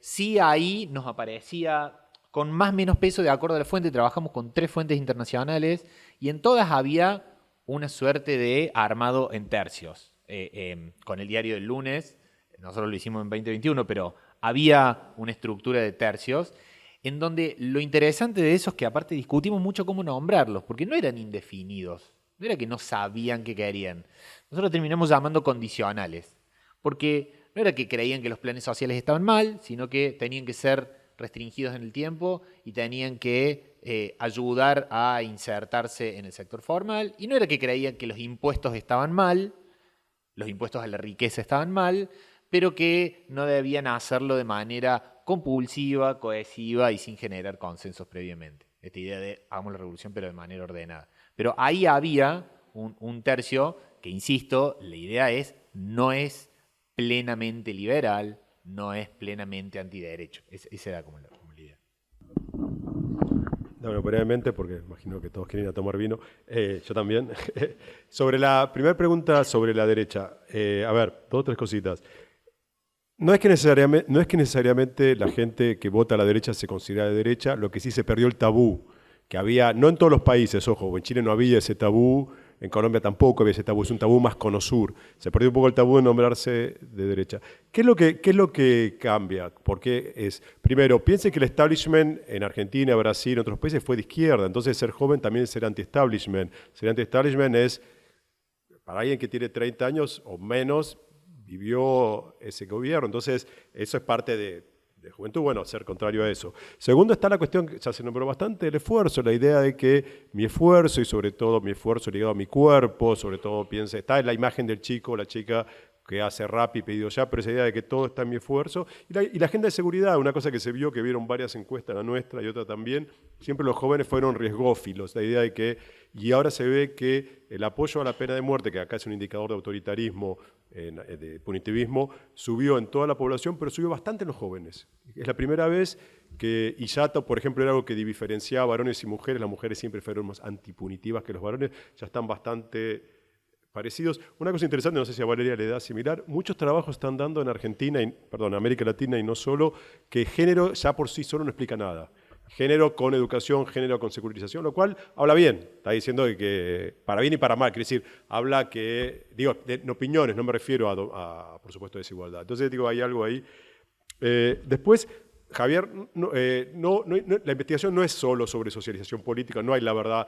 sí ahí nos aparecía con más o menos peso de acuerdo a la fuente. Trabajamos con 3 fuentes internacionales y en todas había una suerte de armado en tercios. Con el diario del lunes, nosotros lo hicimos en 2021, pero había una estructura de tercios en donde lo interesante de eso es que aparte discutimos mucho cómo nombrarlos, porque no eran indefinidos, no era que no sabían qué querían. Nosotros terminamos llamando condicionales, porque no era que creían que los planes sociales estaban mal, sino que tenían que ser restringidos en el tiempo y tenían que ayudar a insertarse en el sector formal. Y no era que creían que los impuestos estaban mal, los impuestos a la riqueza estaban mal, pero que no debían hacerlo de manera compulsiva, cohesiva y sin generar consensos previamente. Esta idea de hagamos la revolución pero de manera ordenada. Pero ahí había un tercio que, insisto, la idea no es plenamente liberal, no es plenamente antiderecho. Esa era como la idea. Bueno, brevemente, porque imagino que todos quieren ir a tomar vino, yo también. Sobre la primera pregunta sobre la derecha, a ver, 2 o 3 cositas. No es que necesariamente la gente que vota a la derecha se considera de derecha, lo que sí se perdió el tabú, que había, no en todos los países, ojo, en Chile no había ese tabú, en Colombia tampoco había ese tabú, es un tabú más cono-sur. Se perdió un poco el tabú de nombrarse de derecha. ¿Qué es lo que cambia? Porque primero, piense que el establishment en Argentina, Brasil, en otros países fue de izquierda, entonces ser joven también es ser anti-establishment. Ser anti-establishment es, para alguien que tiene 30 años o menos, vivió ese gobierno, entonces eso es parte de juventud, bueno, ser contrario a eso. Segundo está la cuestión, que ya se nombró bastante, el esfuerzo, la idea de que mi esfuerzo y sobre todo mi esfuerzo ligado a mi cuerpo, sobre todo está en la imagen del chico o la chica que hace rap y pedido ya, pero esa idea de que todo está en mi esfuerzo. Y la agenda de seguridad, una cosa que se vio, que vieron varias encuestas, la nuestra y otra también, siempre los jóvenes fueron riesgófilos, la idea de que, y ahora se ve que el apoyo a la pena de muerte, que acá es un indicador de autoritarismo, de punitivismo, subió en toda la población, pero subió bastante en los jóvenes. Es la primera vez que, y ya, por ejemplo, era algo que diferenciaba varones y mujeres, las mujeres siempre fueron más antipunitivas que los varones, ya están bastante parecidos. Una cosa interesante, no sé si a Valeria le da similar, muchos trabajos están dando en Argentina, América Latina y no solo, que género ya por sí solo no explica nada. Género con educación, género con secularización, lo cual habla bien, está diciendo que para bien y para mal, quiere decir, habla que, digo, en opiniones, no me refiero a por supuesto, desigualdad. Entonces, digo, hay algo ahí. Después, Javier, la investigación no es solo sobre socialización política, no hay la verdad.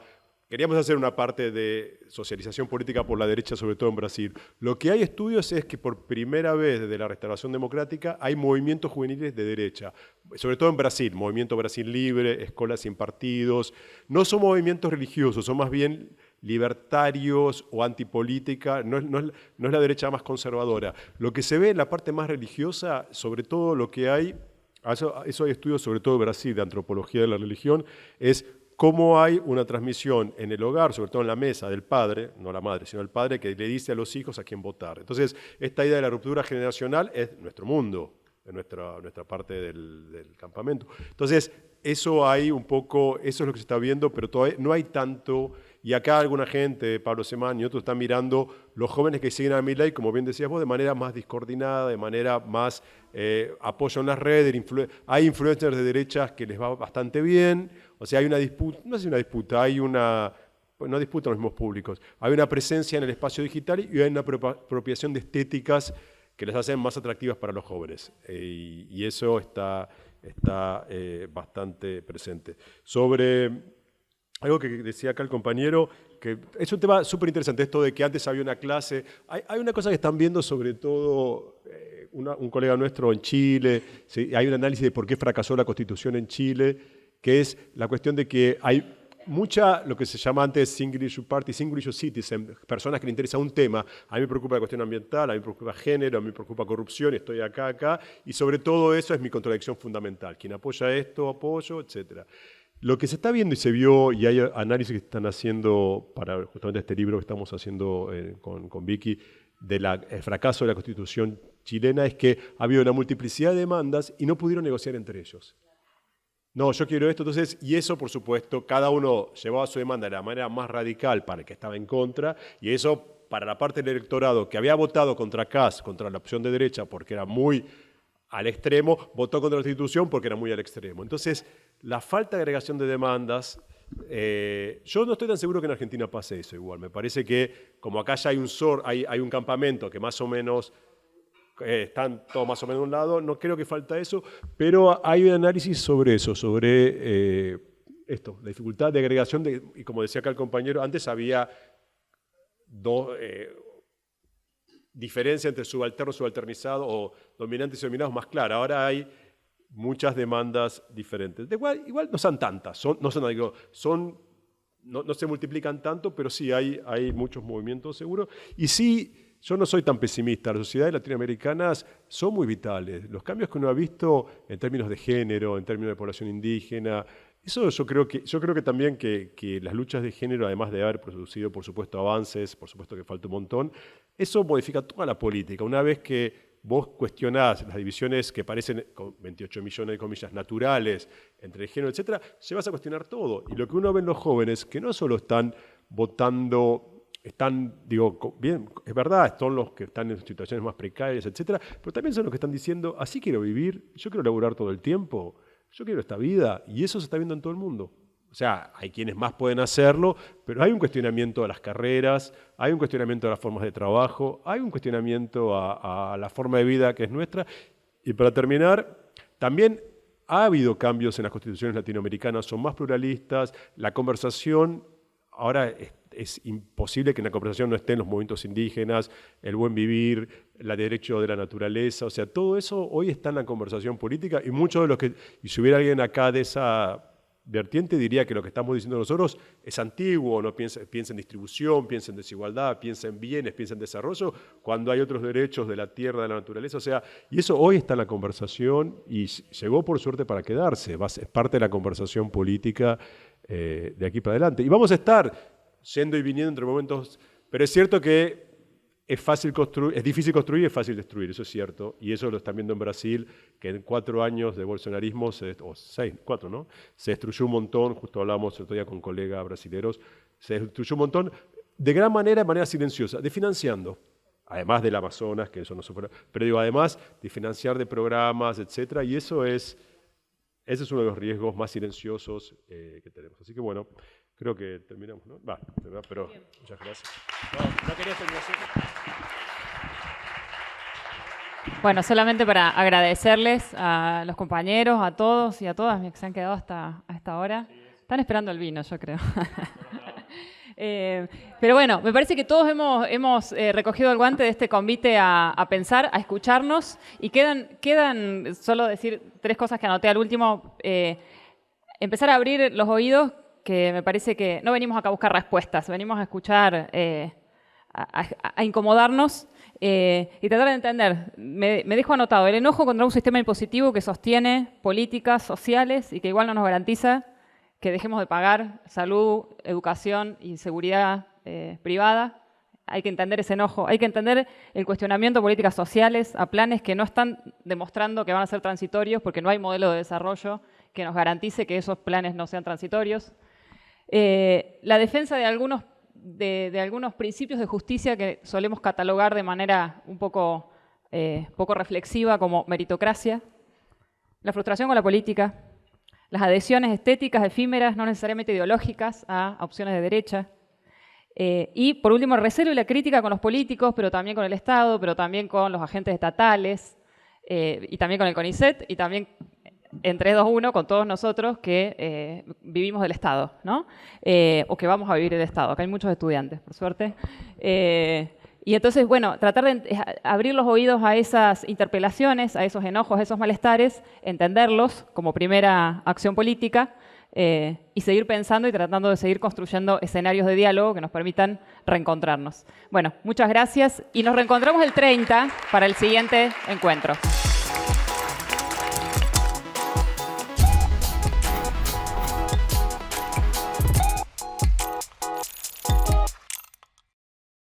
Queríamos hacer una parte de socialización política por la derecha, sobre todo en Brasil. Lo que hay estudios es que por primera vez desde la restauración democrática hay movimientos juveniles de derecha, sobre todo en Brasil, Movimiento Brasil Libre, Escolas Sin Partidos. No son movimientos religiosos, son más bien libertarios o antipolítica, no es la derecha más conservadora. Lo que se ve en la parte más religiosa, sobre todo lo que hay, eso hay estudios sobre todo en Brasil, de antropología de la religión, es cómo hay una transmisión en el hogar, sobre todo en la mesa del padre, no la madre, sino el padre, que le dice a los hijos a quién votar. Entonces, esta idea de la ruptura generacional es nuestro mundo, es nuestra parte del campamento. Entonces, eso hay un poco, eso es lo que se está viendo, pero todavía no hay tanto, y acá alguna gente, Pablo Semán y otros, están mirando los jóvenes que siguen a Milei, como bien decías vos, de manera más discoordinada, de manera más apoyo en las redes, hay influencers de derechas que les va bastante bien, o sea, hay una disputa, no es una disputa, hay una, no disputan los mismos públicos, hay una presencia en el espacio digital y hay una apropiación de estéticas que les hacen más atractivas para los jóvenes, y eso está bastante presente. Sobre algo que decía acá el compañero, que es un tema súper interesante, esto de que antes había una clase. Hay una cosa que están viendo sobre todo un colega nuestro en Chile, ¿sí? Hay un análisis de por qué fracasó la Constitución en Chile, que es la cuestión de que hay mucha, lo que se llama antes single issue party, single issue citizen, personas que le interesa un tema. A mí me preocupa la cuestión ambiental, a mí me preocupa género, a mí me preocupa corrupción, estoy acá, y sobre todo eso es mi contradicción fundamental. Quien apoya esto, apoyo, etc. Lo que se está viendo y se vio, y hay análisis que están haciendo para justamente este libro que estamos haciendo con Vicky, del fracaso de la Constitución chilena, es que ha habido una multiplicidad de demandas y no pudieron negociar entre ellos. No, yo quiero esto, entonces, y eso, por supuesto, cada uno llevaba su demanda de la manera más radical para el que estaba en contra, y eso, para la parte del electorado que había votado contra Kast, contra la opción de derecha, porque era muy al extremo, votó contra la Constitución porque era muy al extremo. Entonces, la falta de agregación de demandas, yo no estoy tan seguro que en Argentina pase eso igual. Me parece que, como acá ya hay un campamento que más o menos están todos más o menos de un lado, no creo que falta eso, pero hay un análisis sobre eso, sobre esto, la dificultad de agregación, y como decía acá el compañero, antes había dos diferencias entre subalterno y subalternizado, o dominantes y dominados más clara. Ahora hay muchas demandas diferentes. Igual no son tantas, no se multiplican tanto, pero sí hay muchos movimientos seguros. Y sí, yo no soy tan pesimista. Las sociedades latinoamericanas son muy vitales. Los cambios que uno ha visto en términos de género, en términos de población indígena, eso yo creo que también que las luchas de género, además de haber producido, por supuesto, avances, por supuesto que falta un montón, eso modifica toda la política. Una vez que vos cuestionás las divisiones que parecen, con 28 millones de comillas, naturales entre el género, etcétera, se vas a cuestionar todo. Y lo que uno ve en los jóvenes, que no solo están votando, bien, es verdad, son los que están en situaciones más precarias, etcétera, pero también son los que están diciendo, así quiero vivir, yo quiero laburar todo el tiempo, yo quiero esta vida, y eso se está viendo en todo el mundo. O sea, hay quienes más pueden hacerlo, pero hay un cuestionamiento a las carreras, hay un cuestionamiento a las formas de trabajo, hay un cuestionamiento a la forma de vida que es nuestra. Y para terminar, también ha habido cambios en las constituciones latinoamericanas, son más pluralistas, la conversación, ahora es imposible que en la conversación no estén los movimientos indígenas, el buen vivir, el derecho de la naturaleza, o sea, todo eso hoy está en la conversación política y muchos de los que, y si hubiera alguien acá de esa vertiente diría que lo que estamos diciendo nosotros es antiguo, no piensa en distribución, piensa en desigualdad, piensa en bienes, piensa en desarrollo, cuando hay otros derechos de la tierra, de la naturaleza, o sea, y eso hoy está en la conversación y llegó por suerte para quedarse, es parte de la conversación política de aquí para adelante. Y vamos a estar yendo y viniendo entre momentos, pero es cierto que es difícil construir y es fácil destruir, eso es cierto, y eso lo están viendo en Brasil, que en 4 años de bolsonarismo, o 6, 4, ¿no? Se destruyó un montón, justo hablábamos el otro día con colegas brasileños, se destruyó un montón, de manera silenciosa, desfinanciando, además del Amazonas, que eso no supera, pero digo, además de financiar de programas, etcétera, y ese es uno de los riesgos más silenciosos que tenemos. Así que bueno, creo que terminamos, ¿no? Pero muchas gracias. No quería terminar así. Bueno, solamente para agradecerles a los compañeros, a todos y a todas que se han quedado hasta esta hora. Están esperando el vino, yo creo. Pero bueno, me parece que todos hemos recogido el guante de este convite a pensar, a escucharnos, y quedan solo decir 3 cosas que anoté al último. Empezar a abrir los oídos, que me parece que no venimos acá a buscar respuestas, venimos a escuchar, a incomodarnos y tratar de entender. Me dejo anotado el enojo contra un sistema impositivo que sostiene políticas sociales y que igual no nos garantiza que dejemos de pagar salud, educación y seguridad privada. Hay que entender ese enojo, hay que entender el cuestionamiento de políticas sociales a planes que no están demostrando que van a ser transitorios porque no hay modelo de desarrollo que nos garantice que esos planes no sean transitorios. La defensa de algunos principios de justicia que solemos catalogar de manera un poco reflexiva como meritocracia, la frustración con la política, las adhesiones estéticas efímeras, no necesariamente ideológicas, a opciones de derecha, y por último el recelo y la crítica con los políticos, pero también con el Estado, pero también con los agentes estatales, y también con el CONICET, y también en 3, 2, 1 con todos nosotros que vivimos del Estado, ¿no? O que vamos a vivir del Estado. Acá hay muchos estudiantes, por suerte. Y entonces, bueno, tratar de abrir los oídos a esas interpelaciones, a esos enojos, a esos malestares, entenderlos como primera acción política y seguir pensando y tratando de seguir construyendo escenarios de diálogo que nos permitan reencontrarnos. Bueno, muchas gracias y nos reencontramos el 30 para el siguiente encuentro.